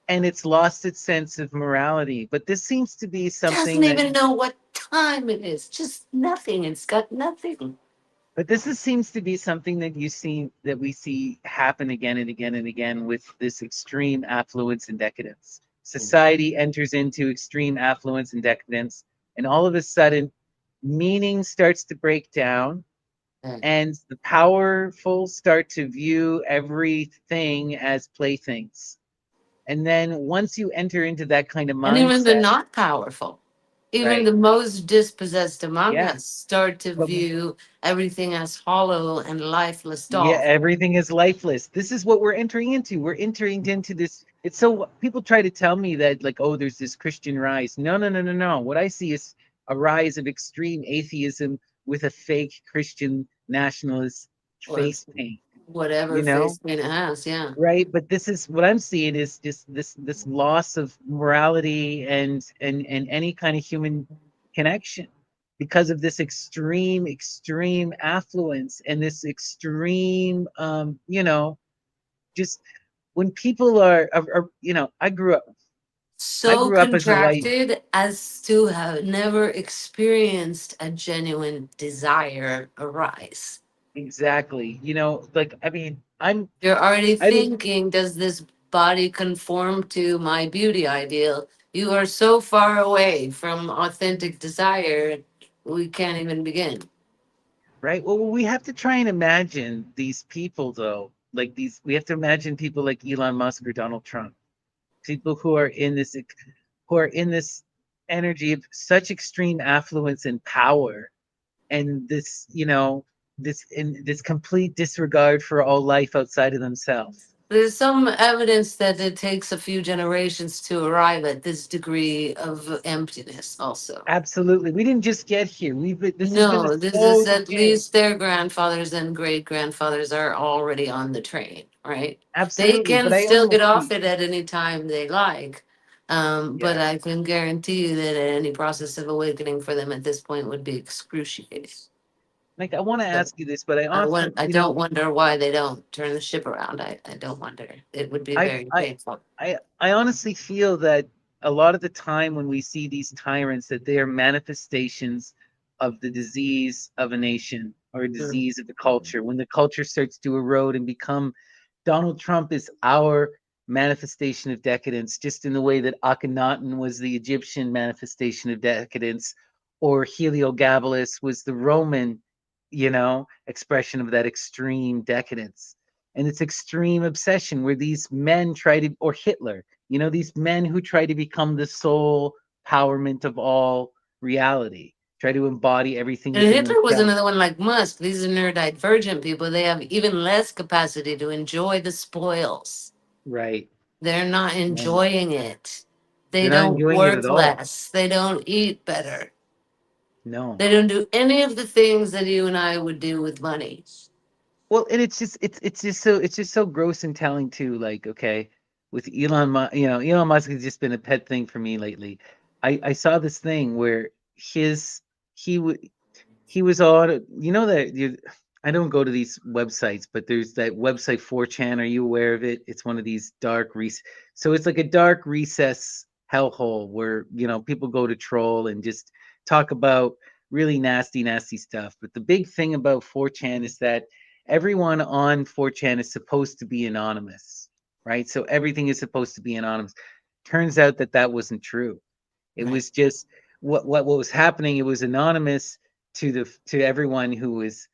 A: and it's lost its sense of morality. But this seems to be
B: Doesn't
A: something that
B: even know what time it is. Just nothing. It's got nothing.
A: seems to be something that we see happen again and again and again with this extreme affluence and decadence. Society enters into extreme affluence and decadence, and all of a sudden, meaning starts to break down,
B: And
A: and the powerful start to view everything as playthings. And then once you enter into that kind of
B: even the
A: mindset,
B: not powerful, even
A: right?
B: the most dispossessed among
A: Yeah.
B: us start to
A: But
B: view everything as hollow and lifeless
A: yeah,
B: dolls.
A: everything is lifeless. This is what we're entering into. We're entering into this. It's so people try to tell me that, like, oh, there's this Christian rise. No, no, no, no, no. What I see is a rise of extreme atheism with a fake Christian nationalist
B: Or
A: face paint,
B: whatever
A: you know?
B: face paint it has. Yeah.
A: Right? But this is what I'm seeing is just this loss of morality and any kind of human connection because of this extreme affluence and this extreme just when people I
B: So
A: grew up as a white.
B: contracted as to have never experienced a genuine desire arise.
A: Exactly, like, I mean,
B: You're already
A: I didn't.
B: thinking, does this body conform to my beauty ideal? You are so far away from authentic desire, we can't even begin.
A: Right. Well, we have to try and imagine these people, though. Like these, we have to imagine people like Elon Musk or Donald Trump, people who are in this energy of such extreme affluence and power, and this complete disregard for all life outside of themselves.
B: There's some evidence that it takes a few generations to arrive at this degree of emptiness, also.
A: Absolutely, we didn't just get here. This has been a
B: No, this is
A: slow
B: at
A: thing.
B: least their grandfathers and great grandfathers are already on the train, right? They
A: Absolutely,
B: can
A: but I
B: still get
A: almost
B: off
A: see,
B: it at any time they like. But
A: yeah.
B: I can guarantee you that any process of awakening for them at this point would be excruciating.
A: Like, I want to
B: So
A: ask you this, but I often,
B: I don't wonder why they don't turn the ship around. I don't wonder. It would be
A: I
B: very
A: I
B: painful.
A: I honestly feel that a lot of the time when we see these tyrants, that they are manifestations of the disease of a nation or a
B: Mm.
A: disease of the culture. When the culture starts to erode and become, Donald Trump is our manifestation of decadence, just in the way that Akhenaten was the Egyptian manifestation of decadence, or Heliogabalus was the Roman, expression of that extreme decadence. And it's extreme obsession where these men try to, or Hitler, these men who try to become the sole empowerment of all reality, try to embody everything
B: And
A: within
B: Hitler was
A: themselves.
B: another one like Musk. These are neurodivergent people. They have even less capacity to enjoy the spoils.
A: Right.
B: They're not
A: Right.
B: enjoying it. They
A: They're not
B: don't
A: enjoying it
B: work
A: at all.
B: less. They don't eat better.
A: No.
B: They don't do any of the things that you and I would do with money.
A: Well, and it's just so gross and telling too. Like, okay, with Elon Musk, Elon Musk has just been a pet thing for me lately. I saw this thing where his he would he was on, that I don't go to these websites, but there's that website 4chan. Are you aware of it? It's one of these so it's like a dark recess hellhole where, people go to troll and just talk about really nasty, nasty stuff. But the big thing about 4chan is that everyone on 4chan is supposed to be anonymous, right? So everything is supposed to be anonymous. Turns out that that wasn't true. It
B: Right.
A: was just what was happening. It was anonymous to everyone who was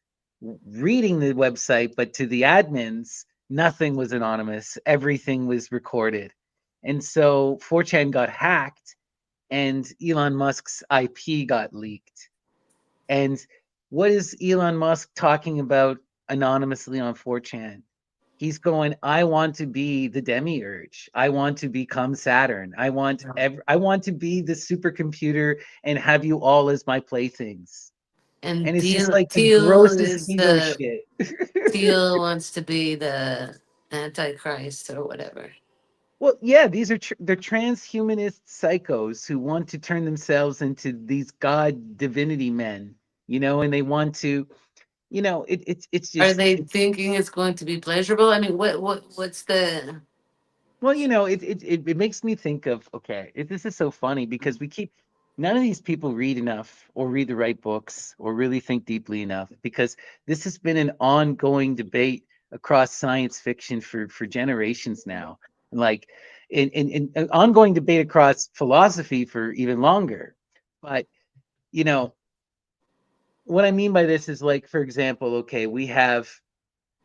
A: reading the website, but to the admins, nothing was anonymous. Everything was recorded, and so 4chan got hacked, and Elon Musk's IP got leaked. And what is Elon Musk talking about? anonymously on 4chan. He's going, I want to be the demiurge. I want to become Saturn. I want to be the supercomputer and have you all as my playthings.
B: And
A: And it's just like the
B: Teal
A: grossest
B: is
A: ego
B: the
A: shit.
B: Teal wants to be the Antichrist or whatever.
A: Well, yeah, these are they're transhumanist psychos who want to turn themselves into these god divinity men, and they want to, it's
B: Are
A: just
B: they thinking it's going to be pleasurable? I mean, what's the
A: well, it makes me think of, okay, this is so funny because none of these people read enough or read the right books or really think deeply enough, because this has been an ongoing debate across science fiction for generations now. Like in an ongoing debate across philosophy for even longer. But, you know, what I mean by this is, like, for example, okay, we have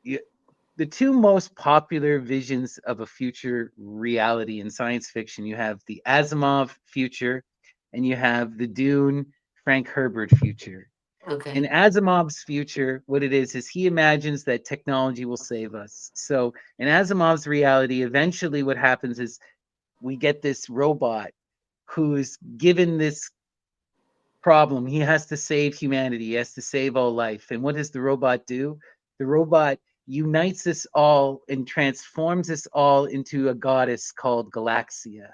A: the two most popular visions of a future reality in science fiction. You have the Asimov future and you have the Dune Frank Herbert future. In
B: okay?
A: Asimov's future, what it is he imagines that technology will save us. So in Asimov's reality, eventually what happens is we get this robot who's given this problem. He has to save humanity. He has to save all life. And what does the robot do? The robot unites us all and transforms us all into a goddess called Galaxia,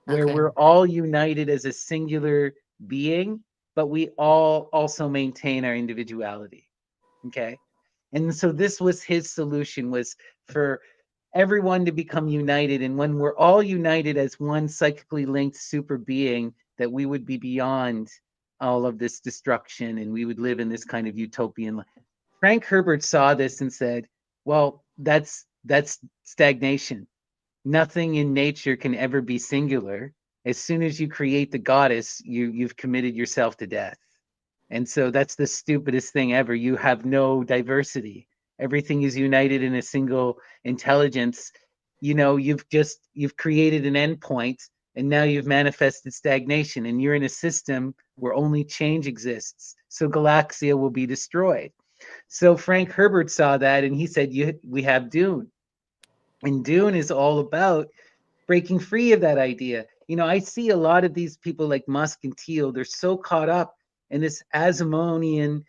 A: where
B: Okay.
A: we're all united as a singular being, but we all also maintain our individuality. Okay. And so this was his solution, was for everyone to become united. And when we're all united as one psychically linked super being, that we would be beyond all of this destruction and we would live in this kind of utopian life. Frank Herbert saw this and said, well, that's stagnation. Nothing in nature can ever be singular. As soon as you create the goddess, you've committed yourself to death. And so that's the stupidest thing ever. You have no diversity. Everything is united in a single intelligence. You've created an endpoint and now you've manifested stagnation, and you're in a system where only change exists. So Galaxia will be destroyed. So Frank Herbert saw that and he said, we have Dune. And Dune is all about breaking free of that idea. I see a lot of these people like Musk and Teal, they're so caught up in this Asimonian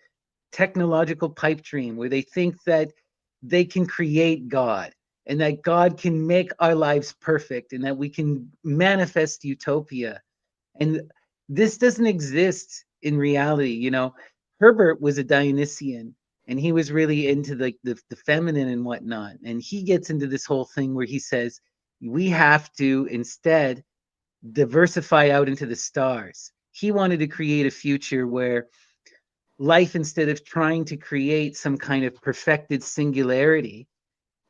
A: technological pipe dream where they think that they can create God and that God can make our lives perfect and that we can manifest utopia. And this doesn't exist in reality. Herbert was a Dionysian and he was really into the feminine and whatnot. And he gets into this whole thing where he says, we have to instead diversify out into the stars. He wanted to create a future where life, instead of trying to create some kind of perfected singularity,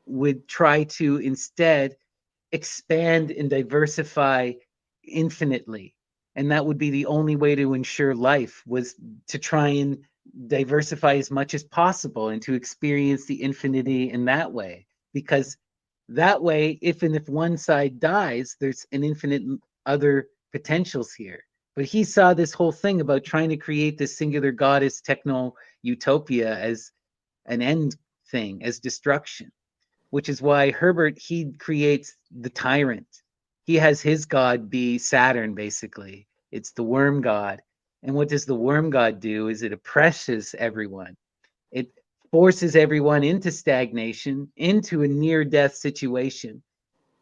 A: would try to instead expand and diversify infinitely. And that would be the only way to ensure life, was to try and diversify as much as possible and to experience the infinity in that way. Because that way, if one side dies, there's an infinite other potentials here. But he saw this whole thing about trying to create this singular goddess techno utopia as an end thing, as destruction, which is why Herbert, he creates the tyrant. He has his god be Saturn, basically. It's the worm god. And what does the worm god do? Is it oppresses everyone. It forces everyone into stagnation, into a near death situation,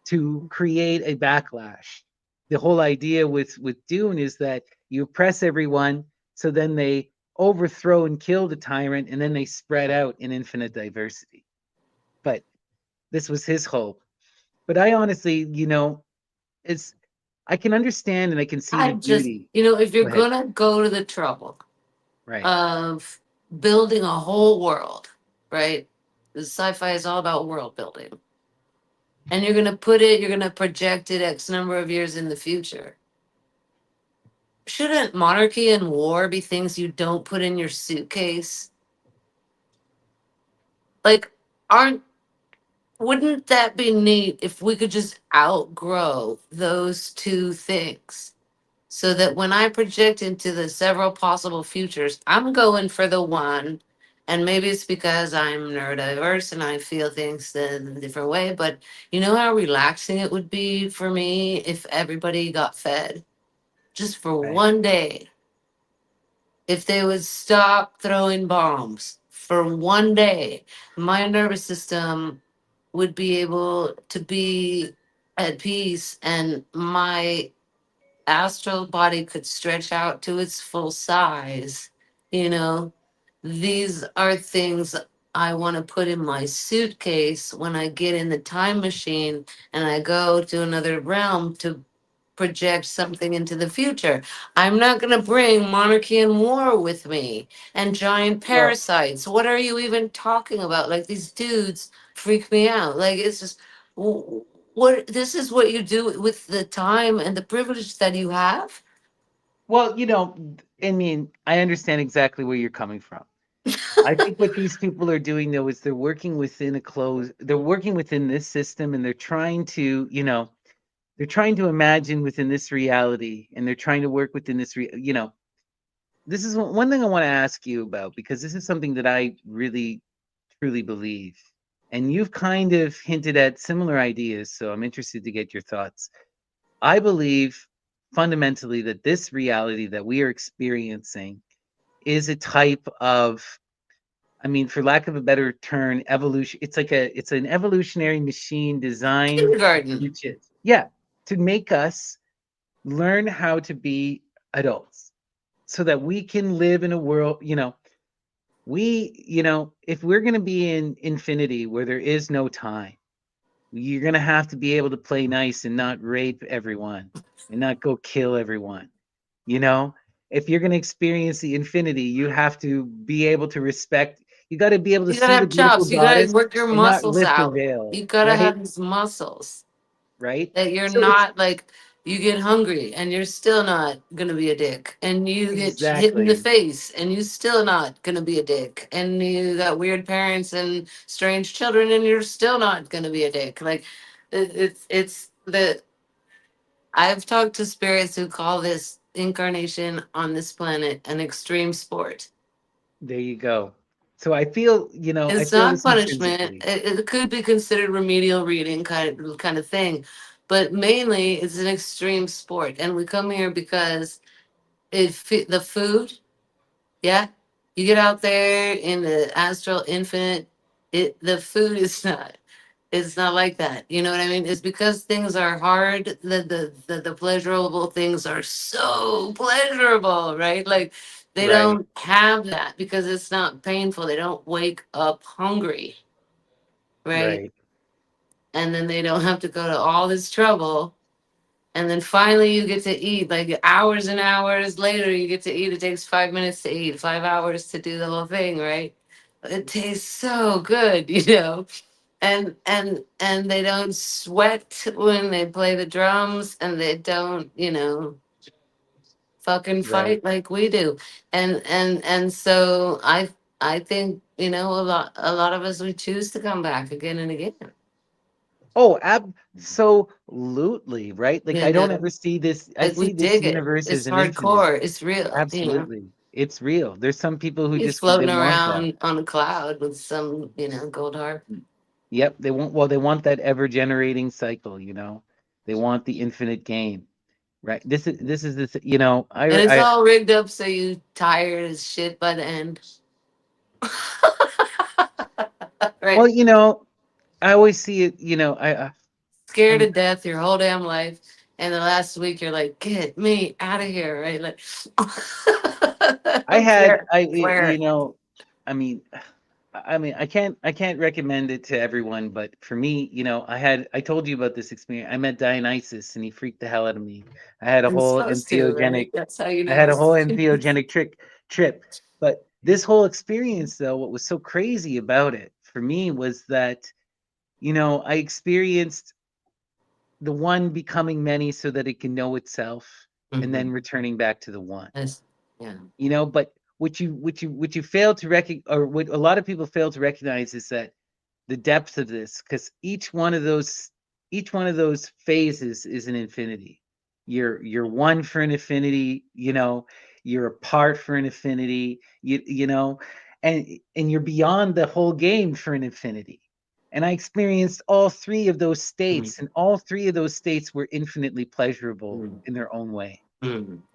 A: to create a backlash. The whole idea with Dune is that you oppress everyone, so then they overthrow and kill the tyrant, and then they spread out in infinite diversity. But this was his hope. But I honestly, it's I can understand and I can see the
B: I just,
A: beauty.
B: if you're
A: Go ahead.
B: gonna go to the trouble
A: Right.
B: of building a whole world, right? The sci-fi is all about world building, and you're gonna project it X number of years in the future. Shouldn't monarchy and war be things you don't put in your suitcase? Like, aren't wouldn't that be neat if we could just outgrow those two things? So that when I project into the several possible futures, I'm going for the one And maybe it's because I'm neurodiverse and I feel things in a different way. But you know how relaxing it would be for me if everybody got fed just for
A: Right.
B: 1 day? If they would stop throwing bombs for 1 day, my nervous system would be able to be at peace and my astral body could stretch out to its full size. You know, these are things I want to put in my suitcase when I get in the time machine and I go to another realm to project something into the future. I'm not going to bring monarchy and war with me and giant
A: Well,
B: parasites. What are you even talking about? Like, these dudes freak me out. Like, it's just what this is what you do with the time and the privilege that you have.
A: well, I mean, I understand exactly where you're coming from. I think what these people are doing though is they're working within this system and they're trying to, they're trying to imagine within this reality and they're trying to work within this is one thing I want to ask you about because this is something that I really truly believe. And you've kind of hinted at similar ideas, so I'm interested to get your thoughts. I believe fundamentally that this reality that we are experiencing is a type of, I mean, for lack of a better term, evolution. It's an evolutionary machine designed
B: Kindergarten.
A: yeah, to make us learn how to be adults so that we can live in a world, if we're going to be in infinity where there is no time, you're going to have to be able to play nice and not rape everyone and not go kill everyone. You know, if you're going to experience the infinity, you have to be able to respect, you got to be able to
B: You gotta
A: see the
B: have
A: beautiful
B: chops. You gotta
A: goddess
B: work your
A: and not
B: muscles
A: lift the
B: out.
A: veil,
B: You gotta
A: right?
B: have these muscles
A: Right.
B: that you're
A: So it's
B: not like, you get hungry and you're still not gonna be a dick. And you get hit in the
A: exactly
B: face and you still not gonna be a dick. And you got weird parents and strange children and you're still not gonna be a dick. Like, it's the I've talked to spirits who call this incarnation on this planet an extreme sport.
A: there you go. So I
B: It's
A: feel
B: not
A: this
B: punishment.
A: intrinsically.
B: It could be considered remedial reading kind of thing, but mainly it's an extreme sport. And we come here because the food. Yeah, you get out there in the astral infinite. The food is not. It's not like that. You know what I mean? It's because things are hard. The pleasurable things are so pleasurable, right? Like, they
A: Right.
B: don't have that because it's not painful. They don't wake up hungry, right?
A: Right.
B: And then they don't have to go to all this trouble. And then finally you get to eat, like hours and hours later, you get to eat. It takes 5 minutes to eat, 5 hours to do the whole thing, right? It tastes so good, and they don't sweat when they play the drums, and they don't, fucking
A: Right.
B: fight like we do. And so I think, a lot of us, we choose to come back again and again.
A: Oh, absolutely, right? Like
B: You
A: I don't
B: know,
A: ever see this I
B: like, we
A: see this
B: dig it.
A: universe as
B: It's
A: an infinite.
B: hardcore. It's real.
A: Absolutely. It's real. There's some people who
B: He's
A: just they
B: floating
A: want that.
B: around on a cloud with some, gold harp.
A: Yep, they want that ever generating cycle. They want the infinite game, right?
B: And it's all rigged up so you tired as shit by the end.
A: well,
B: Right.
A: I always see it,
B: Scared to
A: I'm
B: death your whole damn life. And the last week you're like, get me out of here, right? Like,
A: I had
B: where?
A: I
B: Where?
A: I mean I can't recommend it to everyone, but for me, I told you about this experience. I met Dionysus and he freaked the hell out of me. I had a
B: I'm
A: whole
B: supposed to, right?
A: entheogenic
B: That's how you
A: I had
B: know.
A: a whole entheogenic trip. But this whole experience though, what was so crazy about it for me was that, I experienced the one becoming many so that it can know itself and then
B: Hmm.
A: returning back to the one.
B: Yeah.
A: But what you fail to recognize, or what a lot of people fail to recognize, is that the depth of this, because each one of those phases is an infinity. You're one for an infinity, you're apart for an infinity, you know, and you're beyond the whole game for an infinity. And I experienced all three of those
B: Mm,
A: states, and all three of those states were infinitely pleasurable
B: mm,
A: in their own way.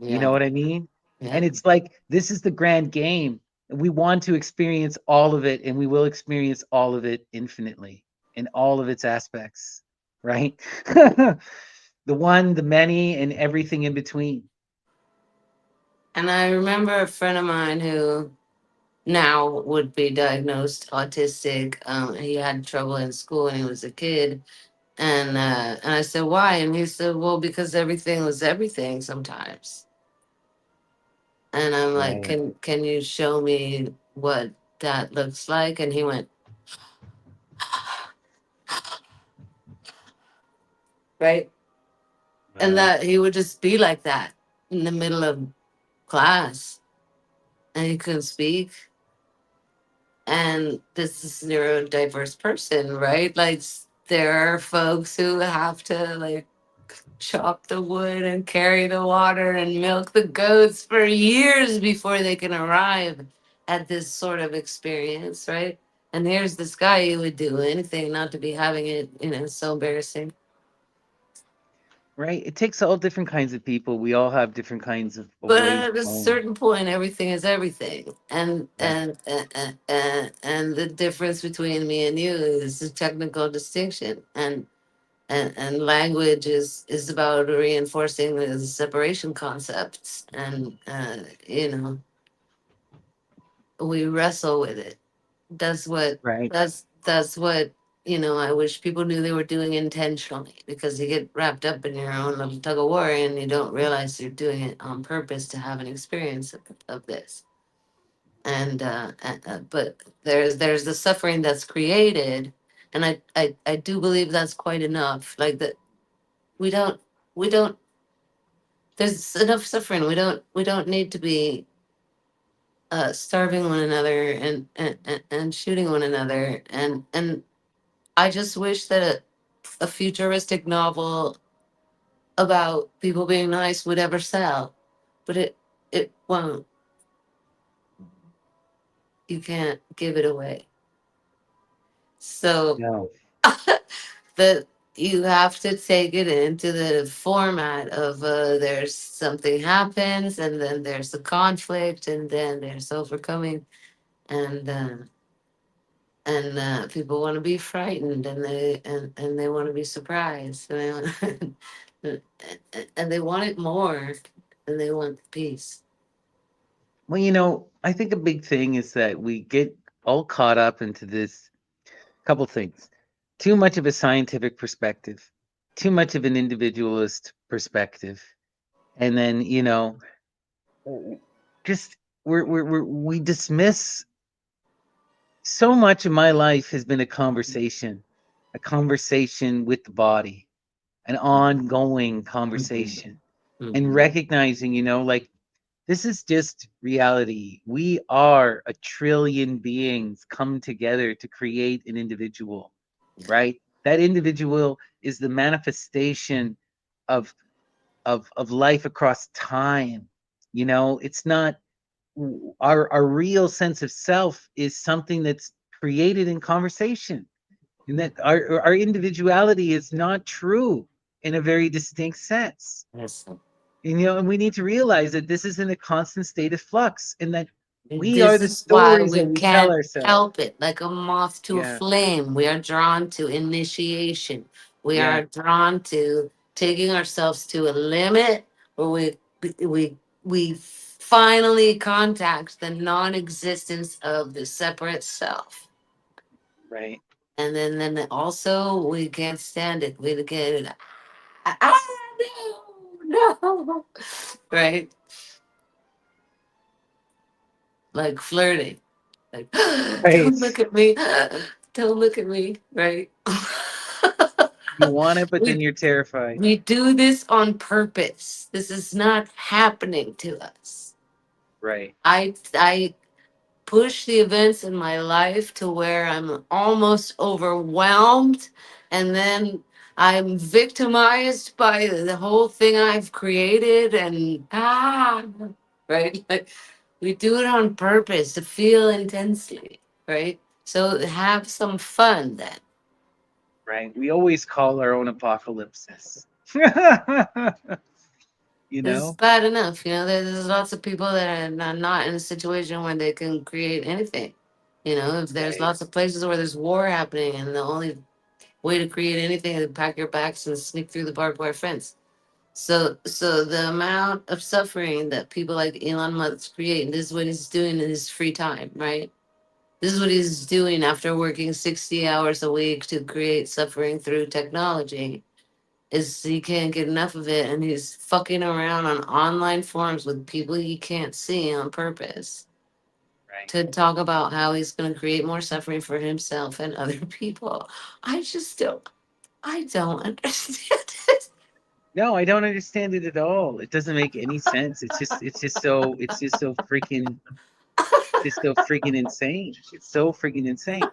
A: You know
B: yeah,
A: what I mean?
B: yeah.
A: And it's like this is the grand game. We want to experience all of it, and we will experience all of it infinitely in all of its aspects, right? The one, the many, and everything in between.
B: And I remember a friend of mine who now would be diagnosed autistic. He had trouble in school when he was a kid, and I said, "Why?" And he said, "Well, because everything was everything sometimes." And I'm like,
A: Right.
B: "Can you show me what that looks like?" And he went, right, and
A: Wow.
B: that he would just be like that in the middle of class, and he couldn't speak. And this is neurodiverse person, right? Like there are folks who have to like chop the wood and carry the water and milk the goats for years before they can arrive at this sort of experience, right? And here's this guy who would do anything not to be having it, so embarrassing.
A: Right. It takes all different kinds of people. We all have different kinds of
B: But
A: ways of
B: at a
A: going.
B: certain point, everything is everything, and
A: Yeah.
B: the difference between me and you is a technical distinction, and language is about reinforcing the separation concepts, and we wrestle with it.
A: Right.
B: That's what I wish people knew they were doing intentionally, because you get wrapped up in your own little tug of war and you don't realize you're doing it on purpose to have an experience of this. But there's the suffering that's created, and I do believe that's quite enough. Like that, we don't we don't there's enough suffering. We don't need to be starving one another and shooting one another. And I just wish that a futuristic novel about people being nice would ever sell, but it won't. You can't give it away. So
A: No.
B: that you have to take it into the format of there's something happens, and then there's the conflict, and then there's overcoming, and people want to be frightened, and they want to be surprised, and they want, and they want it more, and they want peace.
A: Well, I think a big thing is that we get all caught up into this couple things. Too much of a scientific perspective, too much of an individualist perspective, and then, w- just we dismiss so much of my life has been a conversation with the body, an ongoing
B: Mhm.
A: conversation, and
B: Mhm.
A: recognizing, like this is just reality. We are a trillion beings come together to create an individual, right? That individual is the manifestation of of life across time. It's not our real sense of self is something that's created in conversation, and that our individuality is not true in a very distinct sense.
B: Yes.
A: And we need to realize that this is in a constant state of flux, and that we are
B: This
A: the
B: is why
A: stories
B: we
A: that we tell
B: can't
A: ourselves.
B: help it. Like a moth to a
A: Yeah,
B: flame, we are drawn to initiation. We
A: yeah,
B: are drawn to taking ourselves to a limit where we finally contact the non-existence of the separate self.
A: right.
B: And then also we can't stand it. We get ah, no, no, right? Like flirting. Like,
A: Right.
B: don't look at me. Don't look at me. Right.
A: You want it, but then
B: we
A: you're terrified.
B: we do this on purpose. This is not happening to us.
A: Right.
B: I push the events in my life to where I'm almost overwhelmed, and then I'm victimized by the whole thing I've created, and right. We do it on purpose to feel intensely, right? So have some fun then.
A: right? We always call our own apocalypses. You
B: It's
A: know?
B: bad enough, there's lots of people that are not in a situation where they can create anything. If there's
A: Right,
B: lots of places where there's war happening and the only way to create anything is to pack your bags and sneak through the barbed wire fence. So the amount of suffering that people like Elon Musk create, and this is what he's doing in his free time, right? This is what he's doing after working 60 hours a week to create suffering through technology. Is he can't get enough of it, and he's fucking around on online forums with people he can't see on purpose
A: right.
B: to talk about how he's going to create more suffering for himself and other people. I just don't understand it.
A: No, I don't understand it at all. It doesn't make any sense. It's just so freaking insane. It's so freaking insane.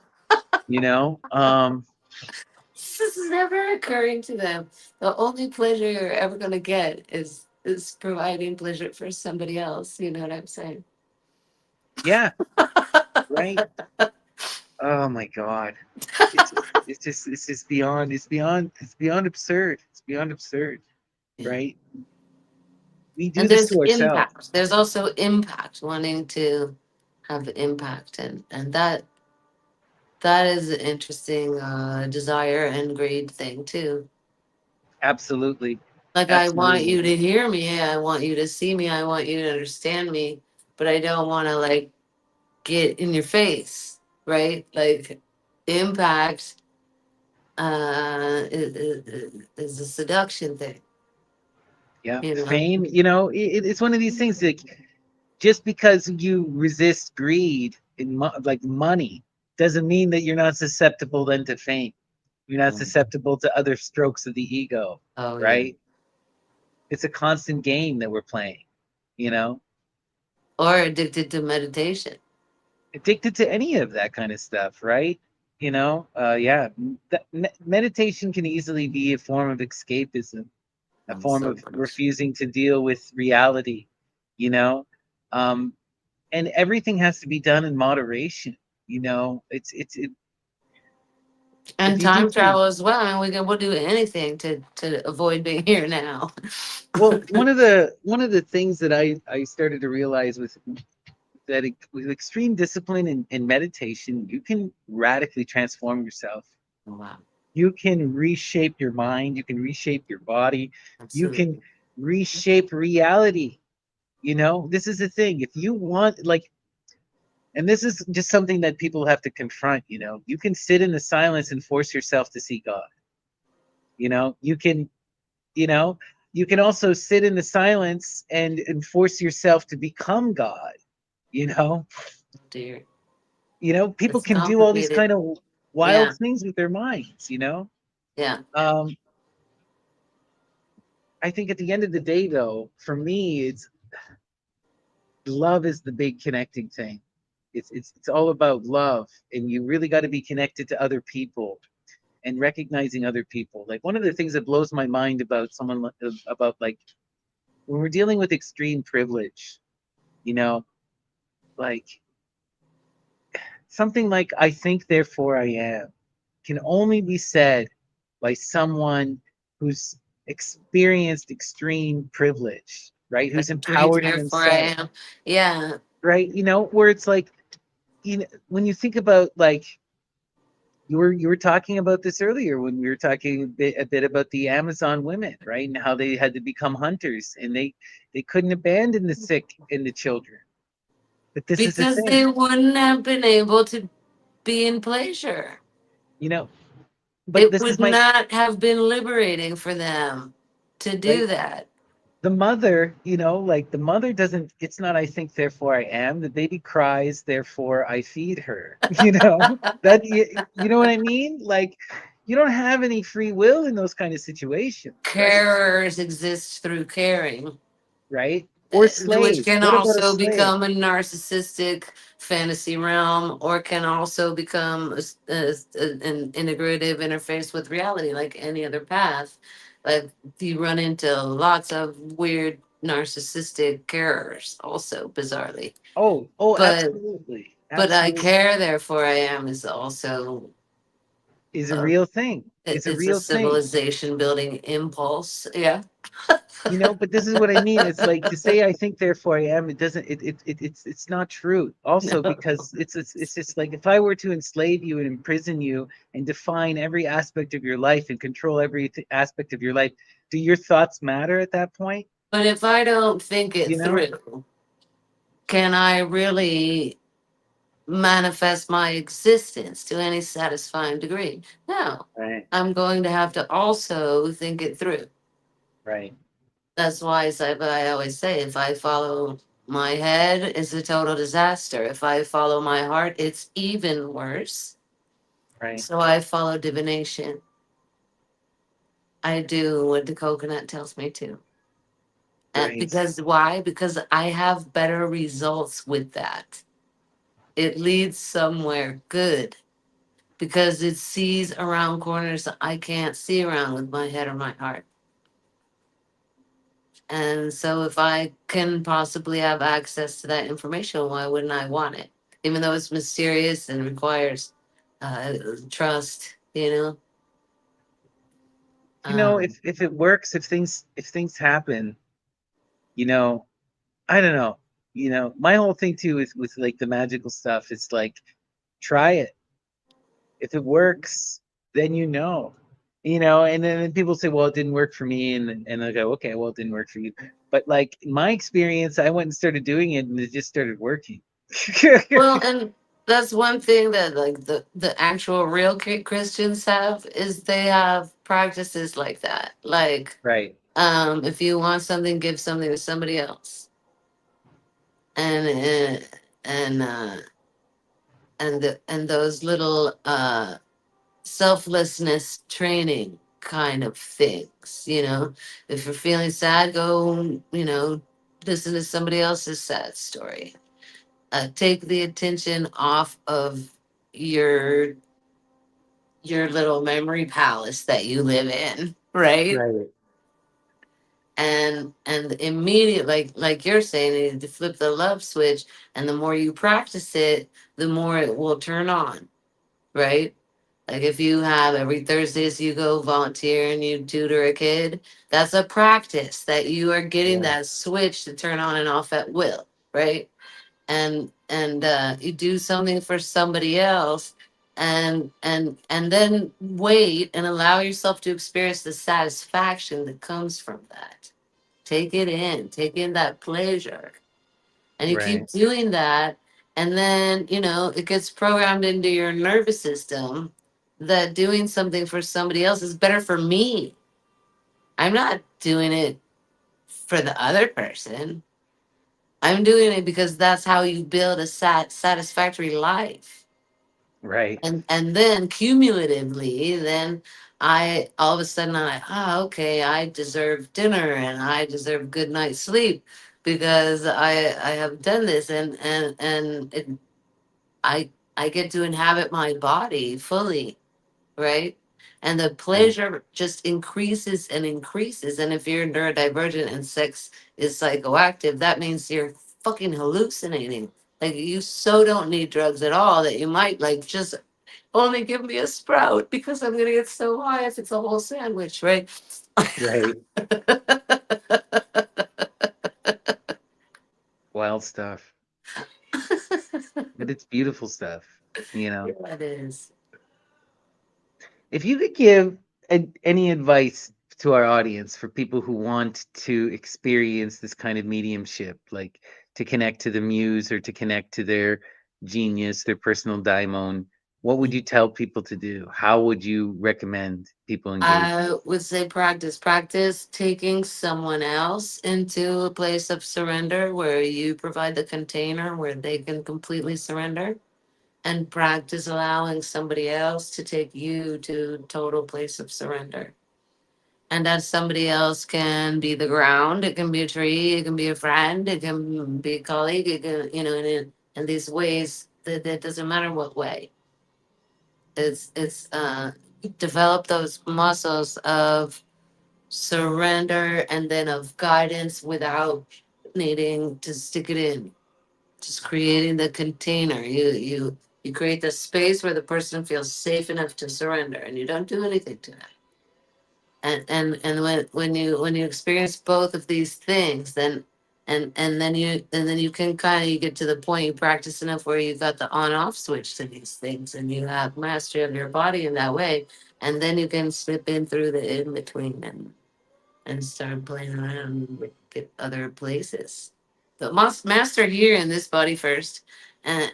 A: You know?
B: This is never occurring to them. The only pleasure you're ever going to get is providing pleasure for somebody else. You know what I'm saying?
A: Yeah, right. Oh my God. It's beyond absurd. It's beyond absurd,
B: Yeah.
A: right? We do
B: And
A: this
B: there's
A: to ourselves.
B: impact. There's also impact, wanting to have impact, and that is an interesting desire and greed thing too.
A: Absolutely.
B: Like, I want
A: Absolutely.
B: you to hear me, I want you to see me, I want you to understand me, but I don't want to like get in your face, right? Like, impact is a seduction thing,
A: Yeah.
B: you know.
A: Fame, it's one of these things like just because you resist greed in like money doesn't mean that you're not susceptible then to fame. You're not
B: Mm.
A: susceptible to other strokes of the ego,
B: Oh yeah.
A: right? It's a constant game that we're playing, you know?
B: Or addicted to meditation.
A: Addicted to any of that kind of stuff, right? Yeah, meditation can easily be a form of escapism, a
B: I'm
A: form
B: so
A: of
B: much.
A: refusing to deal with reality, you know? Um, and everything has to be done in moderation, if
B: And
A: you do
B: time
A: things.
B: travel as well. I mean, we'll do anything to avoid being here now.
A: Well, one of the things that I started to realize with that with extreme discipline and meditation, you can radically transform yourself.
B: Wow.
A: You can reshape your mind, you can reshape your body, you can
B: Absolutely.
A: reshape reality. This is the thing. If you want, like, and this is just something that people have to confront, you can sit in the silence and force yourself to see God. You know, you can, you know, you can also sit in the silence and force yourself to become God. You know,
B: Dear.
A: people
B: It's
A: can do all these
B: complicated.
A: kind of wild
B: Yeah.
A: things with their minds.
B: Yeah.
A: Um, I think at the end of the day, though, for me, it's love is the big connecting thing. It's all about love, and you really got to be connected to other people and recognizing other people. Like one of the things that blows my mind about about like when we're dealing with extreme privilege, you know, like something like "I think, therefore I am" can only be said by someone who's experienced extreme privilege, right?
B: I
A: Who's
B: think
A: empowered in
B: therefore I
A: themselves,
B: am. Yeah.
A: right? Where it's like, when you think about like you were talking about this earlier when we were talking a bit about the Amazon women, right? And how they had to become hunters and they couldn't abandon the sick and the children. But this is the
B: Because
A: thing,
B: they wouldn't have been able to be in pleasure.
A: you know. But
B: It
A: this is
B: would
A: my
B: not have been liberating for them to do
A: right.
B: that.
A: The mother, like the mother doesn't. It's not "I think, therefore I am." The baby cries, therefore I feed her. You know what I mean? Like, you don't have any free will in those kind of situations, right?
B: Carers exist through caring,
A: Right? Or
B: which
A: slaves.
B: can
A: What about a
B: also
A: slave?
B: become a narcissistic fantasy realm, or can also become an integrative interface with reality, like any other path. Like, you run into lots of weird narcissistic carers also, bizarrely.
A: Oh,
B: But
A: absolutely.
B: I
A: Absolutely.
B: care, therefore I am is also
A: Is a
B: a,
A: real thing. It's a
B: it's a
A: real thing.
B: civilization building impulse. Yeah.
A: But this is what I mean. It's like to say I think therefore I am, it doesn't it's not true. Also
B: No.
A: because it's just like if I were to enslave you and imprison you and define every aspect of your life and control every aspect of your life, do your thoughts matter at that point?
B: But if I don't think it
A: You know?
B: through, can I really manifest my existence to any satisfying degree? No.
A: Right,
B: I'm going to have to also think it through.
A: right,
B: That's why I always say if I follow my head, it's a total disaster. If I follow my heart, it's even worse.
A: right,
B: So I follow divination. I do what the coconut tells me to. And
A: right.
B: because why? Because I have better results with that. It leads somewhere good because it sees around corners I can't see around with my head or my heart. And so if I can possibly have access to that information, why wouldn't I want it? Even though it's mysterious and requires trust, you know? Um,
A: If it works, if things happen, you know, I don't know. My whole thing too is with like the magical stuff. It's like try it. If it works, then and then people say, "Well, it didn't work for me," and I go, "Okay, well, it didn't work for you." But like in my experience, I went and started doing it, and it just started working.
B: well, and that's one thing that like the actual real Christians have is they have practices like that. Like,
A: Right.
B: if you want something, give something to somebody else, and and uh, and those little selflessness training kind of things. If you're feeling sad, go, listen to somebody else's sad story. Take the attention off of your your little memory palace that you live in, right?
A: Right.
B: And immediate, like you're saying, you need to flip the love switch, and the more you practice it, the more it will turn on, right? Like if you have every Thursdays you go volunteer and you tutor a kid, that's a practice that you are getting
A: Yeah.
B: that switch to turn on and off at will, right? And you do something for somebody else, and then wait and allow yourself to experience the satisfaction that comes from that. Take in that pleasure, and you keep
A: Right.
B: doing that, and then it gets programmed into your nervous system that doing something for somebody else is better for me. I'm not doing it for the other person. I'm doing it because that's how you build a satisfactory life.
A: Right.
B: And then cumulatively, then I all of a sudden I'm like, okay, I deserve dinner and I deserve good night's sleep because I have done this, and I I get to inhabit my body fully, right? And the
A: Right.
B: pleasure just increases and increases. And if you're neurodivergent and sex is psychoactive, that means you're fucking hallucinating. Like you so don't need drugs at all that you might like just only give me a sprout because I'm gonna get so high if it's a whole sandwich, right?
A: Right. Wild stuff. But it's beautiful stuff, you know.
B: Yeah, it is.
A: If you could give any advice to our audience for people who want to experience this kind of mediumship, like to connect to the muse or to connect to their genius, their personal daimon, what would you tell people to do? How would you recommend people engage?
B: I would say practice taking someone else into a place of surrender where you provide the container where they can completely surrender, and practice allowing somebody else to take you to total place of surrender. And that somebody else can be the ground, it can be a tree, it can be a friend, it can be a colleague, it can, in these ways that doesn't matter what way. It's develop those muscles of surrender, and then of guidance without needing to stick it in. Just creating the container. You create the space where the person feels safe enough to surrender, and you don't do anything to them. And when you experience both of these things, then and then you can kind of, you get to the point, you practice enough where you got the on off switch to these things, and you have mastery of your body in that way, and then you can slip in through the in between and start playing around with other places. But must master here in this body first, and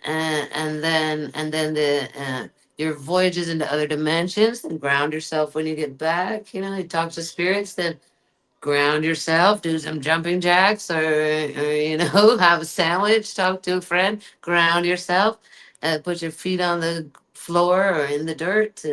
B: then the your voyages into other dimensions. Then ground yourself when you get back. You know, you talk to spirits. Then ground yourself. Do some jumping jacks, or you know, have a sandwich. Talk to a friend. Ground yourself. Put your feet on the floor or in the dirt.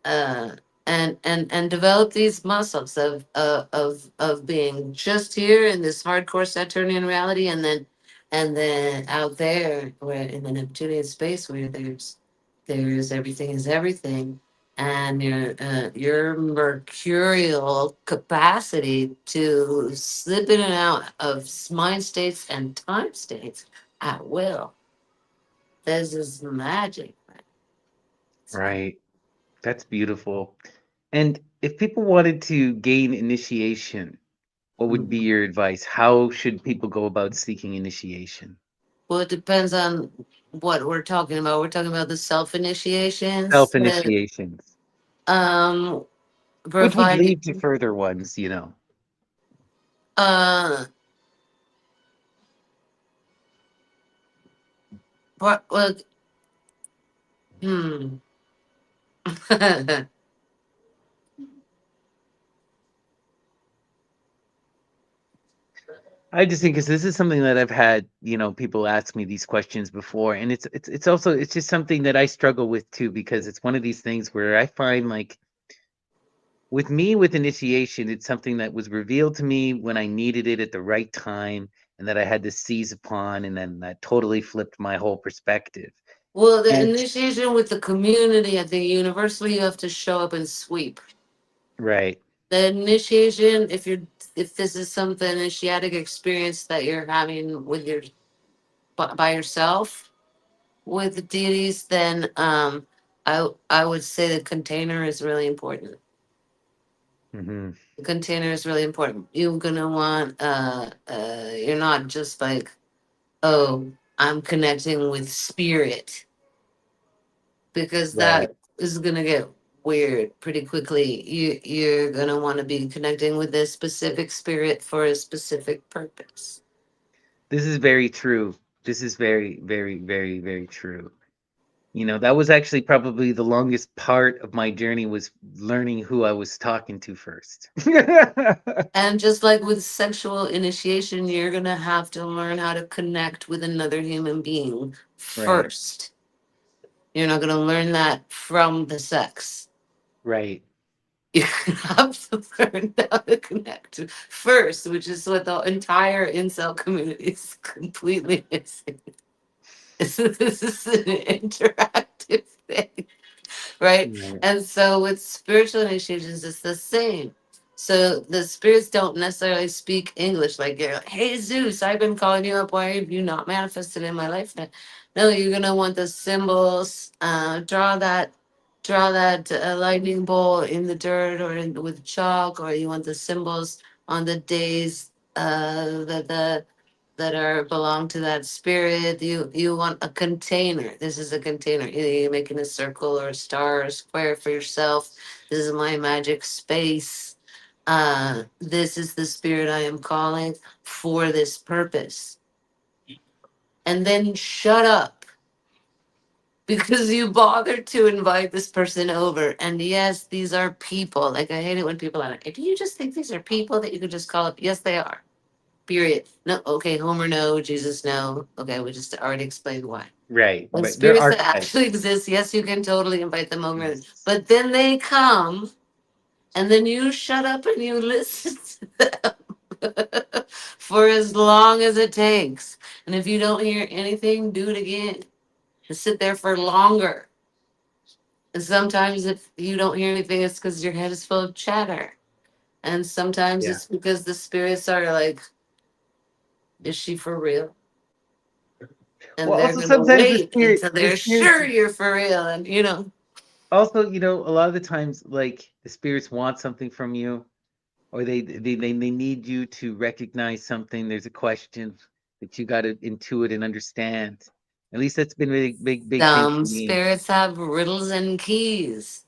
B: Uh, and develop these muscles of being just here in this hardcore Saturnian reality, and then out there where in the Neptunian space where there's everything is everything, and your mercurial capacity to slip in and out of mind states and time states at will. This is magic. Man. It's magic.
A: Right. That's beautiful. And if people wanted to gain initiation, what would be your advice? How should people go about seeking initiation?
B: Well, it depends on what we're talking about. We're talking about the self initiations
A: Self
B: that
A: initiations,
B: um
A: which would
B: provide
A: lead to further ones, you know.
B: uh well, hmm.
A: I just think because this is something that I've had, people ask me these questions before, and it's also it's just something that I struggle with too because it's one of these things where I find like with me with initiation, it's something that was revealed to me when I needed it at the right time and that I had to seize upon, and then that totally flipped my whole perspective.
B: Well, the
A: And
B: initiation with the community, I think universally you have to show up and sweep.
A: right,
B: The initiation, if this is something initiatic experience that you're having with your by yourself with the deities, then I would say the container is really important.
A: hmm,
B: The container is really important. You're gonna want you're not just like, oh, I'm connecting with spirit, because
A: right.
B: that is gonna get weird pretty quickly. You're gonna want to be connecting with this specific spirit for a specific purpose.
A: This is very true. This is very, very, very, very true. That was actually probably the longest part of my journey was learning who I was talking to first.
B: And just like with sexual initiation, you're gonna have to learn how to connect with another human being
A: Right,
B: first. You're not gonna learn that from the sex.
A: right.
B: You have to learn how to connect first, which is what the entire incel community is completely missing. This is an interactive thing, right?
A: Right.
B: And so with spiritual initiations, it's the same. So the spirits don't necessarily speak English. Like you're like, hey Zeus, I've been calling you up. Why have you not manifested in my life? No, you're gonna want the symbols. Draw that lightning bolt in the dirt or with chalk, or you want the symbols on the days that are belong to that spirit. You want a container. This is a container. Either you're making a circle or a star or a square for yourself. This is my magic space. This is the spirit I am calling for this purpose. And then shut up because you bothered to invite this person over. And yes, these are people. Like I hate it when people are like, do you just think these are people that you could just call up? Yes, they are. Period. No, okay, Homer, no, Jesus, no. Okay, we just already explained why.
A: Right,
B: When
A: but they're
B: spirits that
A: archetypes.
B: actually exist, yes, you can totally invite them over.
A: Yes.
B: But then they come, and then you shut up and you listen to them for as long as it takes. And if you don't hear anything, do it again. And sit there for longer. And sometimes if you don't hear anything, it's because your head is full of chatter. And sometimes
A: Yeah.
B: it's because the spirits are like, is she for real? And
A: Well,
B: they're
A: also
B: gonna
A: sometimes
B: wait until
A: the
B: they're
A: spirits
B: sure you're for real. And
A: also, a lot of the times, like the spirits want something from you, or they need you to recognize something. There's a question that you got to intuit and understand. At least that's been really big thing for
B: some
A: me.
B: spirits have riddles and keys.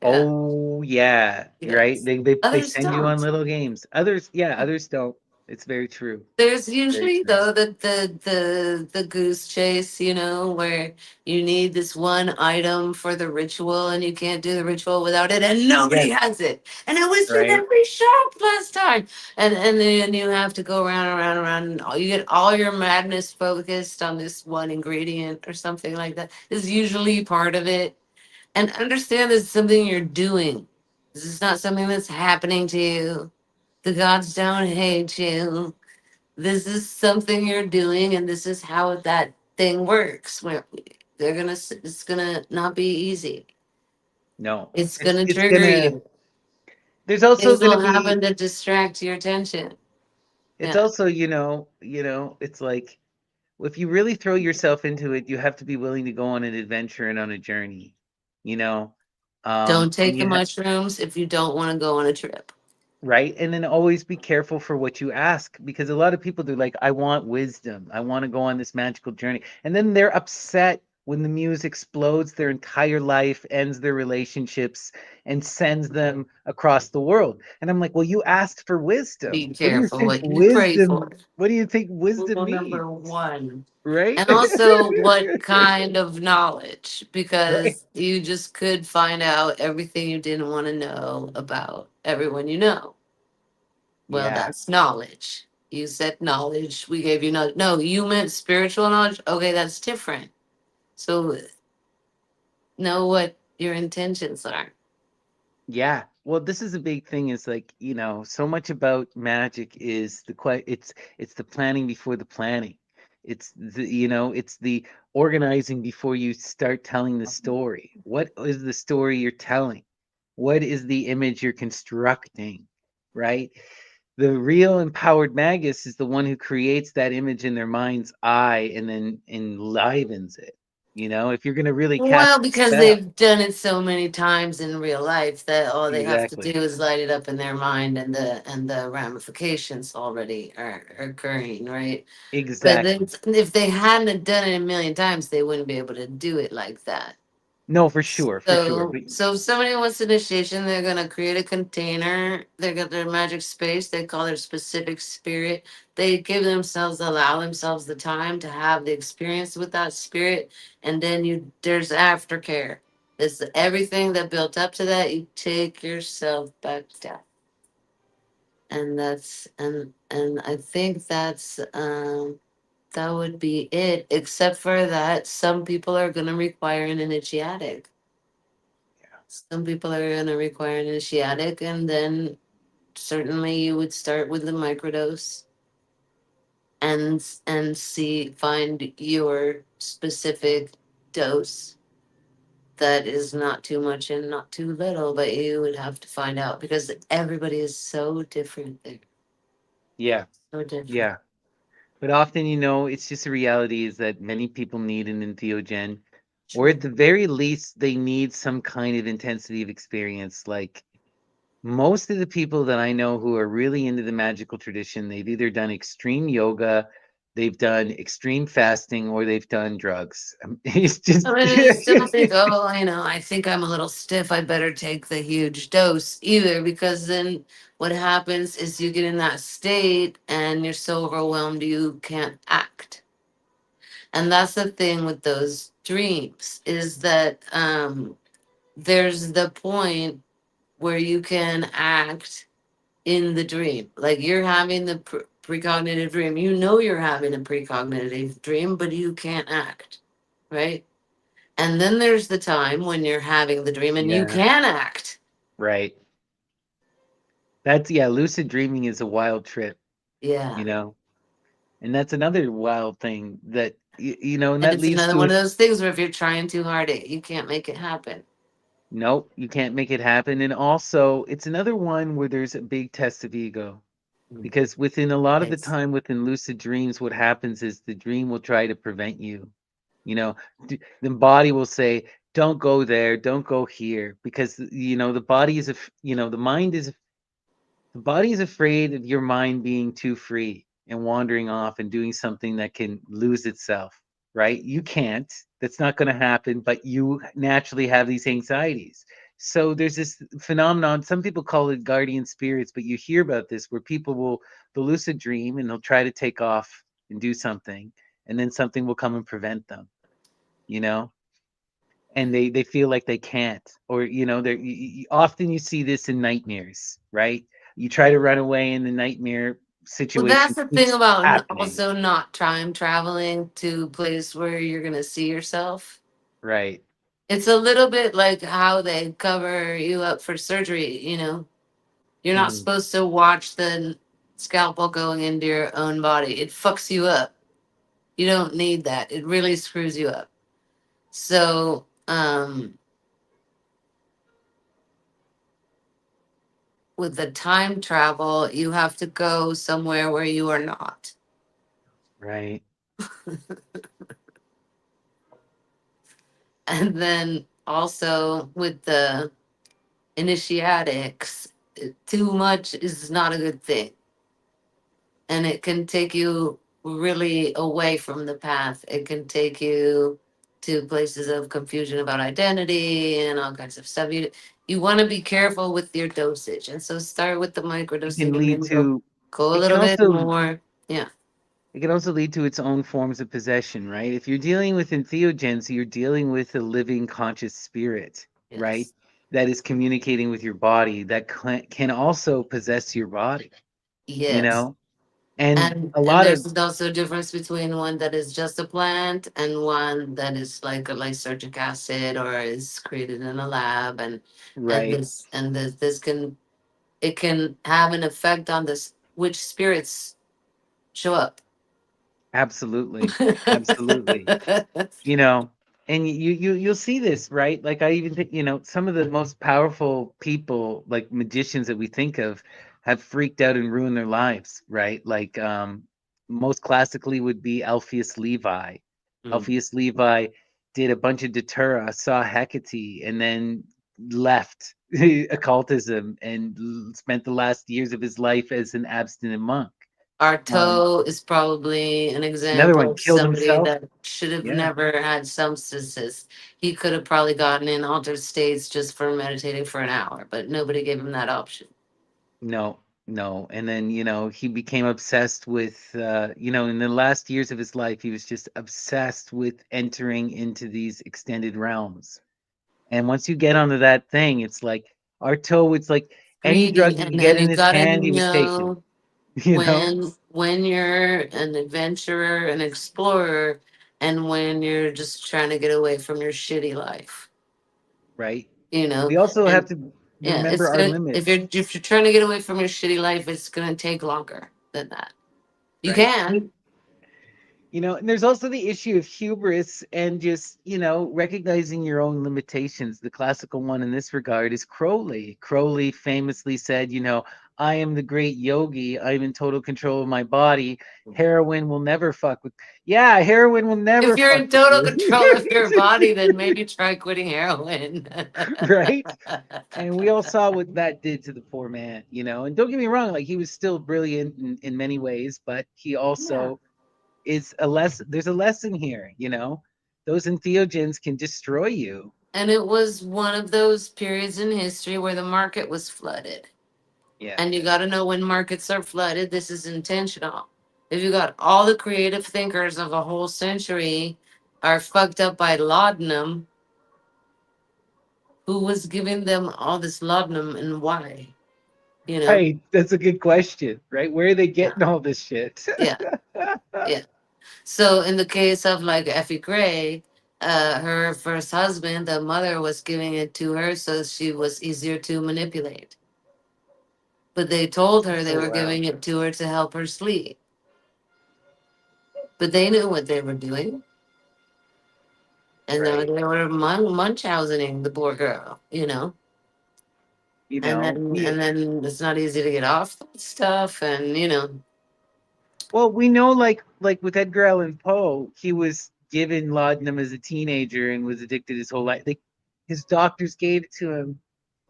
B: Yeah.
A: Oh yeah, right.
B: Yes.
A: They
B: Others
A: send you on
B: don't.
A: little games. Others, yeah, others don't. It's very true.
B: There's
A: Very
B: usually
A: true.
B: though the goose chase, where you need this one item for the ritual and you can't do the ritual without it and nobody
A: Yes,
B: has it. And it was in
A: right.
B: every shop last time. And then you have to go around and around and around and you get all your madness focused on this one ingredient or something like that. Is usually part of it. And understand this is something you're doing. This is not something that's happening to you. The gods don't hate you. This is something you're doing and this is how that thing works. Where it's gonna not be easy.
A: No,
B: It's
A: it's
B: gonna
A: it's
B: trigger
A: gonna.
B: you.
A: There's also
B: Things
A: gonna
B: will
A: be.
B: happen to distract your attention.
A: It's
B: Yeah.
A: also, it's like if you really throw yourself into it, you have to be willing to go on an adventure and on a journey, you know,
B: Don't
A: and
B: take the mushrooms if you don't want to go on a trip.
A: right? And then always be careful for what you ask because a lot of people do like, I want wisdom. I want to go on this magical journey. And then they're upset when the muse explodes their entire life, ends their relationships, and sends them across the world. And I'm like, well, you asked for wisdom.
B: Be careful what you pray for.
A: What do you think wisdom
B: Rule
A: means?
B: number one.
A: Right?
B: And also, what kind of knowledge?
A: Right.
B: Because you just could find out everything you didn't want to know about everyone you know. Well,
A: Yeah.
B: that's knowledge. You said knowledge. We gave you knowledge. No, you meant spiritual knowledge. Okay, that's different. So know what your intentions are.
A: Yeah. Well, this is a big thing is like, so much about magic is it's the planning before the planning. It's the organizing before you start telling the story. What is the story you're telling? What is the image you're constructing? Right? The real empowered magus is the one who creates that image in their mind's eye and then enlivens it. If you're going to really cast
B: Well,
A: a
B: because
A: spell.
B: they've done it so many times in real life that all they have to do
A: Exactly.
B: is light it up in their mind, and the ramifications already are occurring, right? But then,
A: Exactly.
B: if they hadn't done it a million times, they wouldn't be able to do it like that.
A: No, for sure, for sure.
B: So,
A: But
B: so if somebody wants initiation, they're gonna create a container. They got their magic space. They call their specific spirit. They give themselves, allow themselves the time to have the experience with that spirit, and then there's aftercare. It's everything that built up to that. You take yourself back down, and I think that would be it. Except for that, some people are gonna require an initiatic. Some people are going to require an initiatic, and then certainly you would start with the microdose and find your specific dose that is not too much and not too little, but you would have to find out because everybody is so different there.
A: yeah,
B: So different.
A: yeah. But often, it's just a reality is that many people need an entheogen, or at
B: True.
A: the very least, they need some kind of intensity of experience. Like most of the people that I know who are really into the magical tradition, they've either done extreme yoga, they've done extreme fasting, or they've done drugs. It's just,
B: I mean, I still think, oh, I think I'm a little stiff. I better take the huge dose either, because then what happens is you get in that state and you're so overwhelmed you can't act. And that's the thing with those dreams is that there's the point where you can act in the dream. Like you're having the precognitive dream. You know you're having a precognitive dream, but you can't act, right? And then there's the time when you're having the dream and you
A: yeah,
B: can act.
A: right. Yeah, lucid dreaming is a wild trip, you
B: Yeah.
A: know? And that's another wild thing and
B: And
A: that
B: it's
A: leads
B: another
A: to
B: one
A: it.
B: of those things where if you're trying too hard, you can't make it happen.
A: Nope, you can't make it happen. And also, it's another one where there's a big test of ego.
B: Mm.
A: Because within a lot of the
B: Yes.
A: time within lucid dreams, what happens is the dream will try to prevent you. You know, the body will say, "Don't go there, don't go here," because the body is, the mind is, the body is afraid of your mind being too free and wandering off and doing something that can lose itself, right? You can't. That's not going to happen, but you naturally have these anxieties. So there's this phenomenon, some people call it guardian spirits, but you hear about this where people will the lucid dream and they'll try to take off and do something, and then something will come and prevent them, you know? And they feel like they can't, or they're often you see this in nightmares, right? You try to run away and the nightmare
B: Well, that's
A: situation
B: the thing
A: keeps
B: about
A: happening.
B: also not time traveling to a place where you're going to see yourself.
A: Right.
B: It's a little bit like how they cover you up for surgery, you know? You're not
A: Mhm.
B: supposed to watch the scalpel going into your own body. It fucks you up. You don't need that. It really screws you up. So, with the time travel, you have to go somewhere where you are not.
A: Right.
B: And then also with the initiatics, too much is not a good thing. And it can take you really away from the path. It can take you to places of confusion about identity and all kinds of stuff. You want to be careful with your dosage. And so start with the
A: It can
B: microdosing and
A: lead
B: then
A: to
B: go a
A: it can
B: little bit
A: also
B: more. Yeah.
A: it can also lead to its own forms of possession, right? If you're dealing with entheogens, you're dealing with a living conscious spirit, right?
B: Yes.
A: That is communicating with your body, that can also possess your body, you
B: Yes.
A: know? And a
B: And
A: lot
B: there's
A: of
B: also a difference between one that is just a plant and one that is like a lysergic acid or is created in a lab, and
A: right.
B: this can, it can have an effect on this which spirits show up.
A: Absolutely. Absolutely. You know, and you'll see this, right? Like I even think, some of the most powerful people, like magicians that we think of, have freaked out and ruined their lives, right? Like most classically would be Alpheus Levi.
B: Mm.
A: Alpheus Levi did a bunch of datura, saw Hecate, and then left occultism and spent the last years of his life as an abstinent monk. Um,
B: Artaud is probably an
A: Another
B: example
A: one
B: of
A: killed
B: somebody
A: himself.
B: that should have
A: Yeah.
B: never had substances. He could have probably gotten in altered states just for meditating for an hour, but nobody gave him that option.
A: No, no. And then, he became obsessed with, in the last years of his life, he was just obsessed with entering into these extended realms. And once you get onto that thing, it's like Arto, it's like any drug
B: Greedy,
A: he could get
B: and
A: in
B: you
A: his
B: gotta
A: hand, he was taking,
B: know
A: you know?
B: when you're an adventurer, an explorer, and when you're just trying to get away from your shitty life.
A: Right?
B: You know,
A: We also have
B: and
A: to
B: yeah,
A: remember
B: it's
A: our
B: gonna,
A: limits,
B: if you're trying to get away from your shitty life, it's gonna take longer than that. You
A: right?
B: can.
A: And there's also the issue of hubris and just, recognizing your own limitations. The classical one in this regard is Crowley. Crowley famously said, I am the great yogi. I'm in total control of my body. Heroin will never fuck with. Yeah, heroin will
B: If
A: never
B: you're
A: fuck
B: in
A: with
B: total
A: you.
B: control of your body, then maybe try quitting heroin.
A: Right? And we all saw what that did to the poor man. And don't get me wrong, like he was still brilliant in many ways, but he
B: Yeah.
A: also is a lesson. There's a lesson here. Those entheogens can destroy you.
B: And it was one of those periods in history where the market was flooded.
A: Yeah.
B: And you got to know when markets are flooded, this is intentional. If you got all the creative thinkers of a whole century are fucked up by laudanum, who was giving them all this laudanum and why? You know?
A: Right. That's a good question, right? Where are they
B: Yeah.
A: getting all this shit?
B: Yeah. Yeah. So in the case of like Effie Gray, her first husband, the mother was giving it to her so she was easier to manipulate. But they told her they
A: Oh
B: were
A: wow.
B: giving it to her to help her sleep. But they knew what they were doing. And then
A: right.
B: they were munchausening the poor girl, you know.
A: You
B: And
A: know,
B: then
A: we
B: and then it's not easy to get off that stuff, and you know,
A: well, we know like with Edgar Allan Poe, he was given laudanum as a teenager and was addicted his whole life. Like his doctors gave it to him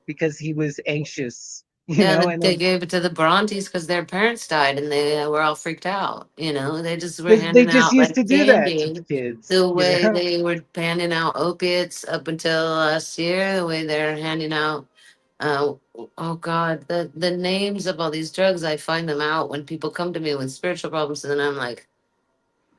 A: because he was anxious, you
B: yeah,
A: know,
B: they,
A: and
B: they
A: then
B: gave it to the Brontes because their parents died, and they were all freaked out. You know, they just were
A: they
B: handing
A: just
B: out
A: used
B: like
A: to do that to
B: candy.
A: kids,
B: The
A: you
B: way
A: know.
B: they were handing out opiates up until last year, the way they're handing out, uh, oh God, the names of all these drugs, I find them out when people come to me with spiritual problems, and then I'm like,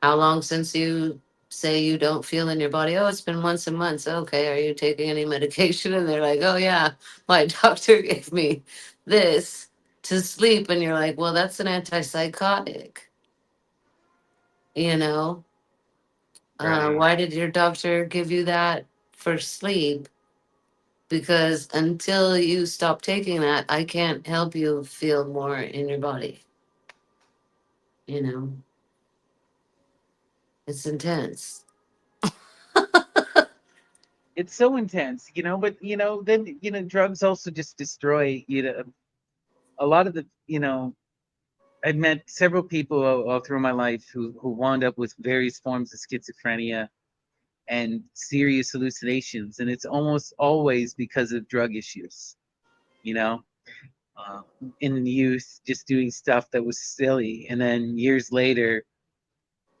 B: how long since you say you don't feel in your body? Oh, it's been months and months. Okay, are you taking any medication? And they're like, oh yeah, my doctor gave me this to sleep. And you're like, well, that's an antipsychotic, you know?
A: Right.
B: Why did your doctor give you that for sleep? Because until you stop taking that, I can't help you feel more in your body. You know, it's intense.
A: It's so intense, you know, but then drugs also just destroy, a lot of the, I've met several people all through my life who wound up with various forms of schizophrenia and serious hallucinations, and it's almost always because of drug issues, you know. Uh, in youth, just doing stuff that was silly, and then years later,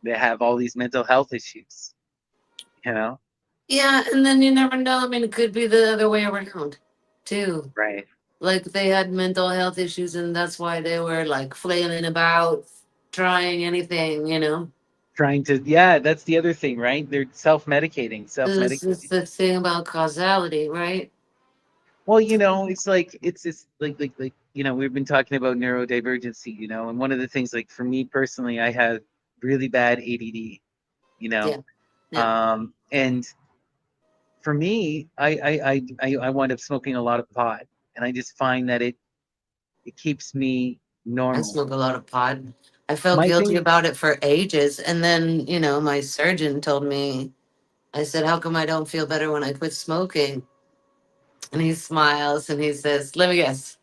A: they have all these mental health issues, you know.
B: Yeah, and then you never know. I mean, it could be the other way around, too.
A: Right.
B: Like they had mental health issues, and that's why they were like flailing about, trying anything, you know?
A: Trying to, yeah, that's the other thing, right? They're self-medicating,
B: This is
A: self-medicating.
B: the thing about causality, right?
A: Well, it's like it's just like we've been talking about neurodivergency, and one of the things, like for me personally, I have really bad ADD, you
B: Yeah,
A: know,
B: yeah.
A: and for me, I wind up smoking a lot of pot, and I just find that it keeps me
B: I
A: normal.
B: smoke a lot of pot. I felt
A: My
B: guilty
A: thing,
B: about it for ages. And then, you know, my surgeon told me, I said, how come I don't feel better when I quit smoking? And he smiles and he says, let me guess.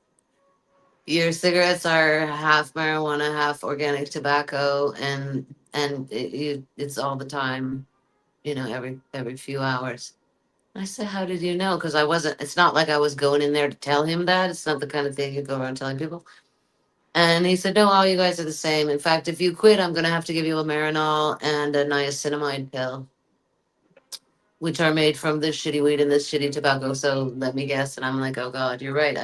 B: Your cigarettes are half marijuana, half organic tobacco, it's all the time, you know, every few hours. I said, "How did you know?" Because I wasn't. It's not like I was going in there to tell him that. It's not the kind of thing you go around telling people. And he said, "No, all you guys are the same. In fact, if you quit, I'm gonna have to give you a Marinol and a niacinamide pill, which are made from this shitty weed and this shitty tobacco. So let me guess." And I'm like, "Oh God, you're right.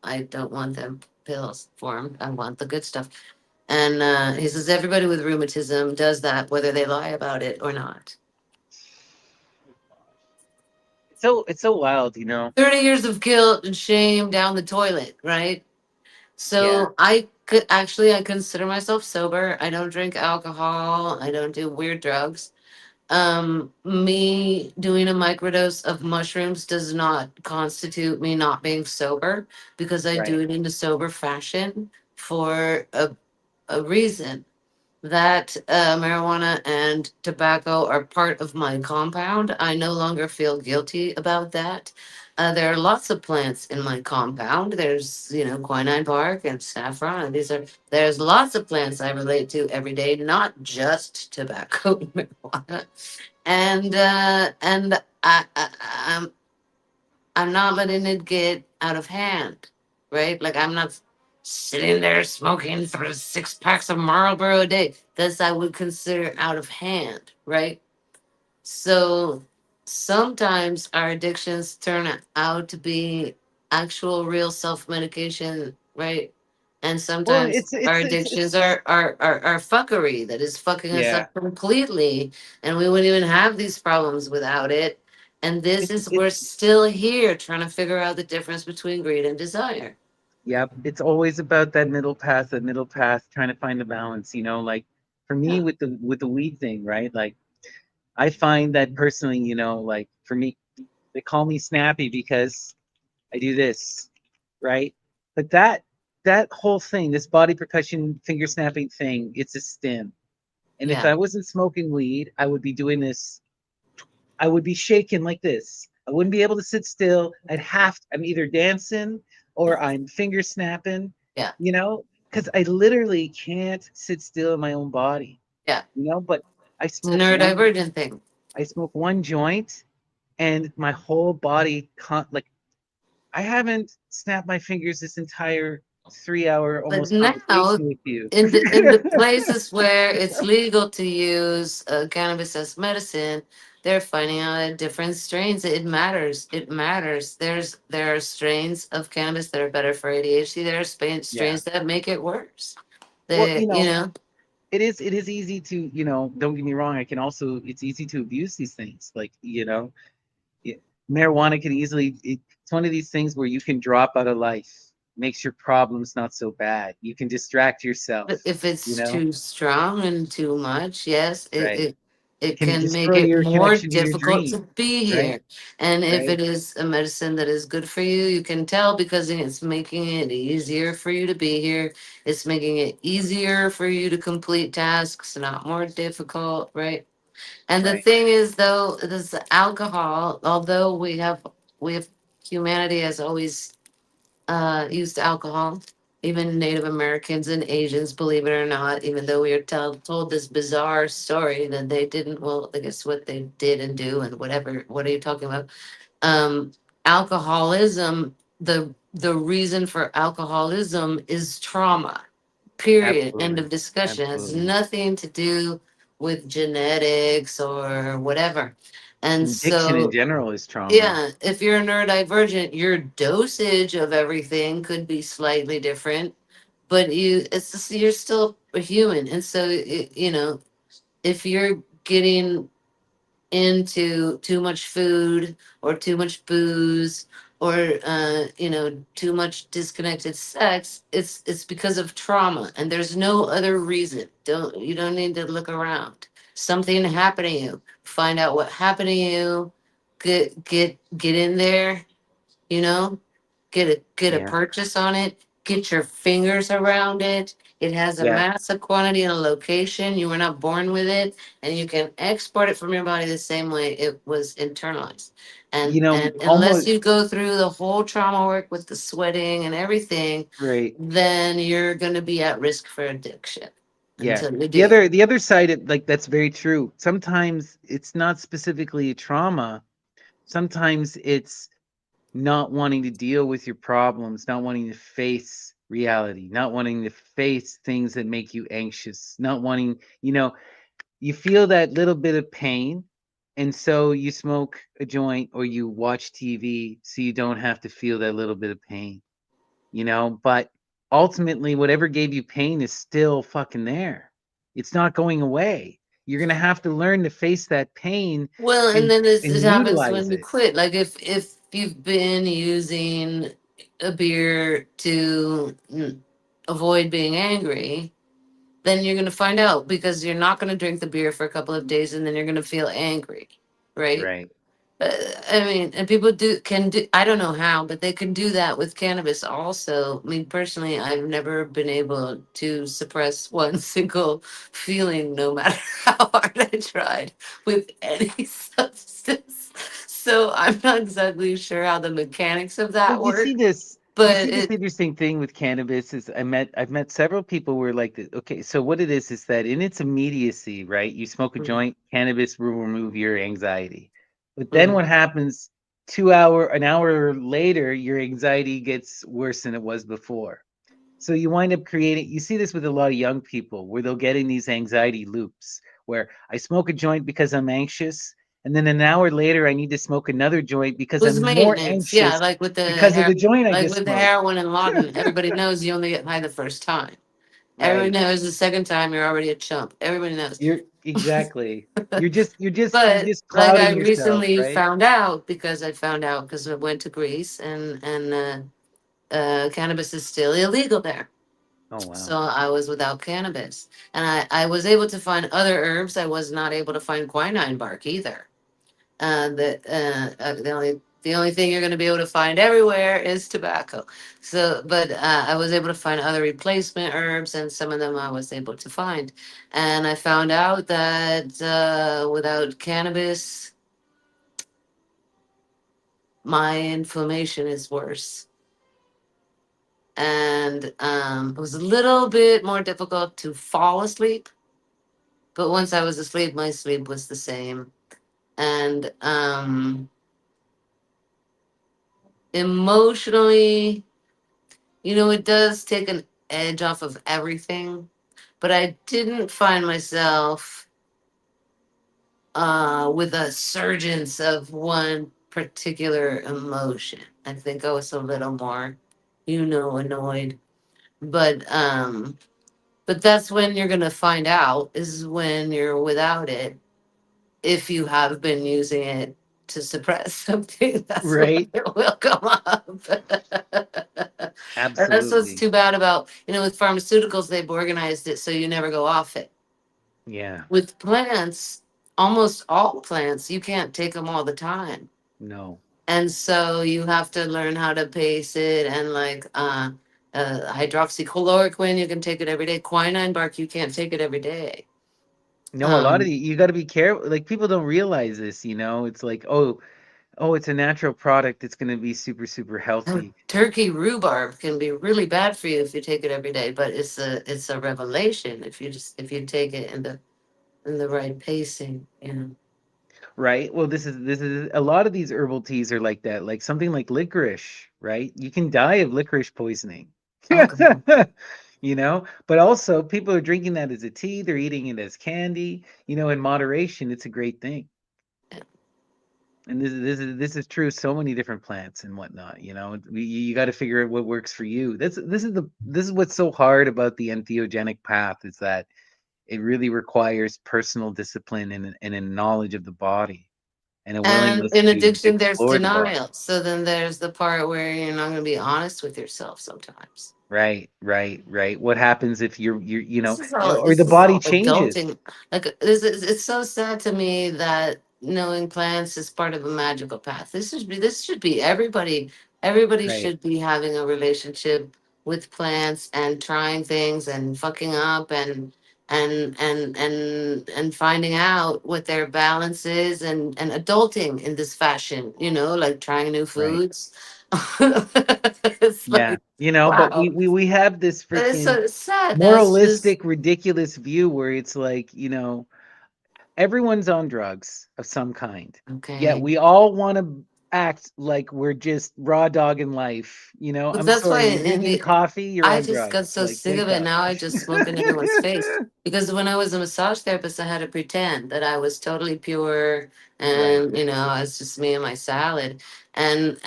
B: I don't want them pills for him. I want the good stuff." And he says everybody with rheumatism does that, whether they lie about it or not.
A: it's so wild.
B: 30 years of guilt and shame down the toilet, right?
A: Yeah,
B: So I consider myself sober. I don't drink alcohol. I don't do weird drugs. Me doing a microdose of mushrooms does not constitute me not being sober because I do
A: right.
B: it in a sober fashion for a reason. That marijuana and tobacco are part of my compound. I no longer feel guilty about that. There are lots of plants in my compound. There's, you know, quinine bark and saffron. And there's lots of plants I relate to every day, not just tobacco and marijuana. And I'm not letting it get out of hand, right? Like I'm not sitting there smoking through 6 packs of Marlboro a day. This I would consider out of hand, right? So sometimes our addictions turn out to be actual real self-medication, right? And
A: Well,
B: sometimes our
A: it's
B: addictions are fuckery that is fucking us
A: yeah,
B: up completely. And we wouldn't even have these problems without it. And this
A: it's
B: is, we're
A: it's
B: still here trying to figure out the difference between greed and desire.
A: Yep, it's always about that middle path, trying to find the balance, like for me
B: Yeah.
A: with the weed thing, right? Like I find that personally, like for me, they call me snappy because I do this, right? But that whole thing, this body percussion finger snapping thing, it's a stim. And if
B: Yeah.
A: I wasn't smoking weed, I would be doing this I would be shaking like this. I wouldn't be able to sit still. I'm either dancing or I'm finger snapping,
B: Yeah.
A: you know, because I literally can't sit still in my own body,
B: Yeah.
A: but I
B: It's a
A: smoke one,
B: neurodivergent thing.
A: I smoke one joint and my whole body, like, I haven't snapped my fingers this entire 3 hour
B: But
A: almost
B: now,
A: conversation with you.
B: in the places where it's legal to use cannabis as medicine, they're finding out that different strains. It matters. It matters. There are strains of cannabis that are better for ADHD. There are
A: Yeah.
B: strains that make it worse.
A: Well,
B: They, you know,
A: it is easy to, don't get me wrong, it's easy to abuse these things. Like, it, marijuana can it's one of these things where you can drop out of life, makes your problems not so bad. You can distract yourself,
B: but if
A: you
B: it's
A: know,
B: too strong and too much, yes,
A: right?
B: it
A: Can
B: can make
A: destroy
B: it
A: your
B: more
A: connection to your
B: difficult to
A: dream,
B: be
A: right?
B: here. And if
A: Right?
B: it is a medicine that is good for you, you can tell because it's making it easier for you to be here. It's making it easier for you to complete tasks, not more difficult, right? And the
A: Right.
B: thing is, though, this alcohol, although we have humanity has always used alcohol. Even Native Americans and Asians, believe it or not, even though we are told this bizarre story that they didn't, well, I guess what they did and do and whatever, what are you talking about? Um, Alcoholism, the reason for alcoholism is trauma. Period. End
A: Absolutely.
B: of discussion. It has
A: Absolutely.
B: nothing to do with genetics or whatever. And
A: Addiction in
B: so
A: general is trauma.
B: yeah, if you're neurodivergent, your dosage of everything could be slightly different, but it's just, you're still a human. And so, if you're getting into too much food or too much booze or too much disconnected sex, it's because of trauma and there's no other reason. You don't need to look around. Something happened to you. Find out what happened to you. Get in there, you know, get a
A: Yeah.
B: purchase on it, get your fingers around it. It has a
A: Yeah.
B: massive quantity and a location. You were not born with it, and you can export it from your body the same way it was internalized. And unless
A: Almost
B: you go through the whole trauma work with the sweating and everything,
A: right.
B: then you're gonna be at risk for addiction
A: Yeah.
B: until you
A: The
B: do.
A: other the other side of, like, that's very true. Sometimes it's not specifically trauma. Sometimes it's not wanting to deal with your problems, not wanting to face reality, not wanting to face things that make you anxious, not wanting, you feel that little bit of pain. And so you smoke a joint or you watch TV so you don't have to feel that little bit of pain, but ultimately, whatever gave you pain is still fucking there. It's not going away. You're going to have to learn to face that pain
B: Well, and
A: and,
B: then it
A: and
B: happens
A: utilize
B: when you
A: it.
B: quit. Like if you've been using a beer to avoid being angry, then you're gonna find out because you're not gonna drink the beer for a couple of days, and then you're gonna feel angry, right?
A: Right.
B: Uh, I mean, and people can do. I don't know how, but they can do that with cannabis also. I mean, personally, I've never been able to suppress one single feeling, no matter how hard I tried with any substance. So I'm not exactly sure how the mechanics of
A: Well,
B: that
A: you see
B: work,
A: this you
B: but
A: see this interesting thing with cannabis is I've met several people who are like okay, so what it is that in its immediacy, right? You smoke a
B: mm,
A: joint, cannabis will remove your anxiety. But then
B: mm.
A: what happens an hour later, your anxiety gets worse than it was before. So you see this with a lot of young people where they'll get in these anxiety loops where I smoke a joint because I'm anxious. And then an hour later, I need to smoke another joint because
B: Was
A: I'm more
B: maintenance, yeah,
A: anxious
B: like with the
A: because of
B: hair,
A: the joint I
B: like
A: just
B: with the
A: smoked.
B: heroin and laudanum. Everybody knows you only get high the first time. Everyone
A: Right.
B: knows the second time you're already a chump. Everybody knows.
A: You're exactly. You're
B: But
A: just
B: like I
A: clouding yourself,
B: recently
A: right?
B: found out because I went to Greece and cannabis is still illegal there.
A: Oh wow.
B: So I was without cannabis, and I was able to find other herbs. I was not able to find quinine bark either. The only thing you're going to be able to find everywhere is tobacco. So, but I was able to find other replacement herbs, and some of them I was able to find. And I found out that without cannabis, my inflammation is worse. And it was a little bit more difficult to fall asleep. But once I was asleep, my sleep was the same. And emotionally, it does take an edge off of everything. But I didn't find myself with a surgence of one particular emotion. I think I was a little more, annoyed. But that's when you're gonna find out is when you're without it. If you have been using it to suppress something, that's when
A: Right?
B: it will come up. And that's what's
A: Absolutely.
B: too bad about, with pharmaceuticals, they've organized it so you never go off it.
A: Yeah.
B: With plants, almost all plants, you can't take them all the time.
A: No.
B: And so you have to learn how to pace it, and like hydroxychloroquine, you can take it every day. Quinine bark, you can't take it every day.
A: No, a lot of
B: Um,
A: you got to be careful. Like people don't realize this, you know. It's like, oh, it's a natural product. It's going to be super, super healthy.
B: Turkey rhubarb can be really bad for you if you take it every day, but it's a revelation if you take it in the right pacing.
A: Right? Well, this is a lot of these herbal teas are like that. Like something like licorice, right? You can die of licorice poisoning.
B: Okay.
A: You know, but also people are drinking that as a tea, they're eating it as candy, in moderation, it's a great thing. And this is true so many different plants and whatnot, you got to figure out what works for you. This is what's so hard about the entheogenic path is that it really requires personal discipline and a knowledge of the body and a
B: And
A: willingness
B: in
A: to
B: addiction, there's
A: explore the body.
B: denial. So then there's the part where you're not going to be honest with yourself sometimes.
A: Right, right, right. What happens if
B: This is all
A: or the
B: this is
A: body
B: all
A: changes?
B: adulting. Like it's so sad to me that knowing plants is part of a magical path. This should be everybody. Everybody
A: Right.
B: should be having a relationship with plants and trying things and fucking up and finding out what their balance is and adulting in this fashion, like trying new
A: Right.
B: foods. It's
A: Yeah.
B: like,
A: But we
B: wow.
A: we we have this
B: It's
A: freaking
B: so sad. That's just
A: moralistic, ridiculous view where it's like, everyone's on drugs of some kind. Yet
B: okay.
A: we all want to act like we're just raw dog in life.
B: But
A: I'm
B: that's why
A: sorry, you're
B: in
A: drinking
B: the
A: coffee, you're
B: I
A: on
B: just got
A: drugs.
B: so
A: Like,
B: sick
A: wake
B: of it.
A: up.
B: Now I just smoke in everyone's face. Because when I was a massage therapist, I had to pretend that I was totally pure,
A: Right,
B: and it's just me and my salad. And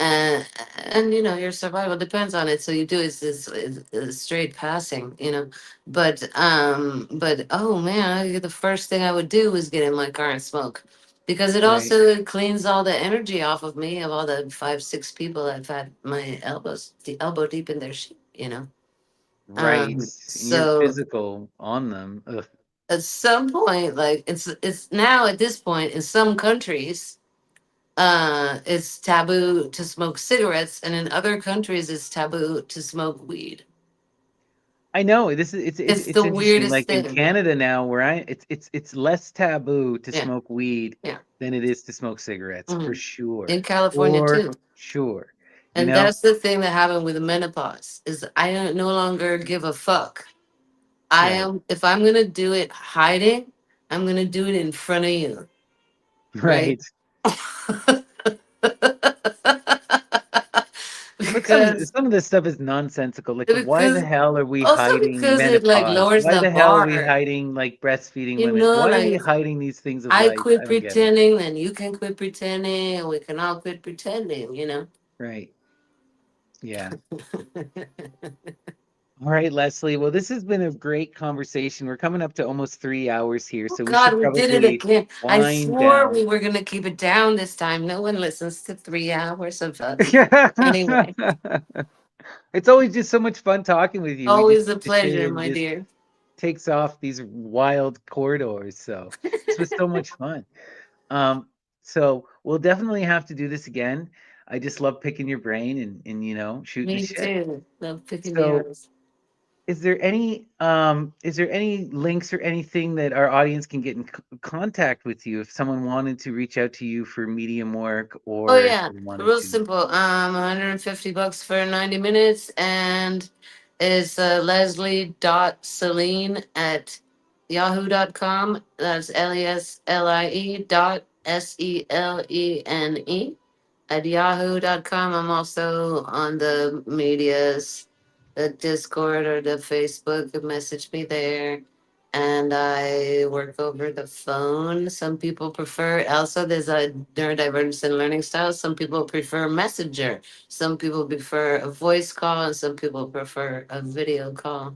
B: your survival depends on it. So you do is straight passing. But oh man, the first thing I would do was get in my car and smoke. Because it
A: right,
B: also cleans all the energy off of me, of all the 5, 6 people I've had my elbows, the elbow deep in their shit.
A: right. And you're
B: So
A: physical on them. Ugh,
B: at some point, like it's now at this point in some countries, it's taboo to smoke cigarettes, and in other countries, it's taboo to smoke weed.
A: I know this is it's
B: It's
A: it's
B: the
A: interesting.
B: weirdest
A: Like in
B: thing.
A: Canada now, where it's less taboo to
B: Yeah,
A: smoke weed
B: yeah.
A: than it is to smoke cigarettes, for
B: Mhm.
A: sure,
B: In California
A: for
B: too.
A: sure. You
B: And
A: know,
B: that's the thing that happened with menopause is I don't no longer give a fuck. I
A: right,
B: am if I'm gonna do it hiding, I'm gonna do it in front of you, right?
A: right. But some
B: because
A: some of this stuff is nonsensical. Like, why the
B: because
A: hell are we
B: also
A: hiding
B: because it like
A: menopause?
B: lowers
A: Why
B: the
A: the hell are we
B: bar.
A: hiding like breastfeeding women? Why are we
B: Like
A: hiding these things of
B: I
A: life? I
B: quit
A: don't get it.
B: pretending, then you can quit pretending, and we can all quit pretending.
A: Right. Yeah. All right, Leslie. Well, this has been a great conversation. We're coming up to almost 3 hours here,
B: Oh
A: so we should
B: God, we did it
A: probably
B: again. I
A: wind
B: swore
A: down.
B: we were gonna keep it down this time. No one listens to 3 hours of us. Anyway,
A: It's always just so much fun talking with you. We just
B: always a
A: get to share
B: pleasure,
A: and
B: my
A: just
B: dear.
A: takes off these wild corridors. So this was so much fun. Um, so we'll definitely have to do this again. I just love picking your brain and shooting the
B: Me
A: shit.
B: too. Love picking
A: So
B: yours.
A: is there any links or anything that our audience can get in contact with you if someone wanted to reach out to you for medium work
B: Oh
A: or if
B: yeah,
A: they wanted
B: real
A: to?
B: simple. 150 bucks for 90 minutes, and it's Leslie.Selene at yahoo.com. That's LESLIE.SELENE at yahoo.com. I'm also on the medias, the Discord or the Facebook. Message me there. And I work over the phone. Some people prefer, also, there's a neurodivergence in learning styles. Some people prefer Messenger. Some people prefer a voice call, and some people prefer a video call.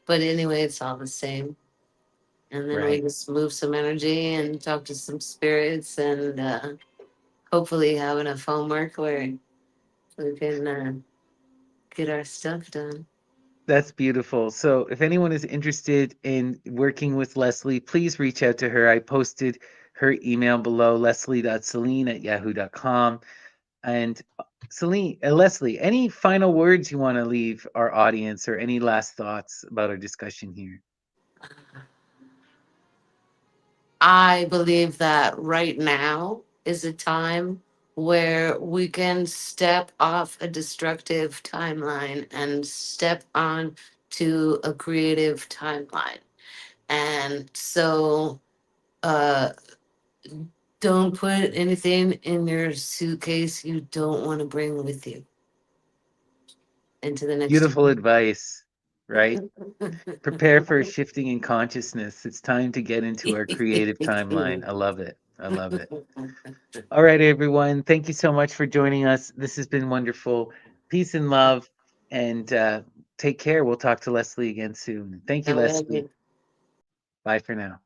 B: But anyway, it's all the same. And then we
A: Right.
B: just move some energy and talk to some spirits and hopefully have enough homework where we can get our stuff done.
A: That's beautiful. So, if anyone is interested in working with Leslie, please reach out to her. I posted her email below, leslie.celine@yahoo.com. And Leslie, any final words you want to leave our audience or any last thoughts about our discussion here?
B: I believe that right now is a time where we can step off a destructive timeline and step on to a creative timeline. And so uh don't put anything in your suitcase you don't want to bring with you into the next
A: Beautiful
B: year.
A: advice, right? Prepare for a shifting in consciousness. It's time to get into our creative timeline. I love it. I love it. All right, everyone. Thank you so much for joining us. This has been wonderful. Peace and love, and take care. We'll talk to Leslie again soon. Thank you,
B: I
A: Leslie.
B: will.
A: Bye for now.